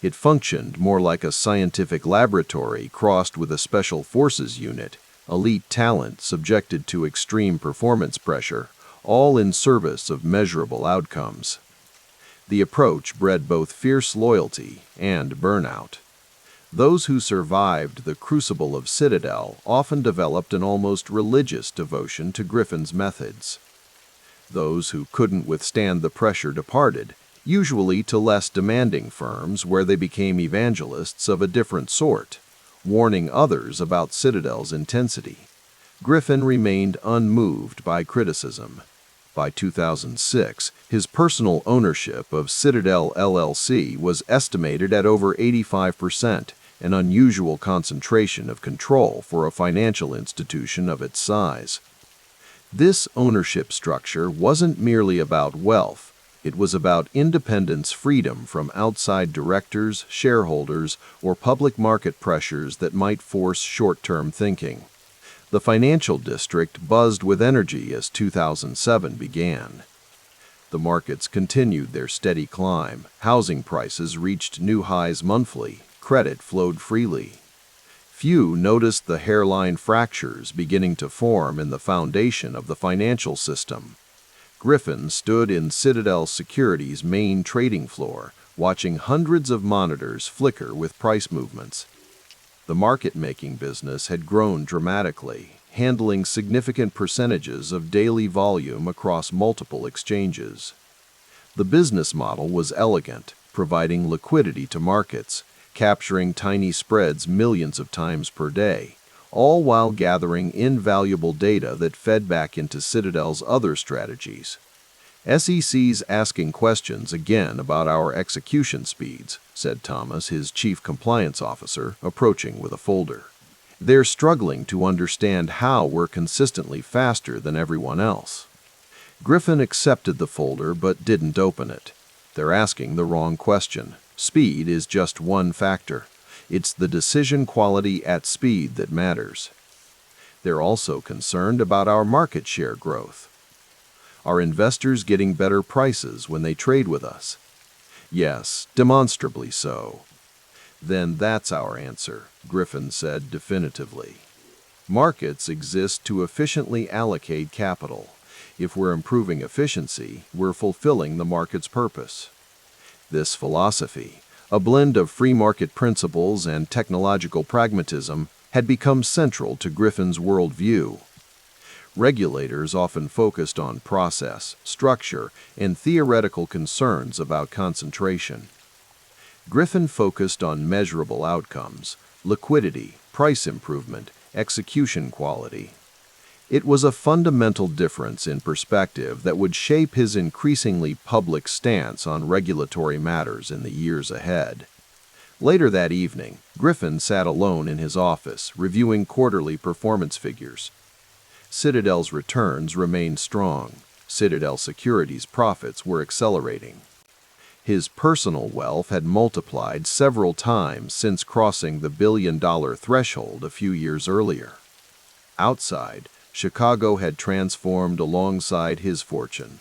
It functioned more like a scientific laboratory crossed with a special forces unit, elite talent subjected to extreme performance pressure, all in service of measurable outcomes. The approach bred both fierce loyalty and burnout. Those who survived the crucible of Citadel often developed an almost religious devotion to Griffin's methods. Those who couldn't withstand the pressure departed, usually to less demanding firms where they became evangelists of a different sort, warning others about Citadel's intensity. Griffin remained unmoved by criticism. By 2006, his personal ownership of Citadel LLC was estimated at over 85%, an unusual concentration of control for a financial institution of its size. This ownership structure wasn't merely about wealth. It was about independence, freedom from outside directors, shareholders, or public market pressures that might force short-term thinking. The financial district buzzed with energy as 2007 began. The markets continued their steady climb. Housing prices reached new highs monthly. Credit flowed freely. Few noticed the hairline fractures beginning to form in the foundation of the financial system. Griffin stood in Citadel Securities' main trading floor, watching hundreds of monitors flicker with price movements. The market-making business had grown dramatically, handling significant percentages of daily volume across multiple exchanges. The business model was elegant, providing liquidity to markets, capturing tiny spreads millions of times per day, all while gathering invaluable data that fed back into Citadel's other strategies. SEC's asking questions again about our execution speeds, said Thomas, his chief compliance officer, approaching with a folder. They're struggling to understand how we're consistently faster than everyone else. Griffin accepted the folder but didn't open it. They're asking the wrong question. Speed is just one factor. It's the decision quality at speed that matters. They're also concerned about our market share growth. Are investors getting better prices when they trade with us? Yes, demonstrably so. Then that's our answer, Griffin said definitively. Markets exist to efficiently allocate capital. If we're improving efficiency, we're fulfilling the market's purpose. This philosophy, a blend of free market principles and technological pragmatism, had become central to Griffin's worldview. Regulators often focused on process, structure, and theoretical concerns about concentration. Griffin focused on measurable outcomes, liquidity, price improvement, execution quality. It was a fundamental difference in perspective that would shape his increasingly public stance on regulatory matters in the years ahead. Later that evening, Griffin sat alone in his office, reviewing quarterly performance figures. Citadel's returns remained strong. Citadel Securities' profits were accelerating. His personal wealth had multiplied several times since crossing the billion-dollar threshold a few years earlier. Outside, Chicago had transformed alongside his fortune.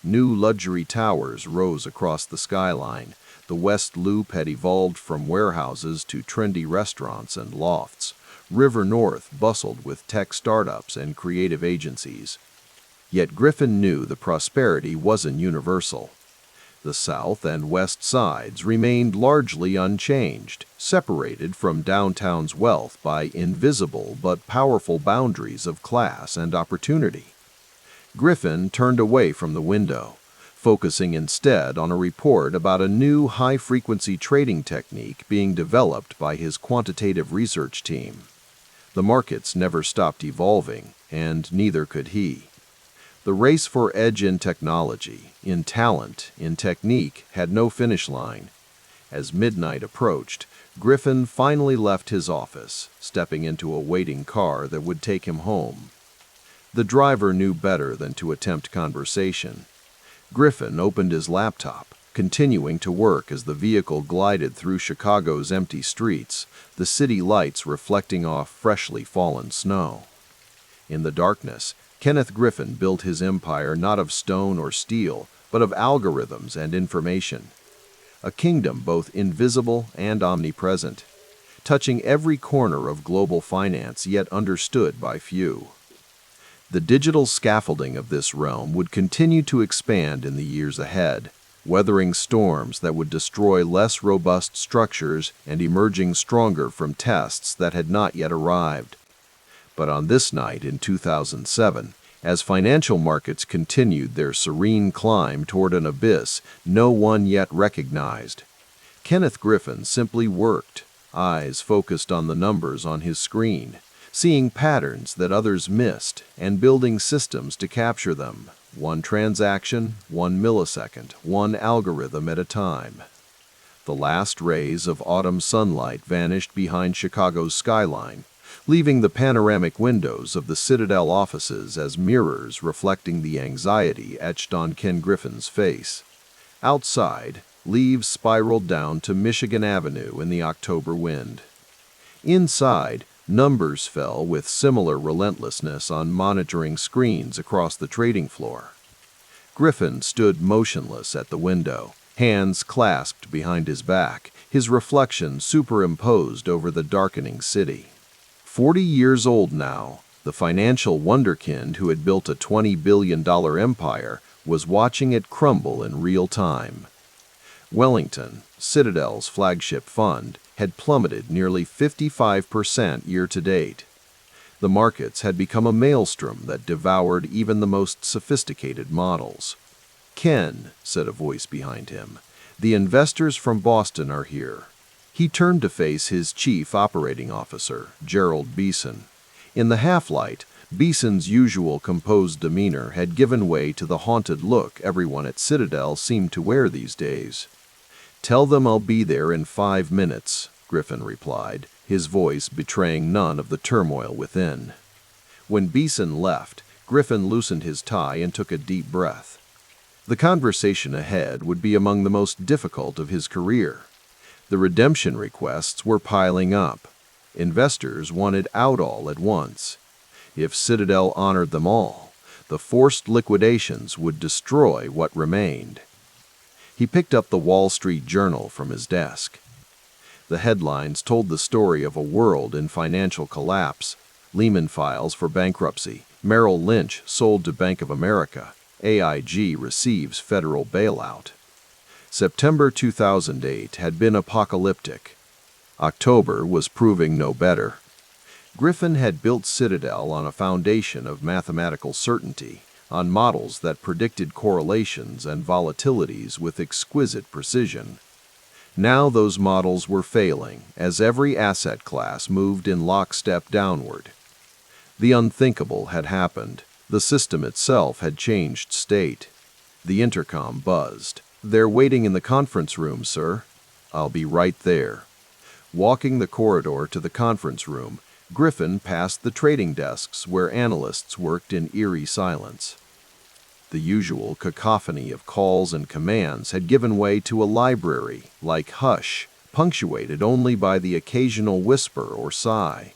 New luxury towers rose across the skyline. The West Loop had evolved from warehouses to trendy restaurants and lofts. River North bustled with tech startups and creative agencies. Yet Griffin knew the prosperity wasn't universal. The South and West sides remained largely unchanged, separated from downtown's wealth by invisible but powerful boundaries of class and opportunity. Griffin turned away from the window, focusing instead on a report about a new high-frequency trading technique being developed by his quantitative research team. The markets never stopped evolving, and neither could he. The race for edge in technology, in talent, in technique had no finish line. As midnight approached, Griffin finally left his office, stepping into a waiting car that would take him home. The driver knew better than to attempt conversation. Griffin opened his laptop, continuing to work as the vehicle glided through Chicago's empty streets, the city lights reflecting off freshly fallen snow. In the darkness, Kenneth Griffin built his empire not of stone or steel, but of algorithms and information. A kingdom both invisible and omnipresent, touching every corner of global finance yet understood by few. The digital scaffolding of this realm would continue to expand in the years ahead, weathering storms that would destroy less robust structures and emerging stronger from tests that had not yet arrived. But on this night in 2007, as financial markets continued their serene climb toward an abyss no one yet recognized, Kenneth Griffin simply worked, eyes focused on the numbers on his screen, seeing patterns that others missed and building systems to capture them, one transaction, 1 millisecond, one algorithm at a time. The last rays of autumn sunlight vanished behind Chicago's skyline, leaving the panoramic windows of the Citadel offices as mirrors reflecting the anxiety etched on Ken Griffin's face. Outside, leaves spiraled down to Michigan Avenue in the October wind. Inside, numbers fell with similar relentlessness on monitoring screens across the trading floor. Griffin stood motionless at the window, hands clasped behind his back, his reflection superimposed over the darkening city. 40 years old now, the financial wunderkind who had built a $20 billion empire was watching it crumble in real time. Wellington, Citadel's flagship fund, had plummeted nearly 55% year-to-date. The markets had become a maelstrom that devoured even the most sophisticated models. "Ken," said a voice behind him, "the investors from Boston are here." He turned to face his chief operating officer, Gerald Beeson. In the half-light, Beeson's usual composed demeanor had given way to the haunted look everyone at Citadel seemed to wear these days. "Tell them I'll be there in 5 minutes," Griffin replied, his voice betraying none of the turmoil within. When Beeson left, Griffin loosened his tie and took a deep breath. The conversation ahead would be among the most difficult of his career. The redemption requests were piling up. Investors wanted out all at once. If Citadel honored them all, the forced liquidations would destroy what remained. He picked up the Wall Street Journal from his desk. The headlines told the story of a world in financial collapse. Lehman files for bankruptcy. Merrill Lynch sold to Bank of America. AIG receives federal bailout. September 2008 had been apocalyptic. October was proving no better. Griffin had built Citadel on a foundation of mathematical certainty, on models that predicted correlations and volatilities with exquisite precision. Now those models were failing as every asset class moved in lockstep downward. The unthinkable had happened. The system itself had changed state. The intercom buzzed. "They're waiting in the conference room, sir." "I'll be right there." Walking the corridor to the conference room, Griffin passed the trading desks where analysts worked in eerie silence. The usual cacophony of calls and commands had given way to a library, like hush, punctuated only by the occasional whisper or sigh.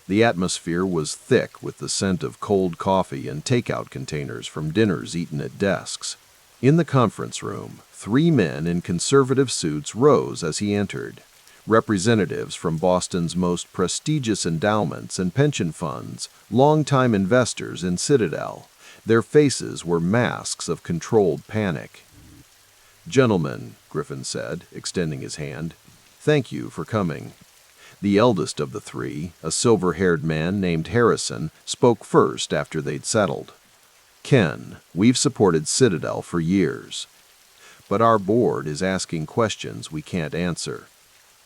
The atmosphere was thick with the scent of cold coffee and takeout containers from dinners eaten at desks. In the conference room, 3 men in conservative suits rose as he entered. Representatives from Boston's most prestigious endowments and pension funds, longtime investors in Citadel. Their faces were masks of controlled panic. "Gentlemen," Griffin said, extending his hand, "thank you for coming." The eldest of the 3, a silver-haired man named Harrison, spoke first after they'd settled. Ken, we've supported Citadel for years, but our board is asking questions we can't answer.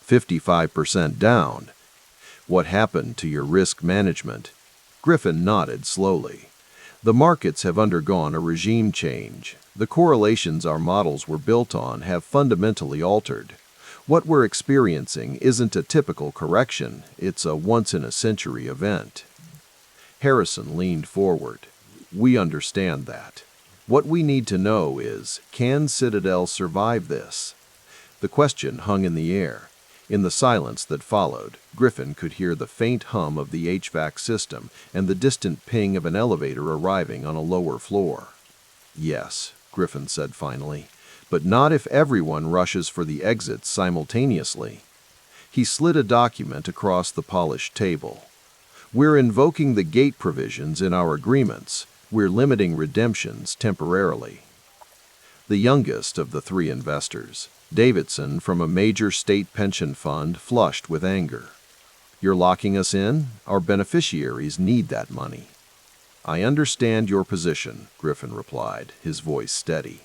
55% down. What happened to your risk management? Griffin nodded slowly. The markets have undergone a regime change. The correlations our models were built on have fundamentally altered. What we're experiencing isn't a typical correction, it's a once-in-a-century event. Harrison leaned forward. We understand that. What we need to know is, can Citadel survive this? The question hung in the air. In the silence that followed, Griffin could hear the faint hum of the HVAC system and the distant ping of an elevator arriving on a lower floor. Yes, Griffin said finally, but not if everyone rushes for the exits simultaneously. He slid a document across the polished table. We're invoking the gate provisions in our agreements. We're limiting redemptions temporarily. The youngest of the three investors, Davidson from a major state pension fund, flushed with anger. You're locking us in? Our beneficiaries need that money. I understand your position, Griffin replied, his voice steady.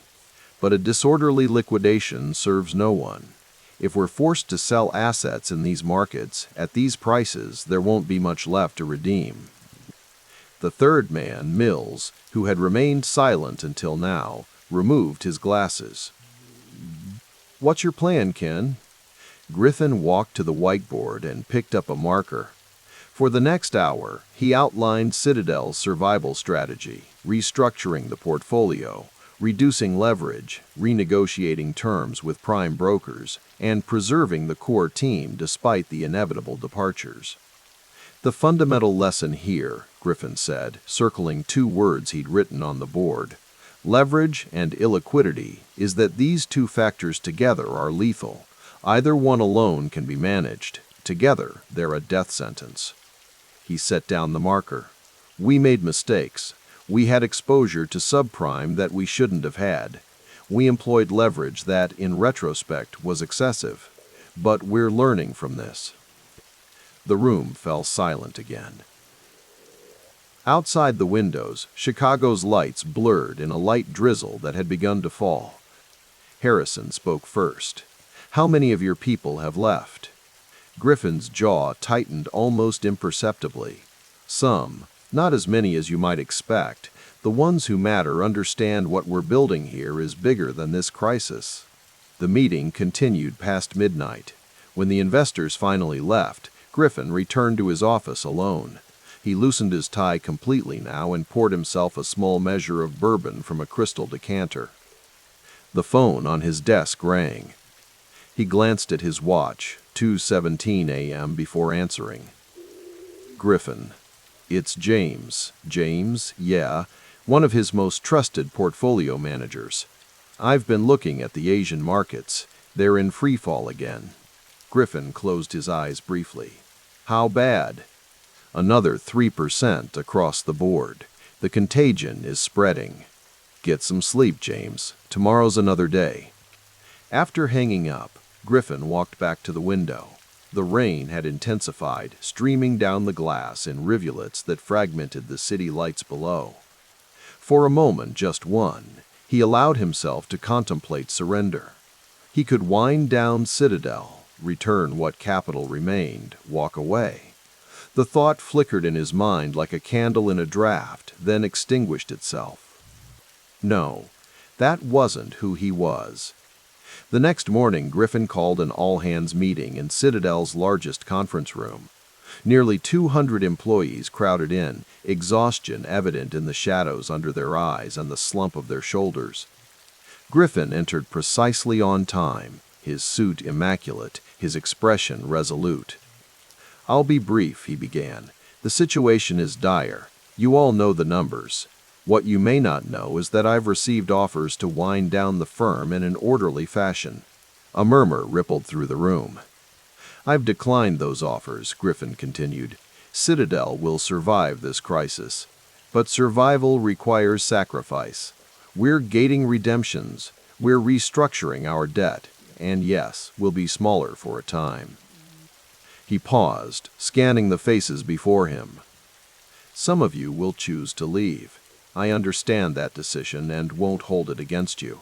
But a disorderly liquidation serves no one. If we're forced to sell assets in these markets, at these prices, there won't be much left to redeem. The third man, Mills, who had remained silent until now, removed his glasses. What's your plan, Ken? Griffin walked to the whiteboard and picked up a marker. For the next hour, he outlined Citadel's survival strategy, restructuring the portfolio, reducing leverage, renegotiating terms with prime brokers, and preserving the core team despite the inevitable departures. The fundamental lesson here, Griffin said, circling two words he'd written on the board, leverage and illiquidity, is that these two factors together are lethal. Either one alone can be managed. Together, they're a death sentence. He set down the marker. We made mistakes. We had exposure to subprime that we shouldn't have had. We employed leverage that, in retrospect, was excessive. But we're learning from this. The room fell silent again. Outside the windows, Chicago's lights blurred in a light drizzle that had begun to fall. Harrison spoke first. How many of your people have left? Griffin's jaw tightened almost imperceptibly. Some, not as many as you might expect. The ones who matter understand what we're building here is bigger than this crisis. The meeting continued past midnight. When the investors finally left, Griffin returned to his office alone. He loosened his tie completely now and poured himself a small measure of bourbon from a crystal decanter. The phone on his desk rang. He glanced at his watch, 2:17 a.m., before answering. Griffin. It's James. James, yeah, one of his most trusted portfolio managers. I've been looking at the Asian markets. They're in free fall again. Griffin closed his eyes briefly. How bad? Another 3% across the board. The contagion is spreading. Get some sleep, James. Tomorrow's another day. After hanging up, Griffin walked back to the window. The rain had intensified, streaming down the glass in rivulets that fragmented the city lights below. For a moment, just one, he allowed himself to contemplate surrender. He could wind down Citadel, return what capital remained, walk away. The thought flickered in his mind like a candle in a draught, then extinguished itself. No, that wasn't who he was. The next morning, Griffin called an all-hands meeting in Citadel's largest conference room. Nearly 200 employees crowded in, exhaustion evident in the shadows under their eyes and the slump of their shoulders. Griffin entered precisely on time, his suit immaculate, his expression resolute. I'll be brief, he began. The situation is dire. You all know the numbers. What you may not know is that I've received offers to wind down the firm in an orderly fashion. A murmur rippled through the room. I've declined those offers, Griffin continued. Citadel will survive this crisis. But survival requires sacrifice. We're gating redemptions. We're restructuring our debt. And yes, we'll be smaller for a time. He paused, scanning the faces before him. Some of you will choose to leave. I understand that decision and won't hold it against you.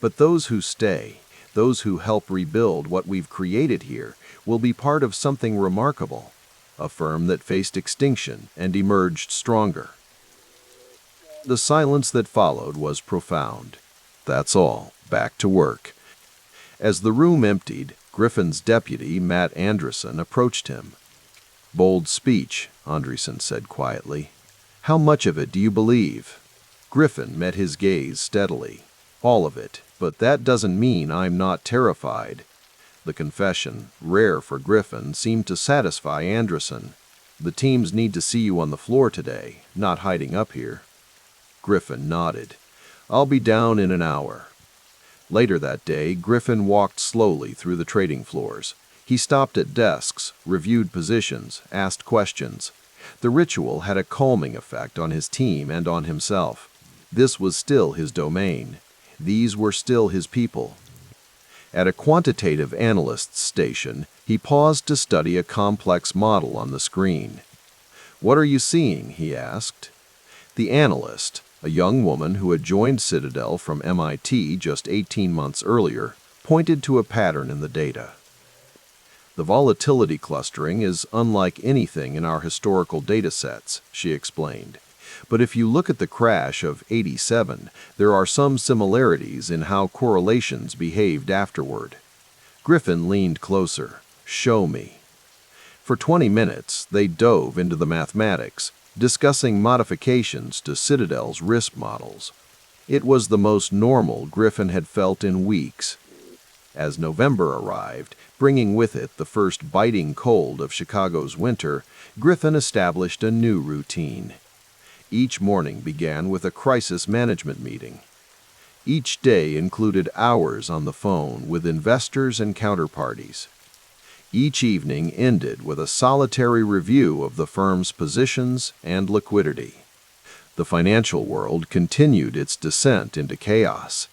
But those who stay, those who help rebuild what we've created here, will be part of something remarkable. A firm that faced extinction and emerged stronger. The silence that followed was profound. That's all. Back to work. As the room emptied, Griffin's deputy, Matt Andreson, approached him. "Bold speech," Andreson said quietly. "How much of it do you believe?" Griffin met his gaze steadily. "All of it, but that doesn't mean I'm not terrified." The confession, rare for Griffin, seemed to satisfy Andreson. "The teams need to see you on the floor today, not hiding up here." Griffin nodded. "I'll be down in an hour." Later that day, Griffin walked slowly through the trading floors. He stopped at desks, reviewed positions, asked questions. The ritual had a calming effect on his team and on himself. This was still his domain. These were still his people. At a quantitative analyst's station, he paused to study a complex model on the screen. "What are you seeing?" he asked. The analyst, a young woman who had joined Citadel from MIT just 18 months earlier, pointed to a pattern in the data. "The volatility clustering is unlike anything in our historical data sets," she explained. "But if you look at the crash of '87, there are some similarities in how correlations behaved afterward." Griffin leaned closer. "Show me." For 20 minutes, they dove into the mathematics, discussing modifications to Citadel's risk models. It was the most normal Griffin had felt in weeks. As November arrived, bringing with it the first biting cold of Chicago's winter, Griffin established a new routine. Each morning began with a crisis management meeting. Each day included hours on the phone with investors and counterparties. Each evening ended with a solitary review of the firm's positions and liquidity. The financial world continued its descent into chaos.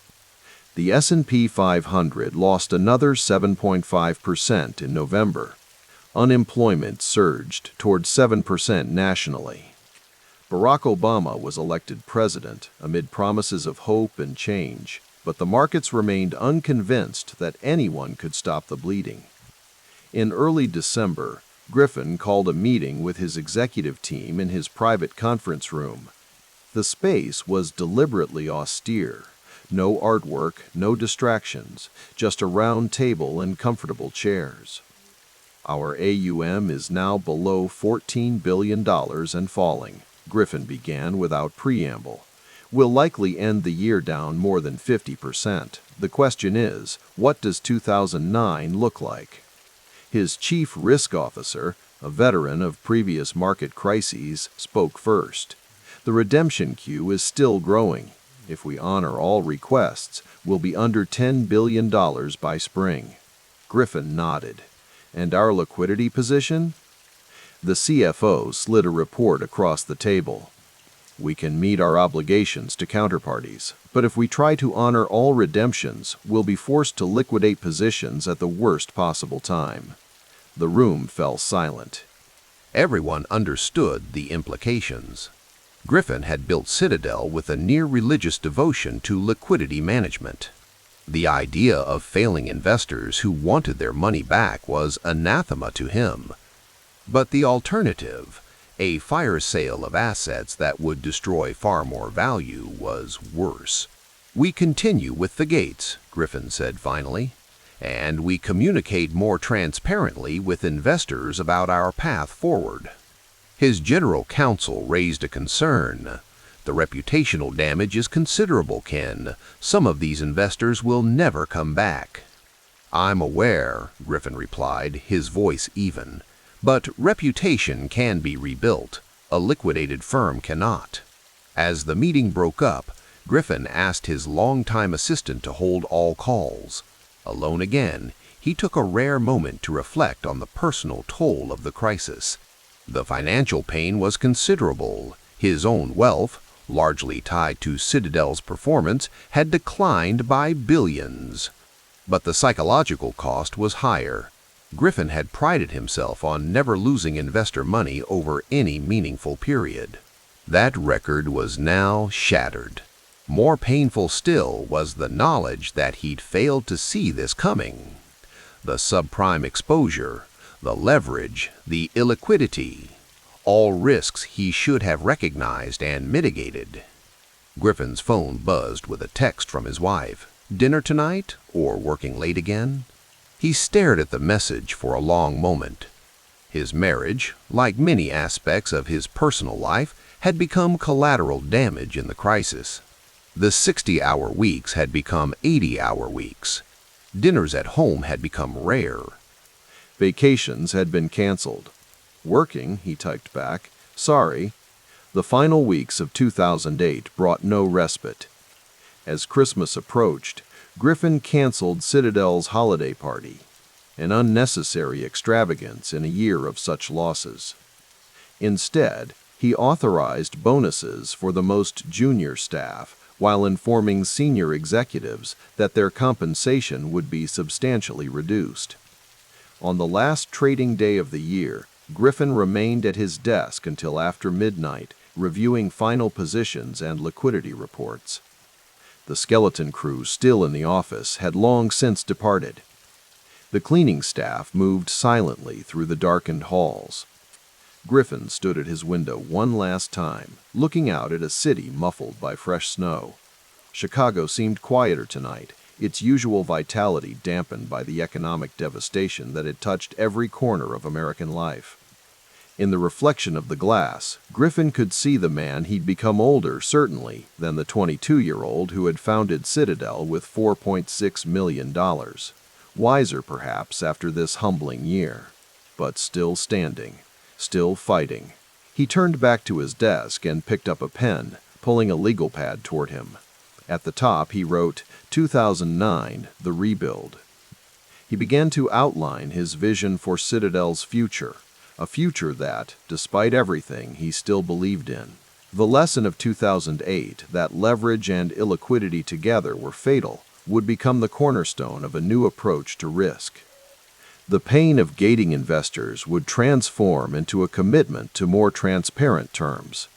The S&P 500 lost another 7.5% in November. Unemployment surged toward 7% nationally. Barack Obama was elected president amid promises of hope and change, but the markets remained unconvinced that anyone could stop the bleeding. In early December, Griffin called a meeting with his executive team in his private conference room. The space was deliberately austere. No artwork, no distractions, just a round table and comfortable chairs. "Our AUM is now below $14 billion and falling," Griffin began without preamble. "We'll likely end the year down more than 50%. The question is, what does 2009 look like?" His chief risk officer, a veteran of previous market crises, spoke first. "The redemption queue is still growing. If we honor all requests, we'll be under $10 billion by spring." Griffin nodded. "And our liquidity position?" The CFO slid a report across the table. "We can meet our obligations to counterparties, but if we try to honor all redemptions, we'll be forced to liquidate positions at the worst possible time." The room fell silent. Everyone understood the implications. Griffin had built Citadel with a near-religious devotion to liquidity management. The idea of failing investors who wanted their money back was anathema to him. But the alternative, a fire sale of assets that would destroy far more value, was worse. "We continue with the gates," Griffin said finally, "and we communicate more transparently with investors about our path forward." His general counsel raised a concern. "The reputational damage is considerable, Ken. Some of these investors will never come back." "I'm aware," Griffin replied, his voice even. "But reputation can be rebuilt. A liquidated firm cannot." As the meeting broke up, Griffin asked his longtime assistant to hold all calls. Alone again, he took a rare moment to reflect on the personal toll of the crisis. The financial pain was considerable. His own wealth, largely tied to Citadel's performance, had declined by billions. But the psychological cost was higher. Griffin had prided himself on never losing investor money over any meaningful period. That record was now shattered. More painful still was the knowledge that he'd failed to see this coming. The subprime exposure, the leverage, the illiquidity, all risks he should have recognized and mitigated. Griffin's phone buzzed with a text from his wife. Dinner tonight, or working late again? He stared at the message for a long moment. His marriage, like many aspects of his personal life, had become collateral damage in the crisis. The 60-hour weeks had become 80-hour weeks. Dinners at home had become rare. Vacations had been canceled. Working, he typed back. Sorry. The final weeks of 2008 brought no respite. As Christmas approached, Griffin canceled Citadel's holiday party, an unnecessary extravagance in a year of such losses. Instead, he authorized bonuses for the most junior staff while informing senior executives that their compensation would be substantially reduced. On the last trading day of the year, Griffin remained at his desk until after midnight, reviewing final positions and liquidity reports. The skeleton crew still in the office had long since departed. The cleaning staff moved silently through the darkened halls. Griffin stood at his window one last time, looking out at a city muffled by fresh snow. Chicago seemed quieter tonight, its usual vitality dampened by the economic devastation that had touched every corner of American life. In the reflection of the glass, Griffin could see the man he'd become older, certainly, than the 22-year-old who had founded Citadel with $4.6 million. Wiser, perhaps, after this humbling year. But still standing, still fighting. He turned back to his desk and picked up a pen, pulling a legal pad toward him. At the top, he wrote, 2009, The Rebuild. He began to outline his vision for Citadel's future, a future that, despite everything, he still believed in. The lesson of 2008, that leverage and illiquidity together were fatal, would become the cornerstone of a new approach to risk. The pain of gating investors would transform into a commitment to more transparent terms.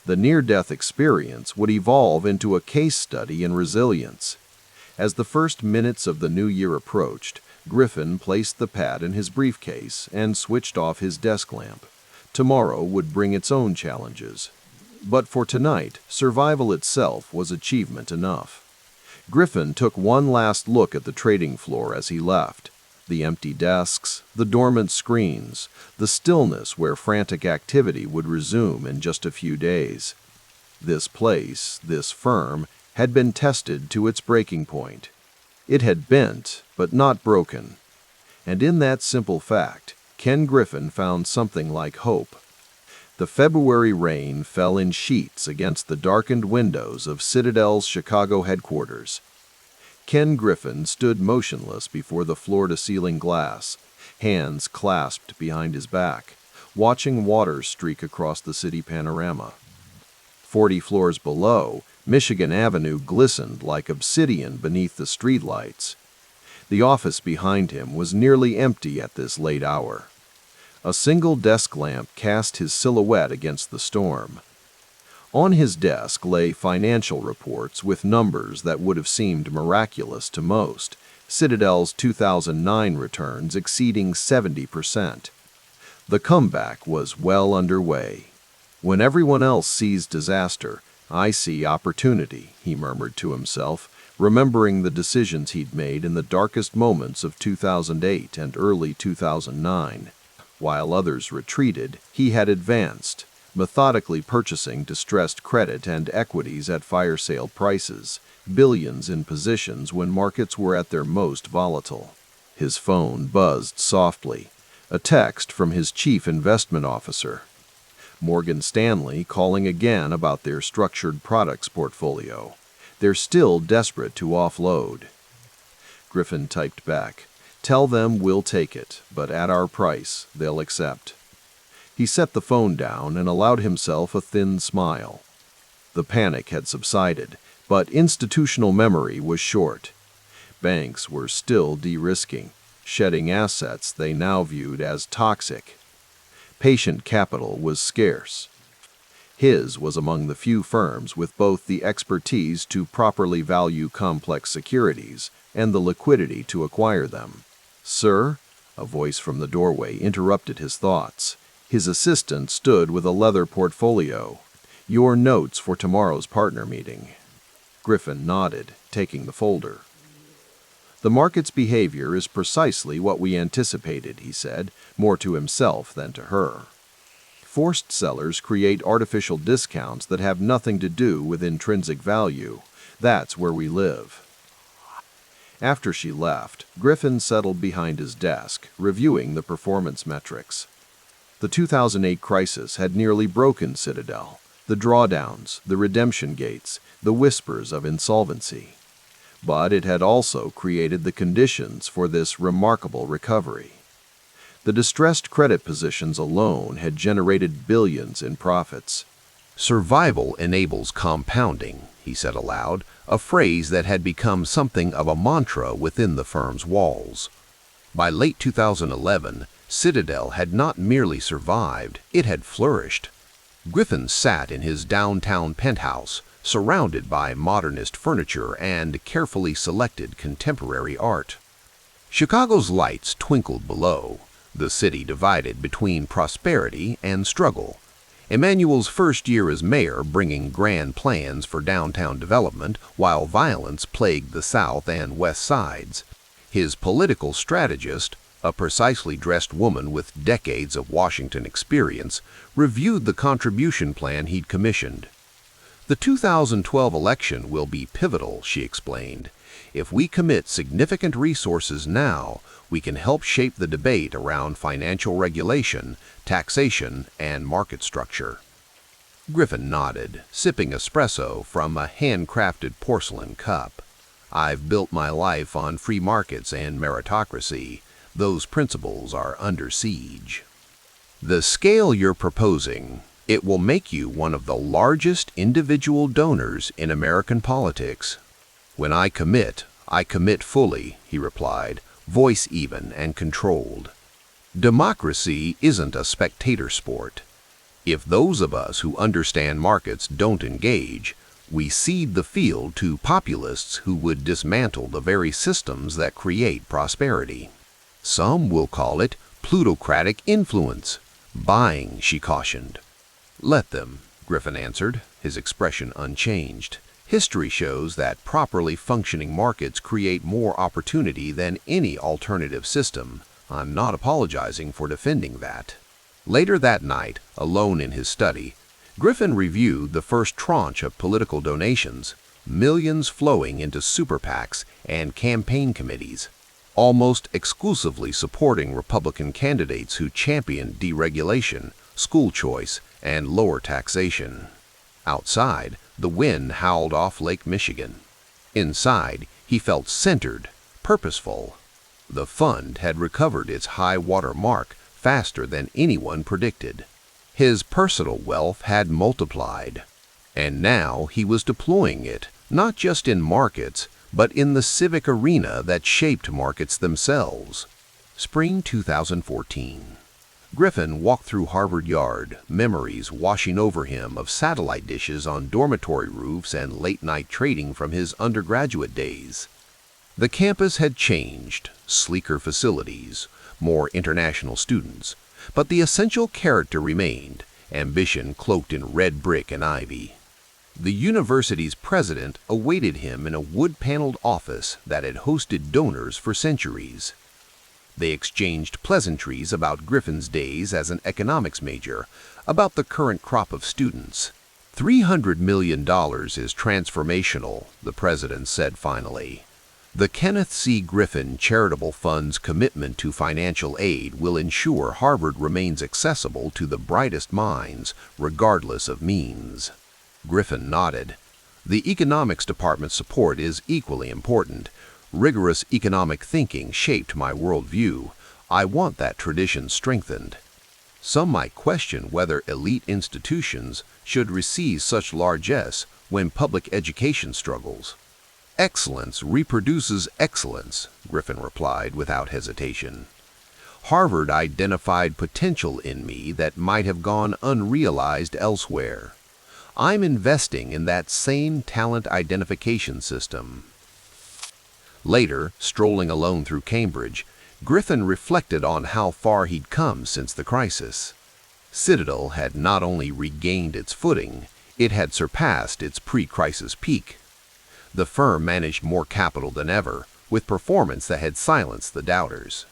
The near-death experience would evolve into a case study in resilience. As the first minutes of the new year approached, Griffin placed the pad in his briefcase and switched off his desk lamp. Tomorrow would bring its own challenges. But for tonight, survival itself was achievement enough. Griffin took one last look at the trading floor as he left. The empty desks, the dormant screens, the stillness where frantic activity would resume in just a few days. This place, this firm, had been tested to its breaking point. It had bent, but not broken. And in that simple fact, Ken Griffin found something like hope. The February rain fell in sheets against the darkened windows of Citadel's Chicago headquarters. Ken Griffin stood motionless before the floor-to-ceiling glass, hands clasped behind his back, watching water streak across the city panorama. 40 floors below, Michigan Avenue glistened like obsidian beneath the streetlights. The office behind him was nearly empty at this late hour. A single desk lamp cast his silhouette against the storm. On his desk lay financial reports with numbers that would have seemed miraculous to most, Citadel's 2009 returns exceeding 70%. The comeback was well underway. When everyone else sees disaster, I see opportunity, he murmured to himself, remembering the decisions he'd made in the darkest moments of 2008 and early 2009. While others retreated, he had advanced, methodically purchasing distressed credit and equities at fire sale prices, billions in positions when markets were at their most volatile. His phone buzzed softly, a text from his chief investment officer. Morgan Stanley calling again about their structured products portfolio. They're still desperate to offload. Griffin typed back, "Tell them we'll take it, but at our price, they'll accept." He set the phone down and allowed himself a thin smile. The panic had subsided, but institutional memory was short. Banks were still de-risking, shedding assets they now viewed as toxic. Patient capital was scarce. His was among the few firms with both the expertise to properly value complex securities and the liquidity to acquire them. "Sir?" A voice from the doorway interrupted his thoughts. His assistant stood with a leather portfolio. "Your notes for tomorrow's partner meeting." Griffin nodded, taking the folder. "The market's behavior is precisely what we anticipated," he said, more to himself than to her. "Forced sellers create artificial discounts that have nothing to do with intrinsic value. That's where we live." After she left, Griffin settled behind his desk, reviewing the performance metrics. The 2008 crisis had nearly broken Citadel. The drawdowns, the redemption gates, the whispers of insolvency. But it had also created the conditions for this remarkable recovery. The distressed credit positions alone had generated billions in profits. "Survival enables compounding," he said aloud, a phrase that had become something of a mantra within the firm's walls. By late 2011, Citadel had not merely survived, it had flourished. Griffin sat in his downtown penthouse, surrounded by modernist furniture and carefully selected contemporary art. Chicago's lights twinkled below, the city divided between prosperity and struggle. Emmanuel's first year as mayor bringing grand plans for downtown development while violence plagued the south and west sides. His political strategist, a precisely dressed woman with decades of Washington experience, reviewed the contribution plan he'd commissioned. "The 2012 election will be pivotal," she explained. "If we commit significant resources now, we can help shape the debate around financial regulation, taxation, and market structure." Griffin nodded, sipping espresso from a handcrafted porcelain cup. "I've built my life on free markets and meritocracy. Those principles are under siege." "The scale you're proposing, it will make you one of the largest individual donors in American politics." "When I commit fully," he replied, voice even and controlled. "Democracy isn't a spectator sport. If those of us who understand markets don't engage, we cede the field to populists who would dismantle the very systems that create prosperity. Some will call it plutocratic influence. Buying," she cautioned. "Let them," Griffin answered, his expression unchanged. "History shows that properly functioning markets create more opportunity than any alternative system. I'm not apologizing for defending that." Later that night, alone in his study, Griffin reviewed the first tranche of political donations, millions flowing into super PACs and campaign committees, almost exclusively supporting Republican candidates who championed deregulation, school choice, and lower taxation. Outside, the wind howled off Lake Michigan. Inside, he felt centered, purposeful. The fund had recovered its high water mark faster than anyone predicted. His personal wealth had multiplied. And now he was deploying it, not just in markets, but in the civic arena that shaped markets themselves. Spring 2014. Griffin walked through Harvard Yard, memories washing over him of satellite dishes on dormitory roofs and late-night trading from his undergraduate days. The campus had changed, sleeker facilities, more international students, but the essential character remained, ambition cloaked in red brick and ivy. The university's president awaited him in a wood-paneled office that had hosted donors for centuries. They exchanged pleasantries about Griffin's days as an economics major, about the current crop of students. $300 million is transformational, the president said finally. The Kenneth C. Griffin Charitable Fund's commitment to financial aid will ensure Harvard remains accessible to the brightest minds, regardless of means. Griffin nodded. The economics department's support is equally important. Rigorous economic thinking shaped my worldview. I want that tradition strengthened. Some might question whether elite institutions should receive such largesse when public education struggles. Excellence reproduces excellence, Griffin replied without hesitation. Harvard identified potential in me that might have gone unrealized elsewhere. I'm investing in that same talent identification system. Later, strolling alone through Cambridge, Griffin reflected on how far he'd come since the crisis. Citadel had not only regained its footing, it had surpassed its pre-crisis peak. The firm managed more capital than ever, with performance that had silenced the doubters.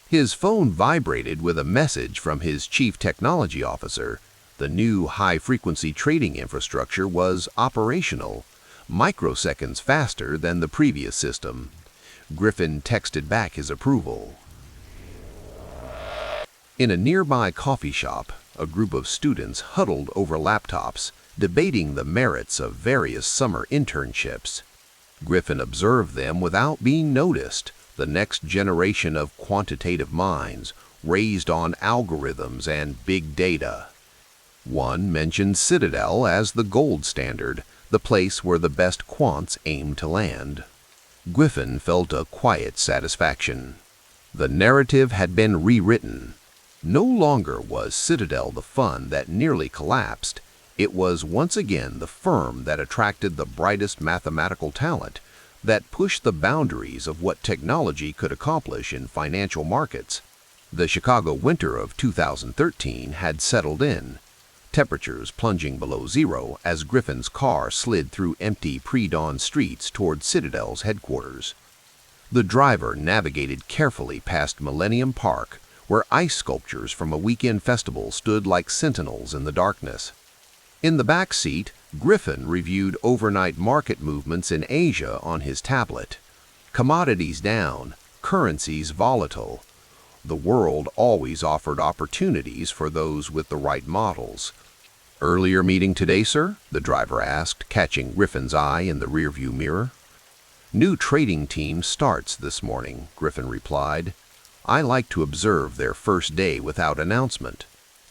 His phone vibrated with a message from his chief technology officer. The new high-frequency trading infrastructure was operational, microseconds faster than the previous system. Griffin texted back his approval. In a nearby coffee shop, a group of students huddled over laptops, debating the merits of various summer internships. Griffin observed them without being noticed, the next generation of quantitative minds, raised on algorithms and big data. One mentioned Citadel as the gold standard, the place where the best quants aim to land. Griffin felt a quiet satisfaction. The narrative had been rewritten. No longer was Citadel the fund that nearly collapsed. It was once again the firm that attracted the brightest mathematical talent, that pushed the boundaries of what technology could accomplish in financial markets. The Chicago winter of 2013 had settled in, temperatures plunging below zero as Griffin's car slid through empty pre-dawn streets toward Citadel's headquarters. The driver navigated carefully past Millennium Park, where ice sculptures from a weekend festival stood like sentinels in the darkness. In the back seat, Griffin reviewed overnight market movements in Asia on his tablet. Commodities down, currencies volatile. The world always offered opportunities for those with the right models. "Earlier meeting today, sir?" the driver asked, catching Griffin's eye in the rearview mirror. "New trading team starts this morning," Griffin replied. "I like to observe their first day without announcement."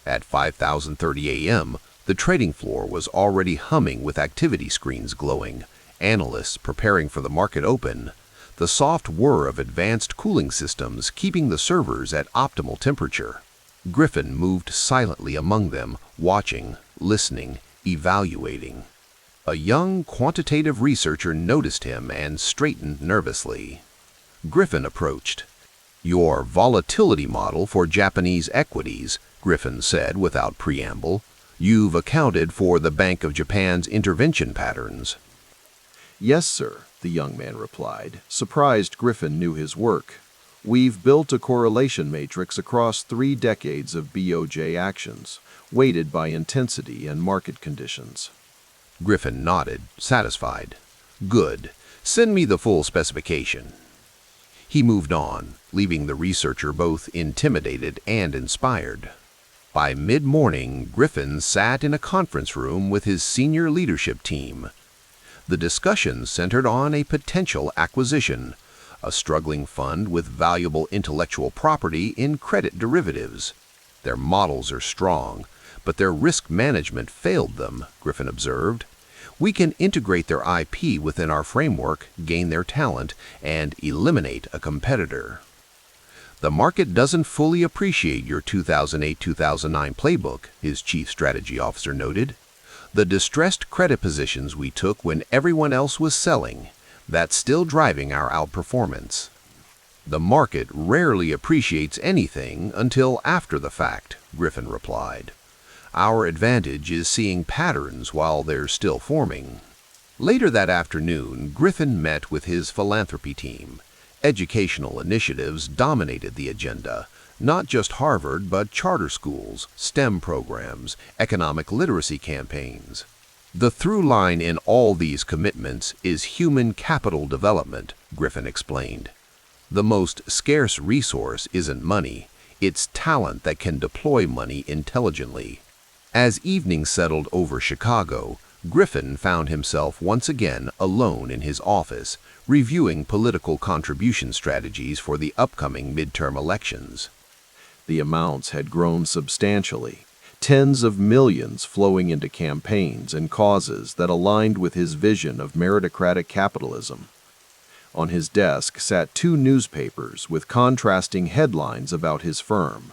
At 5:30 a.m., the trading floor was already humming with activity screens glowing, analysts preparing for the market open, the soft whir of advanced cooling systems keeping the servers at optimal temperature. Griffin moved silently among them, watching, listening, evaluating. A young quantitative researcher noticed him and straightened nervously. Griffin approached. "Your volatility model for Japanese equities," Griffin said without preamble. "You've accounted for the Bank of Japan's intervention patterns." "Yes, sir," the young man replied, surprised Griffin knew his work. "We've built a correlation matrix across 3 decades of BOJ actions, weighted by intensity and market conditions." Griffin nodded, satisfied. "Good. Send me the full specification." He moved on, leaving the researcher both intimidated and inspired. By mid-morning, Griffin sat in a conference room with his senior leadership team. The discussion centered on a potential acquisition, a struggling fund with valuable intellectual property in credit derivatives. "Their models are strong, but their risk management failed them," Griffin observed. "We can integrate their IP within our framework, gain their talent, and eliminate a competitor." "The market doesn't fully appreciate your 2008-2009 playbook," his chief strategy officer noted. "The distressed credit positions we took when everyone else was selling, that's still driving our outperformance." "The market rarely appreciates anything until after the fact," Griffin replied. "Our advantage is seeing patterns while they're still forming." Later that afternoon, Griffin met with his philanthropy team. Educational initiatives dominated the agenda, not just Harvard, but charter schools, STEM programs, economic literacy campaigns. "The through line in all these commitments is human capital development," Griffin explained. "The most scarce resource isn't money, it's talent that can deploy money intelligently." As evening settled over Chicago, Griffin found himself once again alone in his office, reviewing political contribution strategies for the upcoming midterm elections. The amounts had grown substantially, tens of millions flowing into campaigns and causes that aligned with his vision of meritocratic capitalism. On his desk sat 2 newspapers with contrasting headlines about his firm.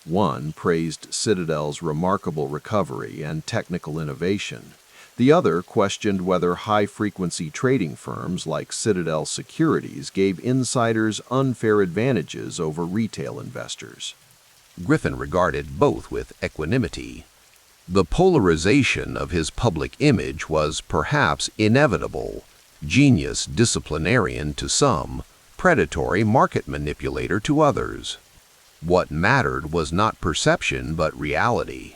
One praised Citadel's remarkable recovery and technical innovation. The other questioned whether high-frequency trading firms like Citadel Securities gave insiders unfair advantages over retail investors. Griffin regarded both with equanimity. The polarization of his public image was perhaps inevitable. Genius disciplinarian to some, predatory market manipulator to others. What mattered was not perception but reality.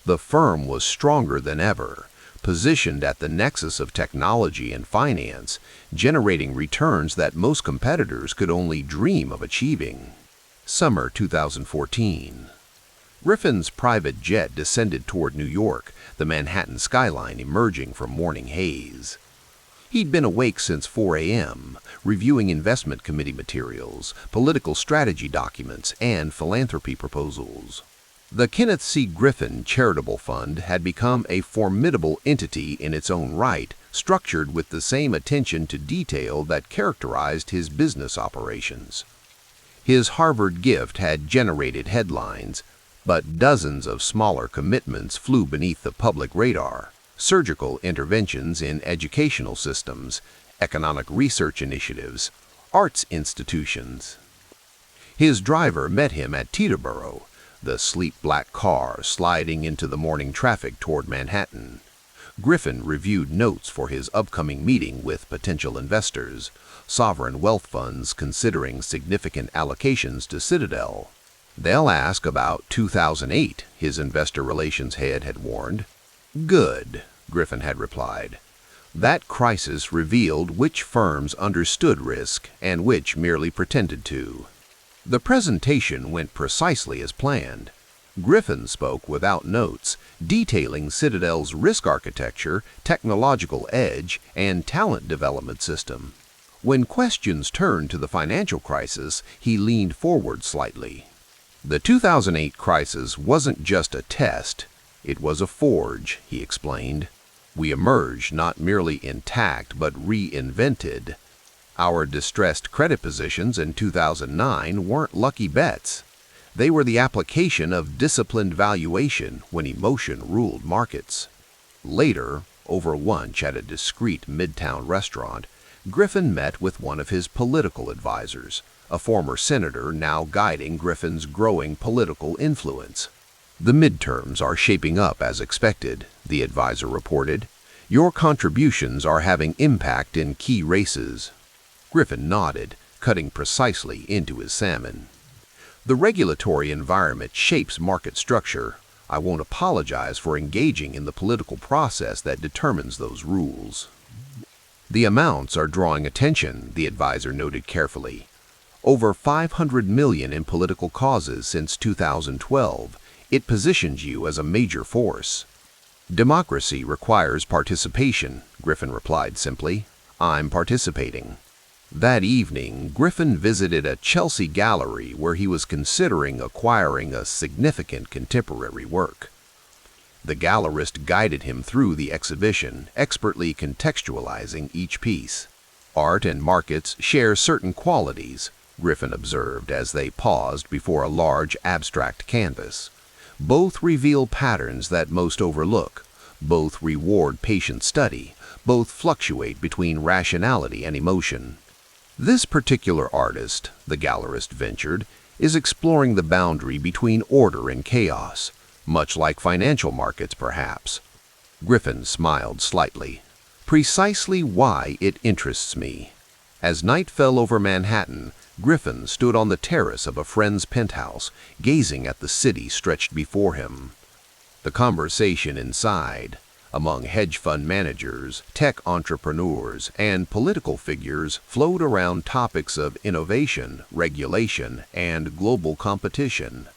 The firm was stronger than ever, positioned at the nexus of technology and finance, generating returns that most competitors could only dream of achieving. Summer 2014. Griffin's private jet descended toward New York, the Manhattan skyline emerging from morning haze. He'd been awake since 4 a.m., reviewing investment committee materials, political strategy documents, and philanthropy proposals. The Kenneth C. Griffin Charitable Fund had become a formidable entity in its own right, structured with the same attention to detail that characterized his business operations. His Harvard gift had generated headlines, but dozens of smaller commitments flew beneath the public radar. Surgical interventions in educational systems, economic research initiatives, arts institutions. His driver met him at Teterboro, the sleek black car sliding into the morning traffic toward Manhattan. Griffin reviewed notes for his upcoming meeting with potential investors, sovereign wealth funds considering significant allocations to Citadel. They'll ask about 2008, his investor relations head had warned. Good, Griffin had replied. That crisis revealed which firms understood risk and which merely pretended to. The presentation went precisely as planned. Griffin spoke without notes, detailing Citadel's risk architecture, technological edge, and talent development system. When questions turned to the financial crisis, he leaned forward slightly. The 2008 crisis wasn't just a test. It was a forge, he explained. We emerged not merely intact but reinvented. Our distressed credit positions in 2009 weren't lucky bets. They were the application of disciplined valuation when emotion ruled markets. Later, over lunch at a discreet midtown restaurant, Griffin met with one of his political advisors, a former senator now guiding Griffin's growing political influence. The midterms are shaping up as expected, the advisor reported. Your contributions are having impact in key races. Griffin nodded, cutting precisely into his salmon. The regulatory environment shapes market structure. I won't apologize for engaging in the political process that determines those rules. The amounts are drawing attention, the advisor noted carefully. Over $500 million in political causes since 2012. It positions you as a major force. Democracy requires participation, Griffin replied simply. I'm participating. That evening, Griffin visited a Chelsea gallery where he was considering acquiring a significant contemporary work. The gallerist guided him through the exhibition, expertly contextualizing each piece. Art and markets share certain qualities, Griffin observed as they paused before a large abstract canvas. Both reveal patterns that most overlook. Both reward patient study. Both fluctuate between rationality and emotion. This particular artist, the gallerist ventured, is exploring the boundary between order and chaos, much like financial markets perhaps. Griffin smiled slightly. Precisely why it interests me. As night fell over Manhattan, Griffin stood on the terrace of a friend's penthouse, gazing at the city stretched before him. The conversation inside, among hedge fund managers, tech entrepreneurs, and political figures, flowed around topics of innovation, regulation, and global competition.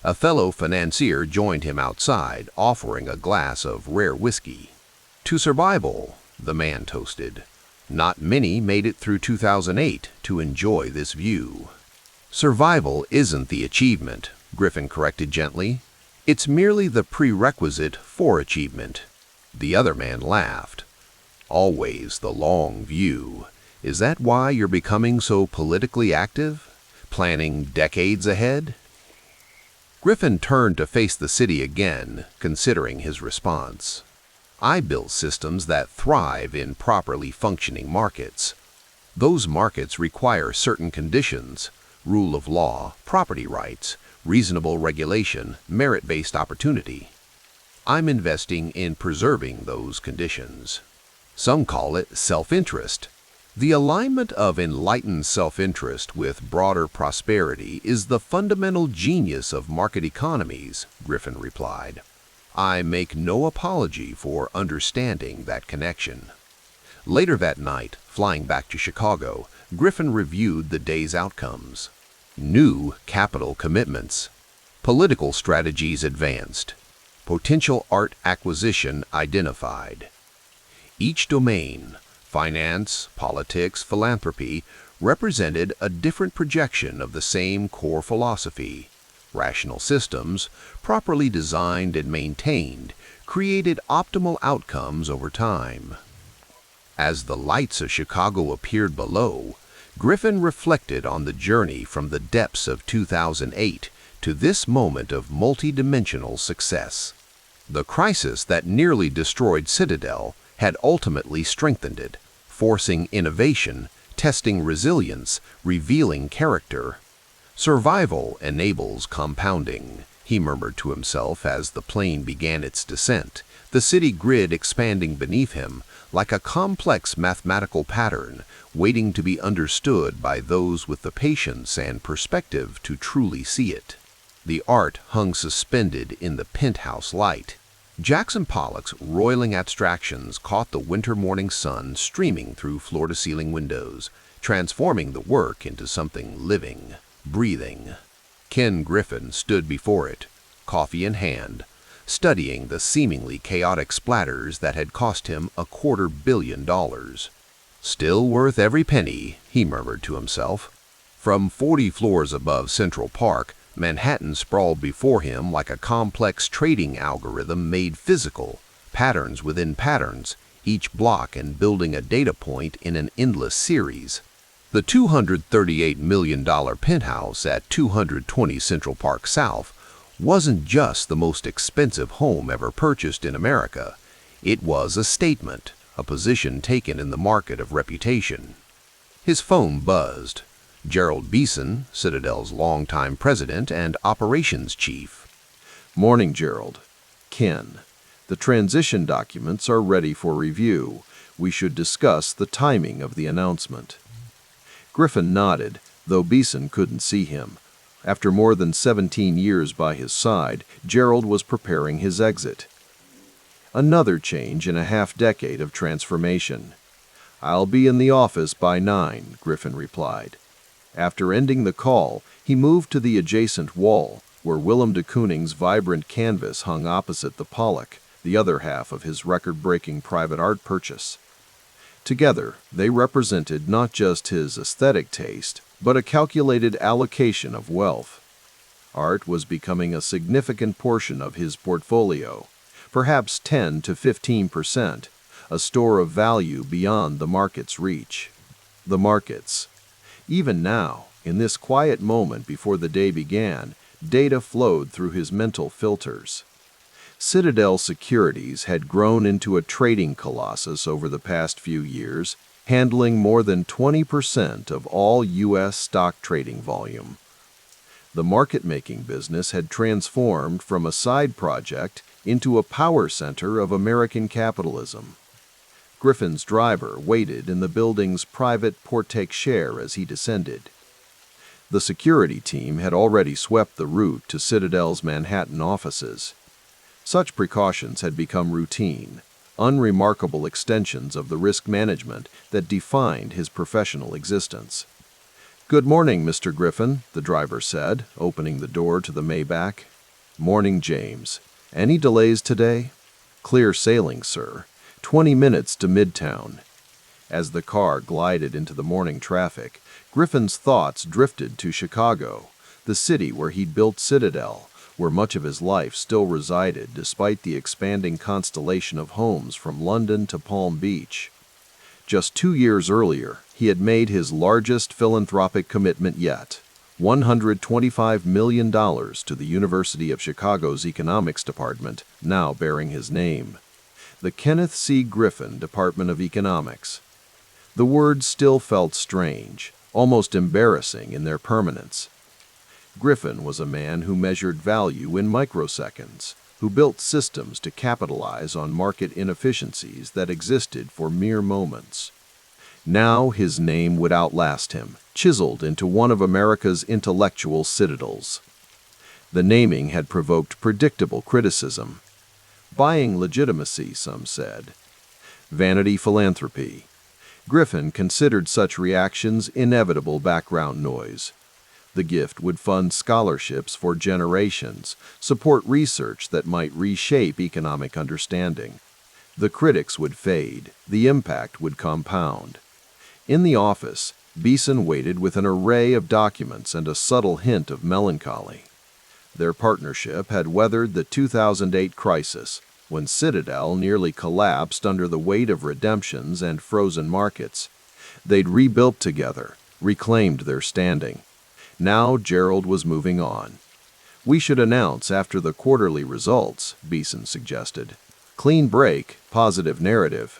A fellow financier joined him outside, offering a glass of rare whiskey. To survival, the man toasted. Not many made it through 2008 to enjoy this view. Survival isn't the achievement, Griffin corrected gently. It's merely the prerequisite for achievement. The other man laughed. Always the long view. Is that why you're becoming so politically active? Planning decades ahead? Griffin turned to face the city again, considering his response. I build systems that thrive in properly functioning markets. Those markets require certain conditions: rule of law, property rights, reasonable regulation, merit-based opportunity. I'm investing in preserving those conditions. Some call it self-interest. The alignment of enlightened self-interest with broader prosperity is the fundamental genius of market economies, Griffin replied. I make no apology for understanding that connection. Later that night, flying back to Chicago, Griffin reviewed the day's outcomes. New capital commitments. Political strategies advanced. Potential art acquisition identified. Each domain, finance, politics, philanthropy, represented a different projection of the same core philosophy. Rational systems, properly designed and maintained, created optimal outcomes over time. As the lights of Chicago appeared below, Griffin reflected on the journey from the depths of 2008 to this moment of multidimensional success. The crisis that nearly destroyed Citadel had ultimately strengthened it, forcing innovation, testing resilience, revealing character. Survival enables compounding, he murmured to himself as the plane began its descent, the city grid expanding beneath him like a complex mathematical pattern waiting to be understood by those with the patience and perspective to truly see it. The art hung suspended in the penthouse light. Jackson Pollock's roiling abstractions caught the winter morning sun streaming through floor-to-ceiling windows, transforming the work into something living, breathing. Ken Griffin stood before it, coffee in hand, studying the seemingly chaotic splatters that had cost him $250 million. Still worth every penny, he murmured to himself. From 40 floors above Central Park, Manhattan sprawled before him like a complex trading algorithm made physical, patterns within patterns, each block and building a data point in an endless series. The $238 million penthouse at 220 Central Park South wasn't just the most expensive home ever purchased in America. It was a statement, a position taken in the market of reputation. His phone buzzed. Gerald Beeson, Citadel's longtime president and operations chief. Morning, Gerald. Ken. The transition documents are ready for review. We should discuss the timing of the announcement. Griffin nodded, though Beeson couldn't see him. After more than 17 years by his side, Gerald was preparing his exit. Another change in a half-decade of transformation. I'll be in the office by 9, Griffin replied. After ending the call, he moved to the adjacent wall, where Willem de Kooning's vibrant canvas hung opposite the Pollock, the other half of his record-breaking private art purchase. Together, they represented not just his aesthetic taste, but a calculated allocation of wealth. Art was becoming a significant portion of his portfolio, perhaps 10 to 15%, a store of value beyond the market's reach. The markets. Even now, in this quiet moment before the day began, data flowed through his mental filters. Citadel Securities had grown into a trading colossus over the past few years, handling more than 20% of all U.S. stock trading volume. The market-making business had transformed from a side project into a power center of American capitalism. Griffin's driver waited in the building's private porte-cochere as he descended. The security team had already swept the route to Citadel's Manhattan offices. Such precautions had become routine, unremarkable extensions of the risk management that defined his professional existence. "Good morning, Mr. Griffin," the driver said, opening the door to the Maybach. "Morning, James. Any delays today?" "Clear sailing, sir. 20 minutes to Midtown." As the car glided into the morning traffic, Griffin's thoughts drifted to Chicago, the city where he'd built Citadel, where much of his life still resided despite the expanding constellation of homes from London to Palm Beach. Just 2 years earlier, he had made his largest philanthropic commitment yet, $125 million to the University of Chicago's Economics Department, now bearing his name. The Kenneth C. Griffin Department of Economics. The words still felt strange, almost embarrassing in their permanence. Griffin was a man who measured value in microseconds, who built systems to capitalize on market inefficiencies that existed for mere moments. Now his name would outlast him, chiseled into one of America's intellectual citadels. The naming had provoked predictable criticism. Buying legitimacy, some said. Vanity philanthropy. Griffin considered such reactions inevitable background noise. The gift would fund scholarships for generations, support research that might reshape economic understanding. The critics would fade, the impact would compound. In the office, Beeson waited with an array of documents and a subtle hint of melancholy. Their partnership had weathered the 2008 crisis, when Citadel nearly collapsed under the weight of redemptions and frozen markets. They'd rebuilt together, reclaimed their standing. Now Gerald was moving on. "We should announce after the quarterly results," Beeson suggested. "Clean break, positive narrative."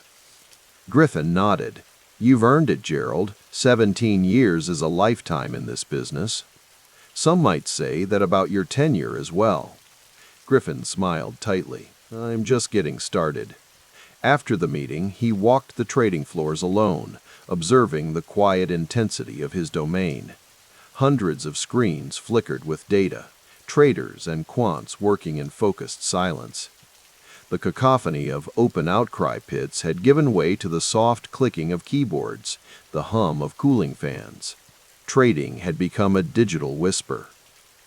Griffin nodded. "You've earned it, Gerald. 17 years is a lifetime in this business. Some might say that about your tenure as well." Griffin smiled tightly. "I'm just getting started." After the meeting, he walked the trading floors alone, observing the quiet intensity of his domain. Hundreds of screens flickered with data, traders and quants working in focused silence. The cacophony of open outcry pits had given way to the soft clicking of keyboards, the hum of cooling fans. Trading had become a digital whisper.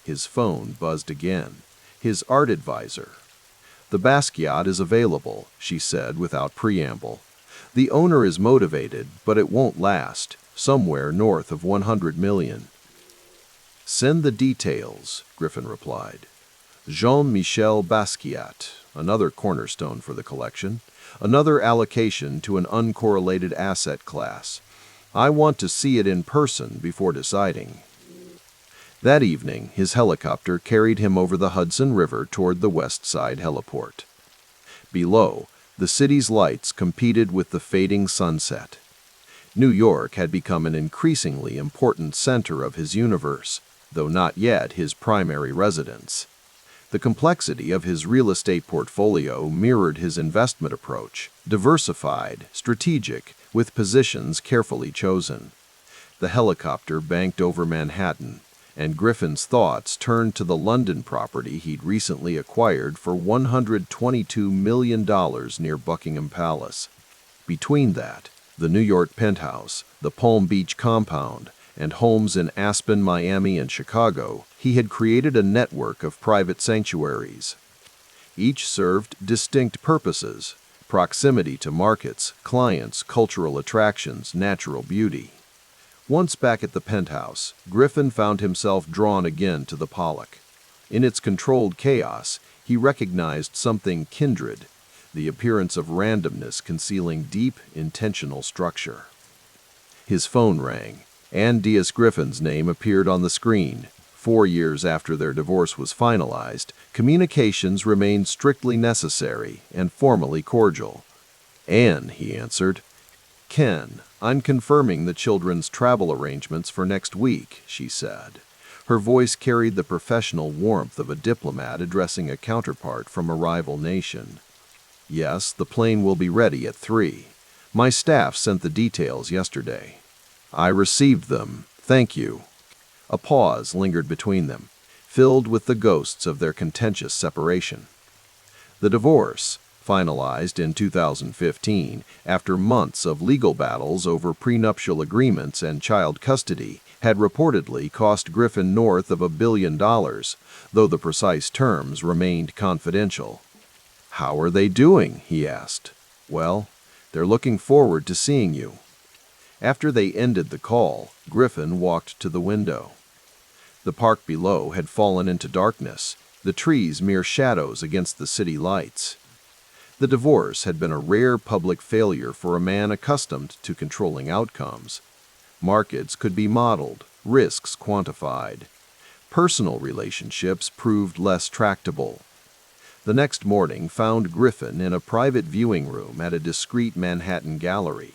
His phone buzzed again. His art advisor. "The Basquiat is available," she said without preamble. "The owner is motivated, but it won't last, somewhere north of 100 million. "Send the details," Griffin replied. Jean-Michel Basquiat, another cornerstone for the collection, another allocation to an uncorrelated asset class. "I want to see it in person before deciding." That evening, his helicopter carried him over the Hudson River toward the West Side heliport. Below, the city's lights competed with the fading sunset. New York had become an increasingly important center of his universe, though not yet his primary residence. The complexity of his real estate portfolio mirrored his investment approach, diversified, strategic, with positions carefully chosen. The helicopter banked over Manhattan, and Griffin's thoughts turned to the London property he'd recently acquired for $122 million near Buckingham Palace. Between that, the New York penthouse, the Palm Beach compound, and homes in Aspen, Miami, and Chicago, he had created a network of private sanctuaries. Each served distinct purposes: proximity to markets, clients, cultural attractions, natural beauty. Once back at the penthouse, Griffin found himself drawn again to the Pollock. In its controlled chaos, he recognized something kindred, the appearance of randomness concealing deep, intentional structure. His phone rang. Ann Diaz Griffin's name appeared on the screen. 4 years after their divorce was finalized, communications remained strictly necessary and formally cordial. "Ann," he answered. "Ken, I'm confirming the children's travel arrangements for next week," she said. Her voice carried the professional warmth of a diplomat addressing a counterpart from a rival nation. "Yes, the plane will be ready at 3. My staff sent the details yesterday." "I received them. Thank you." A pause lingered between them, filled with the ghosts of their contentious separation. The divorce, finalized in 2015 after months of legal battles over prenuptial agreements and child custody, had reportedly cost Griffin north of $1 billion, though the precise terms remained confidential. "How are they doing?" he asked. "Well, they're looking forward to seeing you." After they ended the call, Griffin walked to the window. The park below had fallen into darkness, the trees mere shadows against the city lights. The divorce had been a rare public failure for a man accustomed to controlling outcomes. Markets could be modeled, risks quantified. Personal relationships proved less tractable. The next morning found Griffin in a private viewing room at a discreet Manhattan gallery.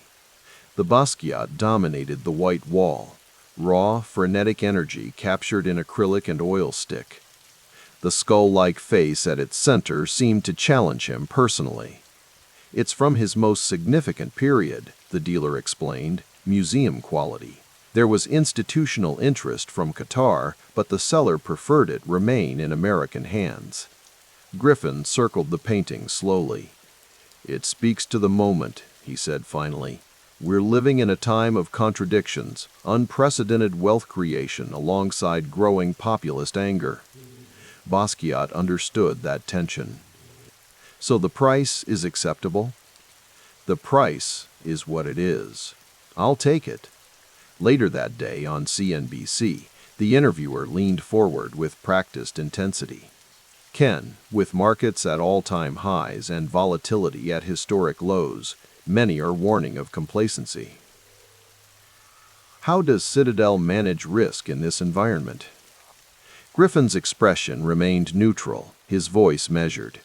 The Basquiat dominated the white wall, raw, frenetic energy captured in acrylic and oil stick. The skull-like face at its center seemed to challenge him personally. "It's from his most significant period," the dealer explained, "museum quality. There was institutional interest from Qatar, but the seller preferred it remain in American hands." Griffin circled the painting slowly. "It speaks to the moment," he said finally. "We're living in a time of contradictions, unprecedented wealth creation alongside growing populist anger." Basquiat understood that tension. "So the price is acceptable?" "The price is what it is. I'll take it." Later that day on CNBC, the interviewer leaned forward with practiced intensity. "Ken, with markets at all-time highs and volatility at historic lows, many are warning of complacency. How does Citadel manage risk in this environment?" Griffin's expression remained neutral, his voice measured.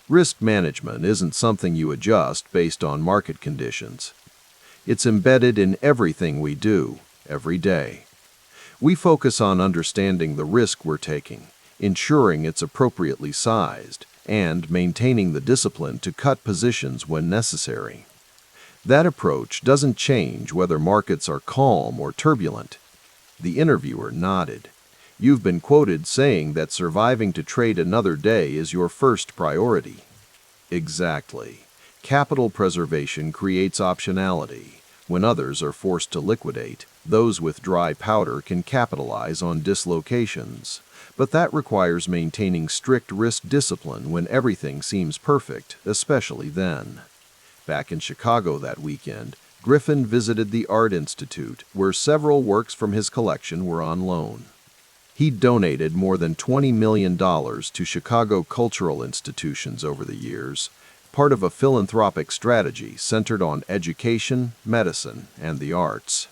"Risk management isn't something you adjust based on market conditions. It's embedded in everything we do, every day. We focus on understanding the risk we're taking, ensuring it's appropriately sized, and maintaining the discipline to cut positions when necessary. That approach doesn't change whether markets are calm or turbulent." The interviewer nodded. "You've been quoted saying that surviving to trade another day is your first priority." "Exactly. Capital preservation creates optionality. When others are forced to liquidate, those with dry powder can capitalize on dislocations. But that requires maintaining strict risk discipline when everything seems perfect, especially then." Back in Chicago that weekend, Griffin visited the Art Institute, where several works from his collection were on loan. He'd donated more than $20 million to Chicago cultural institutions over the years, part of a philanthropic strategy centered on education, medicine, and the arts.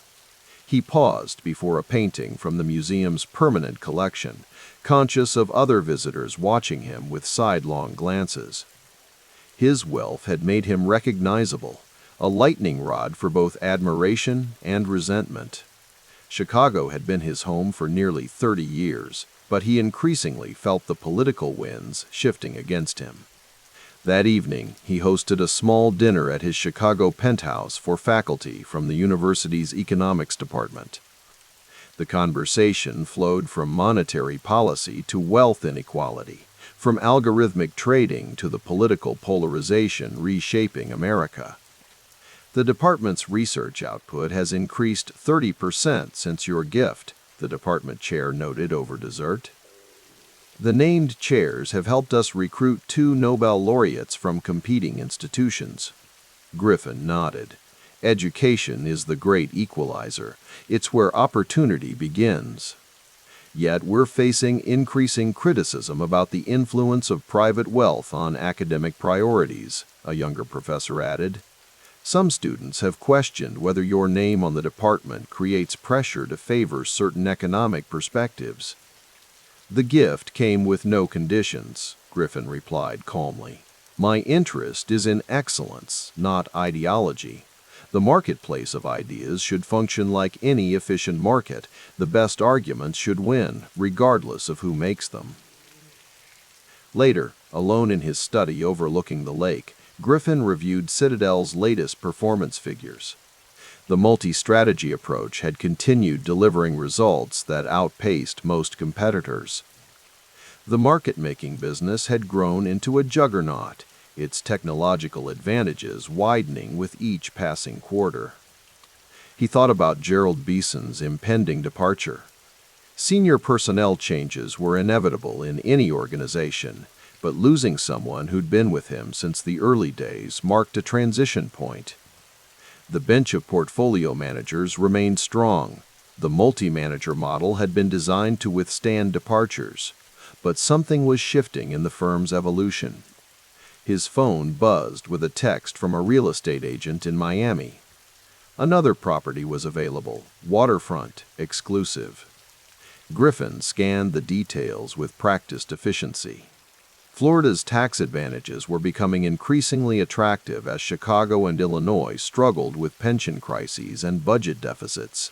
He paused before a painting from the museum's permanent collection, conscious of other visitors watching him with sidelong glances. His wealth had made him recognizable, a lightning rod for both admiration and resentment. Chicago had been his home for nearly 30 years, but he increasingly felt the political winds shifting against him. That evening, he hosted a small dinner at his Chicago penthouse for faculty from the university's economics department. The conversation flowed from monetary policy to wealth inequality, from algorithmic trading to the political polarization reshaping America. "The department's research output has increased 30% since your gift," the department chair noted over dessert. "The named chairs have helped us recruit 2 Nobel laureates from competing institutions." Griffin nodded. "Education is the great equalizer. It's where opportunity begins." "Yet we're facing increasing criticism about the influence of private wealth on academic priorities," a younger professor added. "Some students have questioned whether your name on the department creates pressure to favor certain economic perspectives." "The gift came with no conditions," Griffin replied calmly. "My interest is in excellence, not ideology. The marketplace of ideas should function like any efficient market. The best arguments should win, regardless of who makes them." Later, alone in his study overlooking the lake, Griffin reviewed Citadel's latest performance figures. The multi-strategy approach had continued delivering results that outpaced most competitors. The market-making business had grown into a juggernaut, its technological advantages widening with each passing quarter. He thought about Gerald Beeson's impending departure. Senior personnel changes were inevitable in any organization, but losing someone who'd been with him since the early days marked a transition point. The bench of portfolio managers remained strong. The multi-manager model had been designed to withstand departures, but something was shifting in the firm's evolution. His phone buzzed with a text from a real estate agent in Miami. Another property was available, waterfront, exclusive. Griffin scanned the details with practiced efficiency. Florida's tax advantages were becoming increasingly attractive as Chicago and Illinois struggled with pension crises and budget deficits.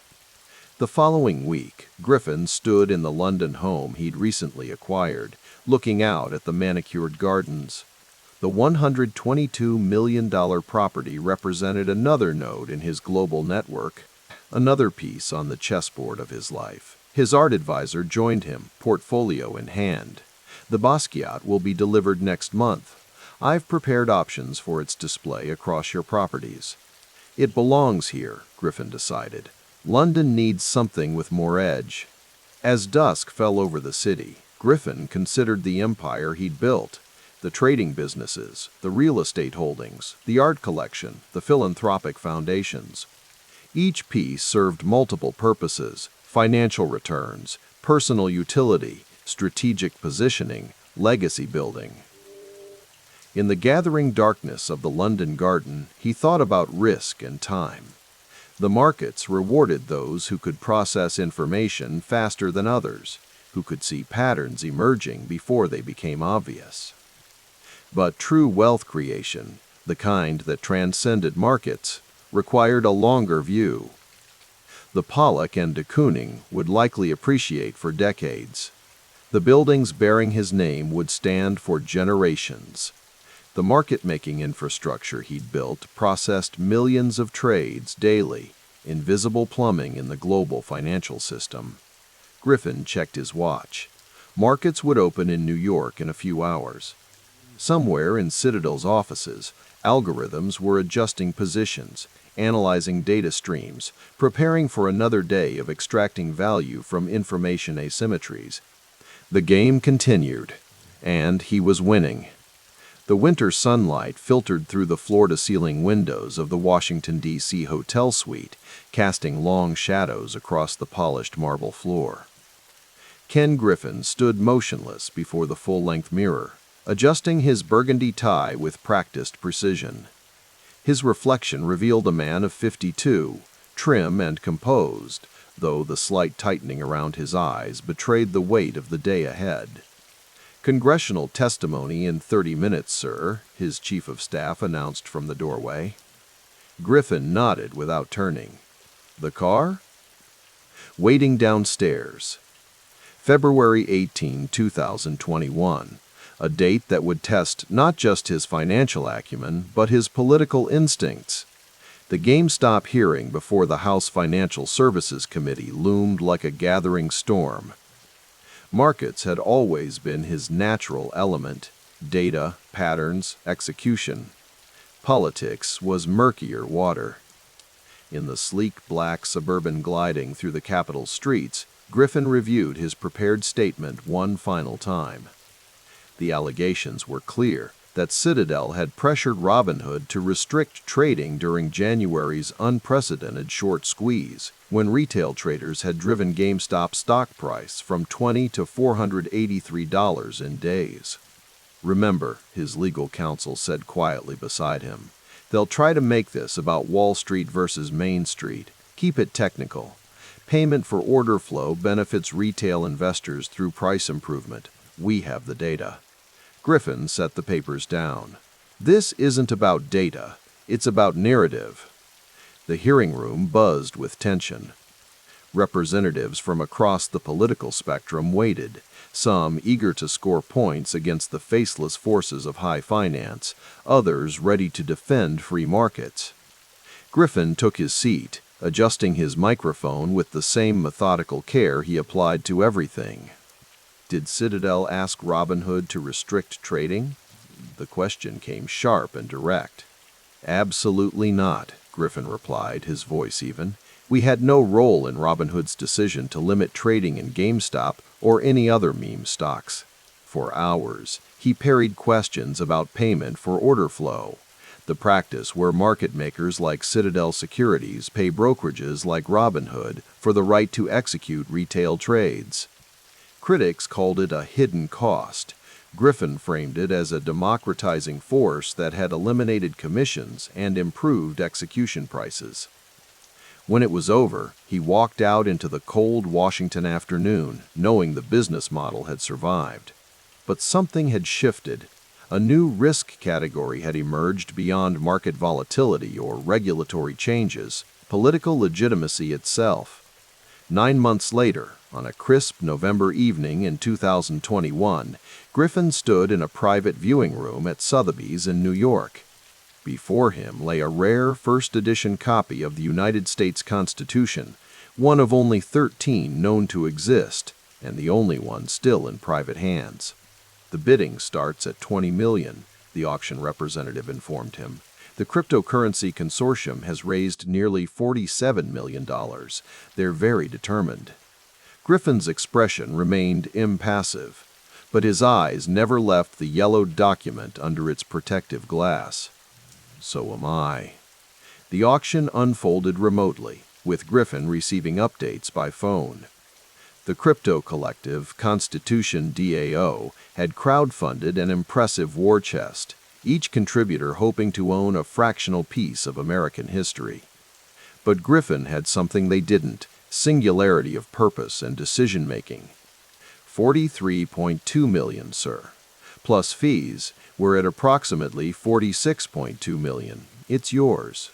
The following week, Griffin stood in the London home he'd recently acquired, looking out at the manicured gardens. The $122 million property represented another node in his global network, another piece on the chessboard of his life. His art advisor joined him, portfolio in hand. The Basquiat will be delivered next month. I've prepared options for its display across your properties. It belongs here, Griffin decided. London needs something with more edge. As dusk fell over the city, Griffin considered the empire he'd built. The trading businesses, the real estate holdings, the art collection, the philanthropic foundations. Each piece served multiple purposes: financial returns, personal utility, strategic positioning, legacy building. In the gathering darkness of the London garden, he thought about risk and time. The markets rewarded those who could process information faster than others, who could see patterns emerging before they became obvious. But true wealth creation, the kind that transcended markets, required a longer view. The Pollock and de Kooning would likely appreciate for decades. The buildings bearing his name would stand for generations. The market-making infrastructure he'd built processed millions of trades daily, invisible plumbing in the global financial system. Griffin checked his watch. Markets would open in New York in a few hours. Somewhere in Citadel's offices, algorithms were adjusting positions, analyzing data streams, preparing for another day of extracting value from information asymmetries. The game continued, and he was winning. The winter sunlight filtered through the floor-to-ceiling windows of the Washington, D.C. hotel suite, casting long shadows across the polished marble floor. Ken Griffin stood motionless before the full-length mirror, adjusting his burgundy tie with practiced precision. His reflection revealed a man of 52, trim and composed, though the slight tightening around his eyes betrayed the weight of the day ahead. "Congressional testimony in 30 minutes, sir," his chief of staff announced from the doorway. Griffin nodded without turning. "The car?" Waiting downstairs. February 18, 2021, a date that would test not just his financial acumen, but his political instincts. The GameStop hearing before the House Financial Services Committee loomed like a gathering storm. Markets had always been his natural element: data, patterns, execution. Politics was murkier water. In the sleek black suburban gliding through the capital streets, Griffin reviewed his prepared statement one final time. The allegations were clear: that Citadel had pressured Robinhood to restrict trading during January's unprecedented short squeeze, when retail traders had driven GameStop's stock price from $20 to $483 in days. "Remember," his legal counsel said quietly beside him, "they'll try to make this about Wall Street versus Main Street. Keep it technical. Payment for order flow benefits retail investors through price improvement. We have the data." Griffin set the papers down. "This isn't about data. It's about narrative." The hearing room buzzed with tension. Representatives from across the political spectrum waited, some eager to score points against the faceless forces of high finance, others ready to defend free markets. Griffin took his seat, adjusting his microphone with the same methodical care he applied to everything. Did Citadel ask Robinhood to restrict trading? The question came sharp and direct. "Absolutely not," Griffin replied, his voice even. "We had no role in Robinhood's decision to limit trading in GameStop or any other meme stocks." For hours, he parried questions about payment for order flow, the practice where market makers like Citadel Securities pay brokerages like Robinhood for the right to execute retail trades. Critics called it a hidden cost. Griffin framed it as a democratizing force that had eliminated commissions and improved execution prices. When it was over, he walked out into the cold Washington afternoon, knowing the business model had survived. But something had shifted. A new risk category had emerged beyond market volatility or regulatory changes, political legitimacy itself. 9 months later, on a crisp November evening in 2021, Griffin stood in a private viewing room at Sotheby's in New York. Before him lay a rare first-edition copy of the United States Constitution, one of only 13 known to exist, and the only one still in private hands. The bidding starts at $20 million, the auction representative informed him. The cryptocurrency consortium has raised nearly $47 million. They're very determined. Griffin's expression remained impassive, but his eyes never left the yellowed document under its protective glass. So am I. The auction unfolded remotely, with Griffin receiving updates by phone. The crypto collective, Constitution DAO, had crowdfunded an impressive war chest, each contributor hoping to own a fractional piece of American history. But Griffin had something they didn't: singularity of purpose and decision-making. 43.2 million, sir. Plus fees, we're at approximately 46.2 million. It's yours.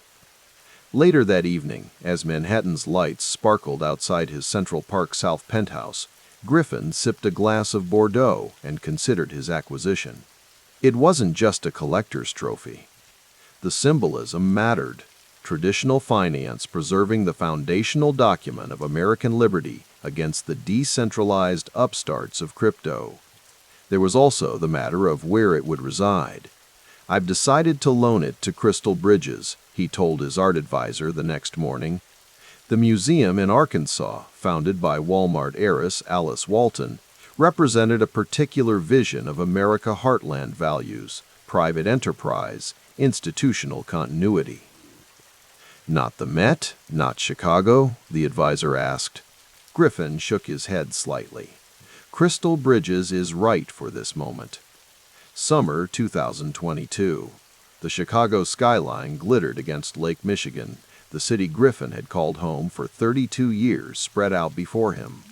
Later that evening, as Manhattan's lights sparkled outside his Central Park South penthouse, Griffin sipped a glass of Bordeaux and considered his acquisition. It wasn't just a collector's trophy. The symbolism mattered. Traditional finance preserving the foundational document of American liberty against the decentralized upstarts of crypto. There was also the matter of where it would reside. I've decided to loan it to Crystal Bridges, he told his art advisor the next morning. The museum in Arkansas, founded by Walmart heiress Alice Walton, represented a particular vision of America heartland values, private enterprise, institutional continuity. Not the Met, not Chicago, the advisor asked. Griffin shook his head slightly. Crystal Bridges is right for this moment. Summer 2022. The Chicago skyline glittered against Lake Michigan, the city Griffin had called home for 32 years spread out before him.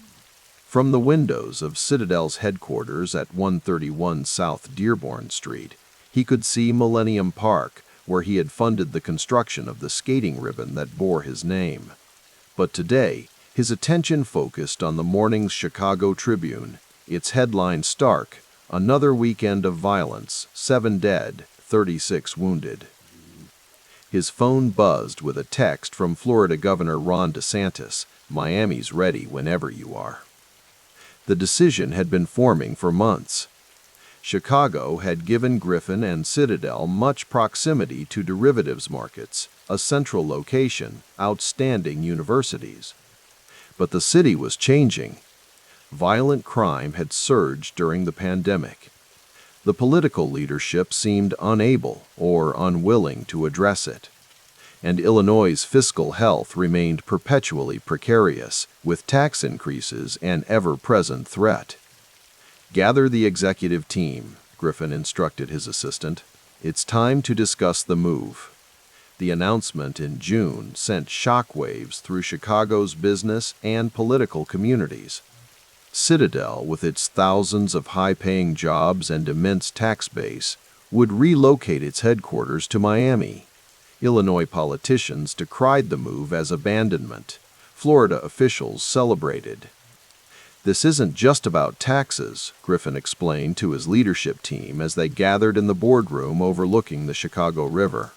From the windows of Citadel's headquarters at 131 South Dearborn Street, he could see Millennium Park, where he had funded the construction of the skating ribbon that bore his name. But today, his attention focused on the morning's Chicago Tribune, its headline stark: "Another weekend of violence, 7 dead, 36 wounded." His phone buzzed with a text from Florida Governor Ron DeSantis: "Miami's ready whenever you are." The decision had been forming for months. Chicago had given Griffin and Citadel much proximity to derivatives markets, a central location, outstanding universities. But the city was changing. Violent crime had surged during the pandemic. The political leadership seemed unable or unwilling to address it. And Illinois' fiscal health remained perpetually precarious, with tax increases an ever-present threat. "Gather the executive team," Griffin instructed his assistant. "It's time to discuss the move." The announcement in June sent shockwaves through Chicago's business and political communities. Citadel, with its thousands of high-paying jobs and immense tax base, would relocate its headquarters to Miami. Illinois politicians decried the move as abandonment. Florida officials celebrated. "This isn't just about taxes," Griffin explained to his leadership team as they gathered in the boardroom overlooking the Chicago River.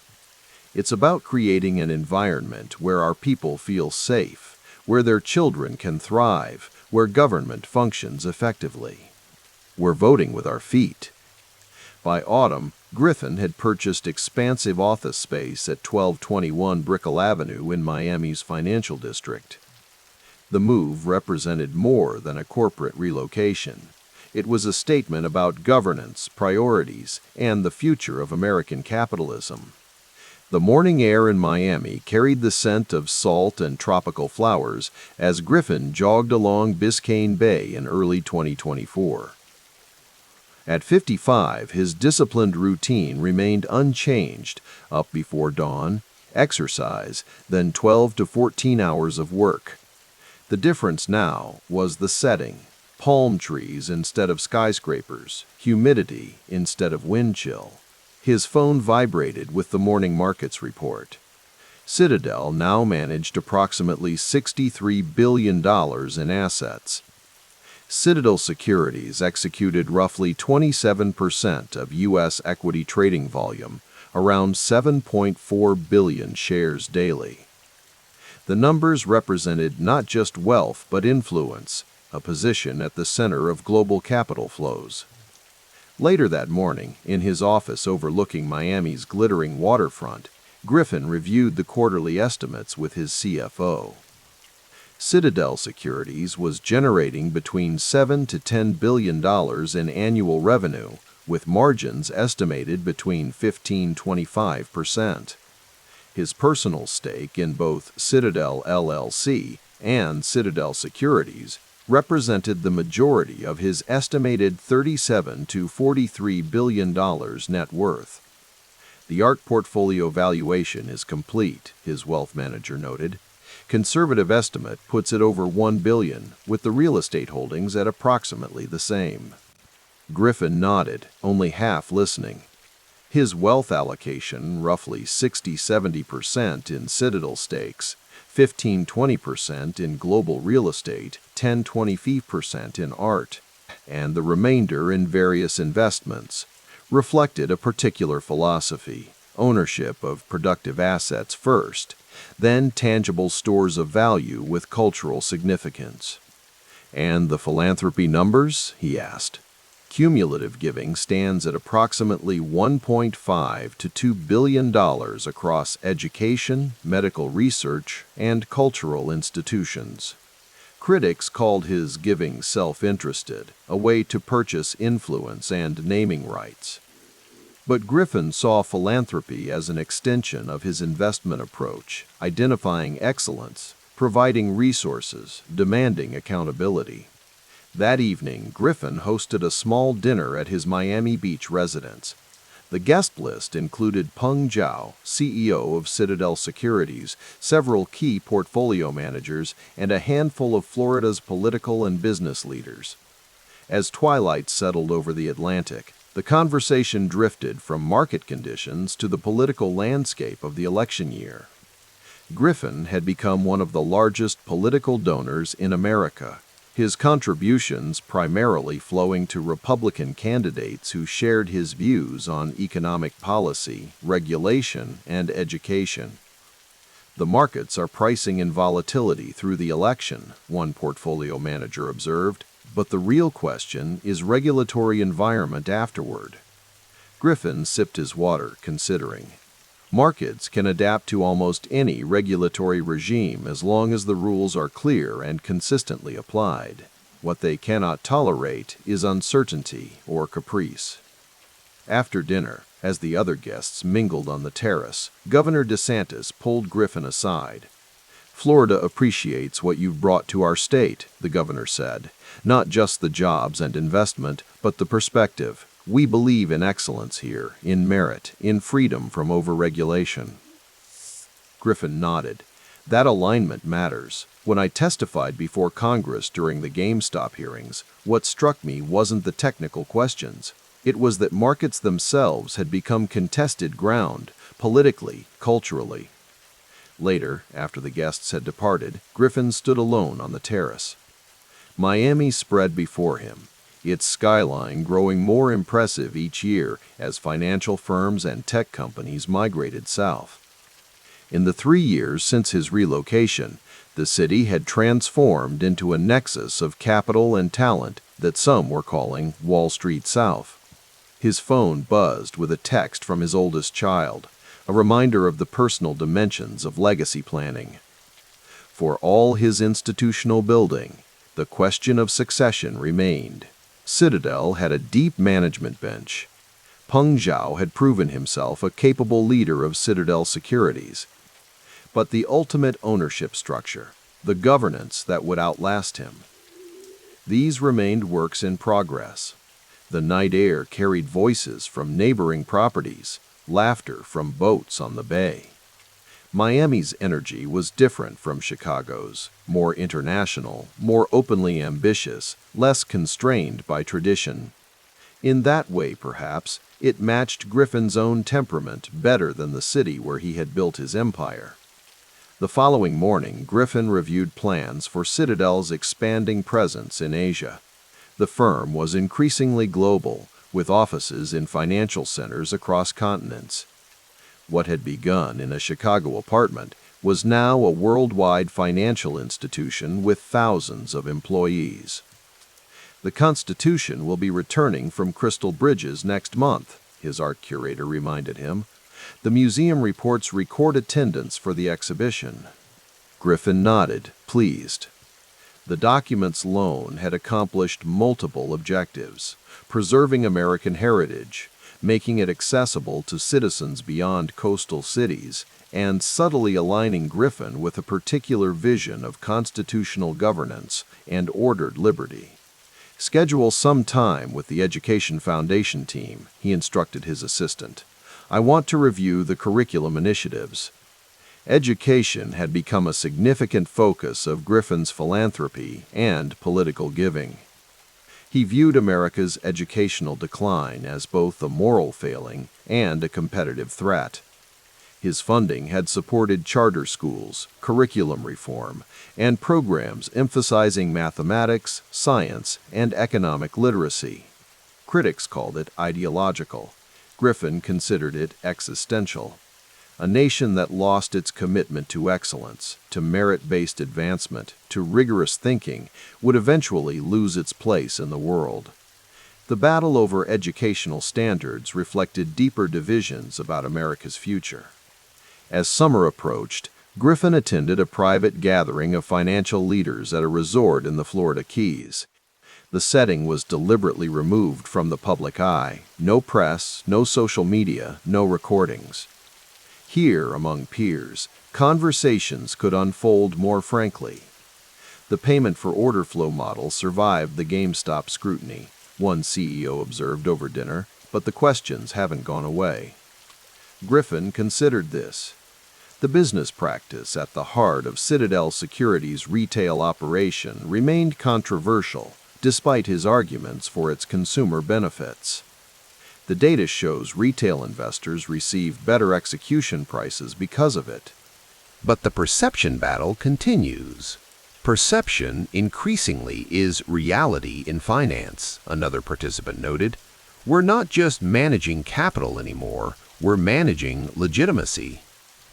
"It's about creating an environment where our people feel safe, where their children can thrive, where government functions effectively. We're voting with our feet." By autumn, Griffin had purchased expansive office space at 1221 Brickell Avenue in Miami's financial district. The move represented more than a corporate relocation. It was a statement about governance, priorities, and the future of American capitalism. The morning air in Miami carried the scent of salt and tropical flowers as Griffin jogged along Biscayne Bay in early 2024. At 55, his disciplined routine remained unchanged: up before dawn, exercise, then 12 to 14 hours of work. The difference now was the setting: palm trees instead of skyscrapers, humidity instead of wind chill. His phone vibrated with the morning markets report. Citadel now managed approximately $63 billion in assets. Citadel Securities executed roughly 27% of U.S. equity trading volume, around 7.4 billion shares daily. The numbers represented not just wealth but influence, a position at the center of global capital flows. Later that morning, in his office overlooking Miami's glittering waterfront, Griffin reviewed the quarterly estimates with his CFO. Citadel Securities was generating between $7 to $10 billion in annual revenue, with margins estimated between 15–25%. His personal stake in both Citadel LLC and Citadel Securities represented the majority of his estimated $37 to $43 billion net worth. The ARK portfolio valuation is complete, his wealth manager noted. Conservative estimate puts it over $1 billion, with the real estate holdings at approximately the same. Griffin nodded, only half listening. His wealth allocation, roughly 60–70% in Citadel stakes, 15–20% in global real estate, 10–25% in art, and the remainder in various investments, reflected a particular philosophy: ownership of productive assets first, then tangible stores of value with cultural significance. And the philanthropy numbers? He asked. Cumulative giving stands at approximately $1.5 to $2 billion across education, medical research, and cultural institutions. Critics called his giving self-interested, a way to purchase influence and naming rights. But Griffin saw philanthropy as an extension of his investment approach, identifying excellence, providing resources, demanding accountability. That evening, Griffin hosted a small dinner at his Miami Beach residence. The guest list included Peng Zhao, CEO of Citadel Securities, several key portfolio managers, and a handful of Florida's political and business leaders. As twilight settled over the Atlantic, the conversation drifted from market conditions to the political landscape of the election year. Griffin had become one of the largest political donors in America, his contributions primarily flowing to Republican candidates who shared his views on economic policy, regulation, and education. The markets are pricing in volatility through the election, one portfolio manager observed, but the real question is regulatory environment afterward. Griffin sipped his water, considering. Markets can adapt to almost any regulatory regime as long as the rules are clear and consistently applied. What they cannot tolerate is uncertainty or caprice. After dinner, as the other guests mingled on the terrace, Governor DeSantis pulled Griffin aside. "Florida appreciates what you've brought to our state," the governor said. "Not just the jobs and investment, but the perspective. We believe in excellence here, in merit, in freedom from overregulation." Griffin nodded. "That alignment matters. When I testified before Congress during the GameStop hearings, what struck me wasn't the technical questions. It was that markets themselves had become contested ground, politically, culturally." Later, after the guests had departed, Griffin stood alone on the terrace. Miami spread before him, its skyline growing more impressive each year as financial firms and tech companies migrated south. In the 3 years since his relocation, the city had transformed into a nexus of capital and talent that some were calling Wall Street South. His phone buzzed with a text from his oldest child, a reminder of the personal dimensions of legacy planning. For all his institutional building, the question of succession remained. Citadel had a deep management bench. Peng Zhao had proven himself a capable leader of Citadel Securities. But the ultimate ownership structure, the governance that would outlast him, these remained works in progress. The night air carried voices from neighboring properties, laughter from boats on the bay. Miami's energy was different from Chicago's, more international, more openly ambitious, less constrained by tradition. In that way, perhaps, it matched Griffin's own temperament better than the city where he had built his empire. The following morning, Griffin reviewed plans for Citadel's expanding presence in Asia. The firm was increasingly global, with offices in financial centers across continents. What had begun in a Chicago apartment was now a worldwide financial institution with thousands of employees. The Constitution will be returning from Crystal Bridges next month, his art curator reminded him. The museum reports record attendance for the exhibition. Griffin nodded, pleased. The document's loan had accomplished multiple objectives: preserving American heritage, making it accessible to citizens beyond coastal cities, and subtly aligning Griffin with a particular vision of constitutional governance and ordered liberty. Schedule some time with the Education Foundation team, he instructed his assistant. I want to review the curriculum initiatives. Education had become a significant focus of Griffin's philanthropy and political giving. He viewed America's educational decline as both a moral failing and a competitive threat. His funding had supported charter schools, curriculum reform, and programs emphasizing mathematics, science, and economic literacy. Critics called it ideological. Griffin considered it existential. A nation that lost its commitment to excellence, to merit-based advancement, to rigorous thinking, would eventually lose its place in the world. The battle over educational standards reflected deeper divisions about America's future. As summer approached, Griffin attended a private gathering of financial leaders at a resort in the Florida Keys. The setting was deliberately removed from the public eye. No press, no social media, no recordings. Here, among peers, conversations could unfold more frankly. The payment for order flow model survived the GameStop scrutiny, one CEO observed over dinner, but the questions haven't gone away. Griffin considered this. The business practice at the heart of Citadel Securities' retail operation remained controversial, despite his arguments for its consumer benefits. The data shows retail investors receive better execution prices because of it. But the perception battle continues. Perception increasingly is reality in finance, another participant noted. We're not just managing capital anymore, we're managing legitimacy.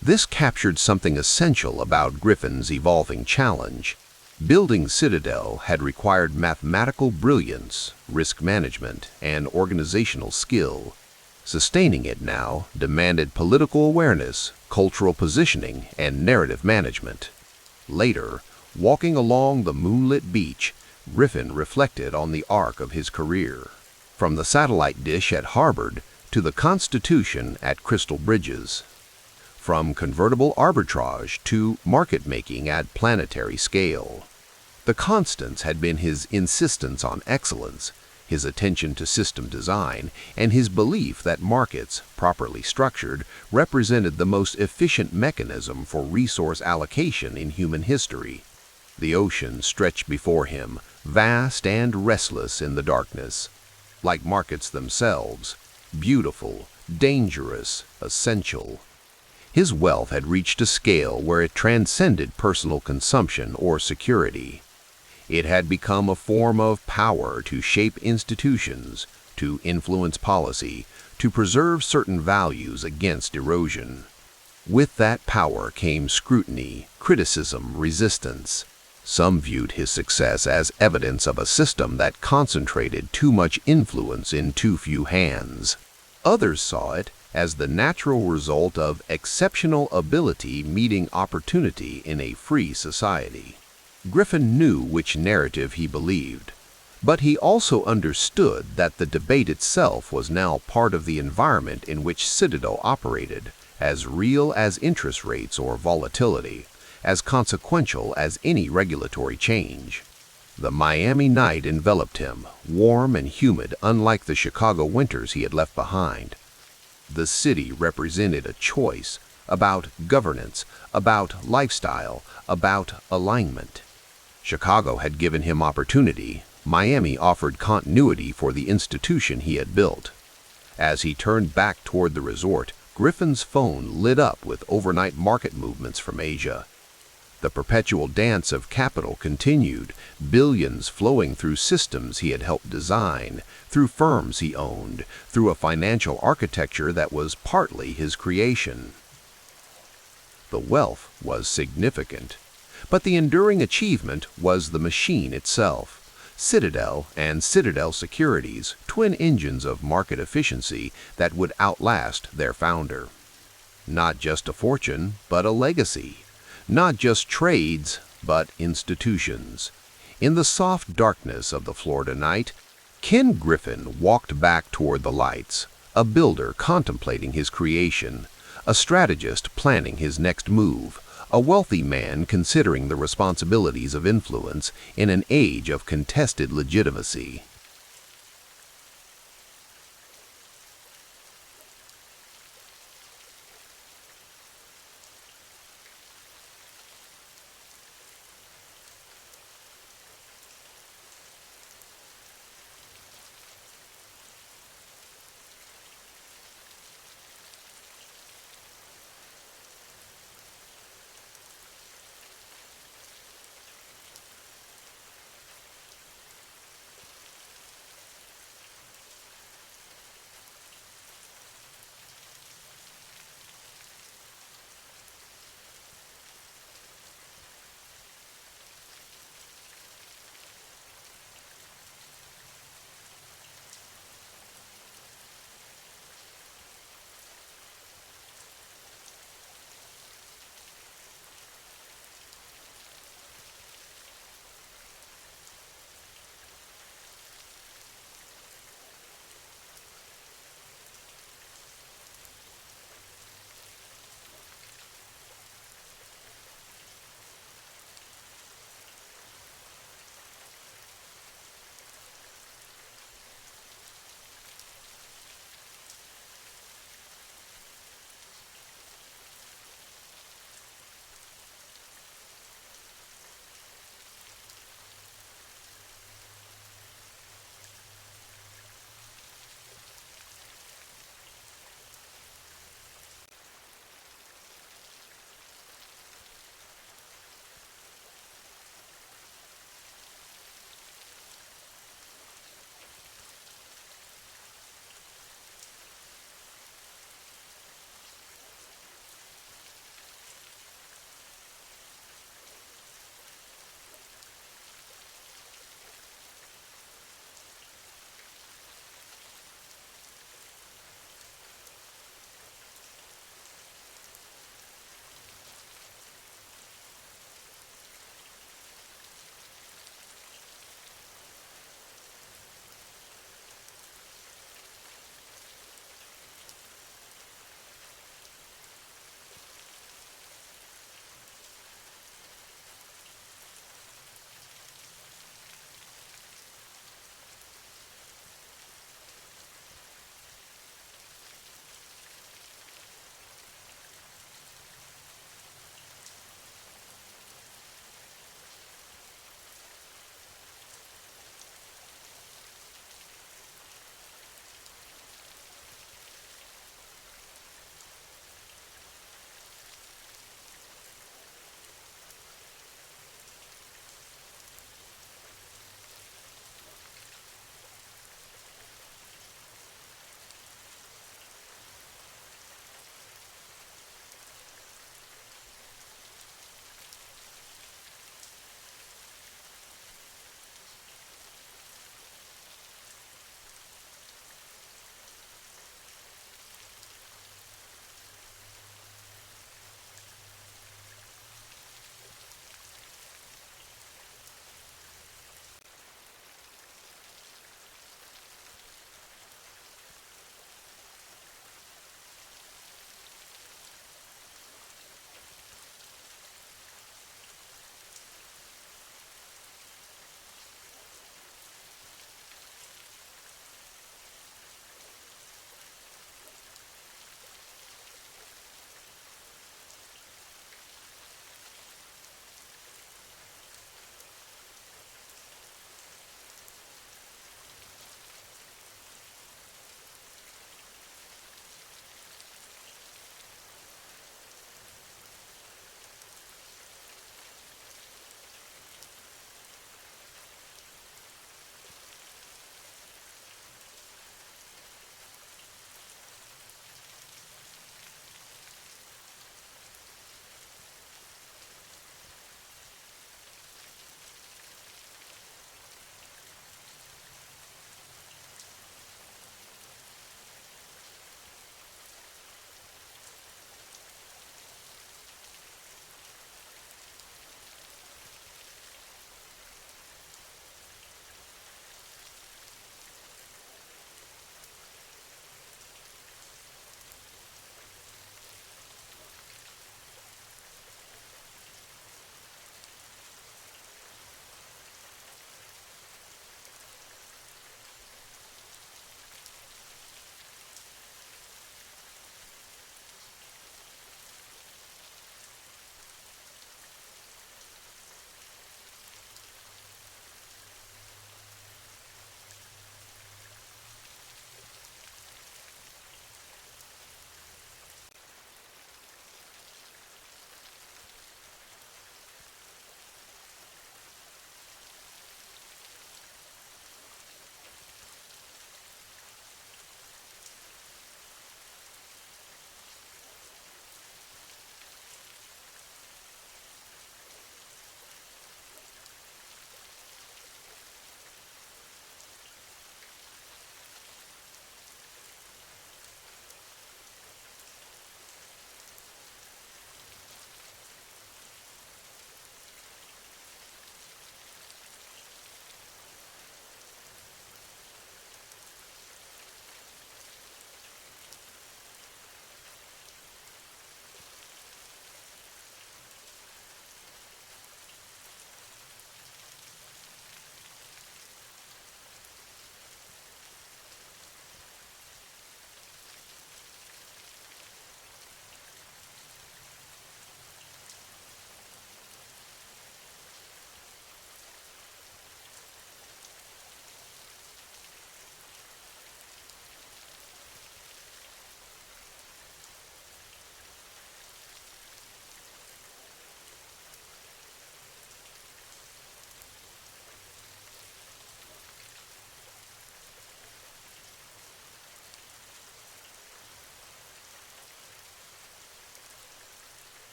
This captured something essential about Griffin's evolving challenge. Building Citadel had required mathematical brilliance, risk management, and organizational skill. Sustaining it now demanded political awareness, cultural positioning, and narrative management. Later, walking along the moonlit beach, Griffin reflected on the arc of his career. From the satellite dish at Harvard to the Constitution at Crystal Bridges. From convertible arbitrage to market-making at planetary scale. The constants had been his insistence on excellence, his attention to system design, and his belief that markets, properly structured, represented the most efficient mechanism for resource allocation in human history. The ocean stretched before him, vast and restless in the darkness. Like markets themselves, beautiful, dangerous, essential. His wealth had reached a scale where it transcended personal consumption or security. It had become a form of power to shape institutions, to influence policy, to preserve certain values against erosion. With that power came scrutiny, criticism, resistance. Some viewed his success as evidence of a system that concentrated too much influence in too few hands. Others saw it as the natural result of exceptional ability meeting opportunity in a free society. Griffin knew which narrative he believed, but he also understood that the debate itself was now part of the environment in which Citadel operated, as real as interest rates or volatility, as consequential as any regulatory change. The Miami night enveloped him, warm and humid unlike the Chicago winters he had left behind. The city represented a choice, about governance, about lifestyle, about alignment. Chicago had given him opportunity. Miami offered continuity for the institution he had built. As he turned back toward the resort, Griffin's phone lit up with overnight market movements from Asia. The perpetual dance of capital continued, billions flowing through systems he had helped design, through firms he owned, through a financial architecture that was partly his creation. The wealth was significant, but the enduring achievement was the machine itself. Citadel and Citadel Securities, twin engines of market efficiency that would outlast their founder. Not just a fortune, but a legacy. Not just trades, but institutions. In the soft darkness of the Florida night, Ken Griffin walked back toward the lights, a builder contemplating his creation, a strategist planning his next move, a wealthy man considering the responsibilities of influence in an age of contested legitimacy.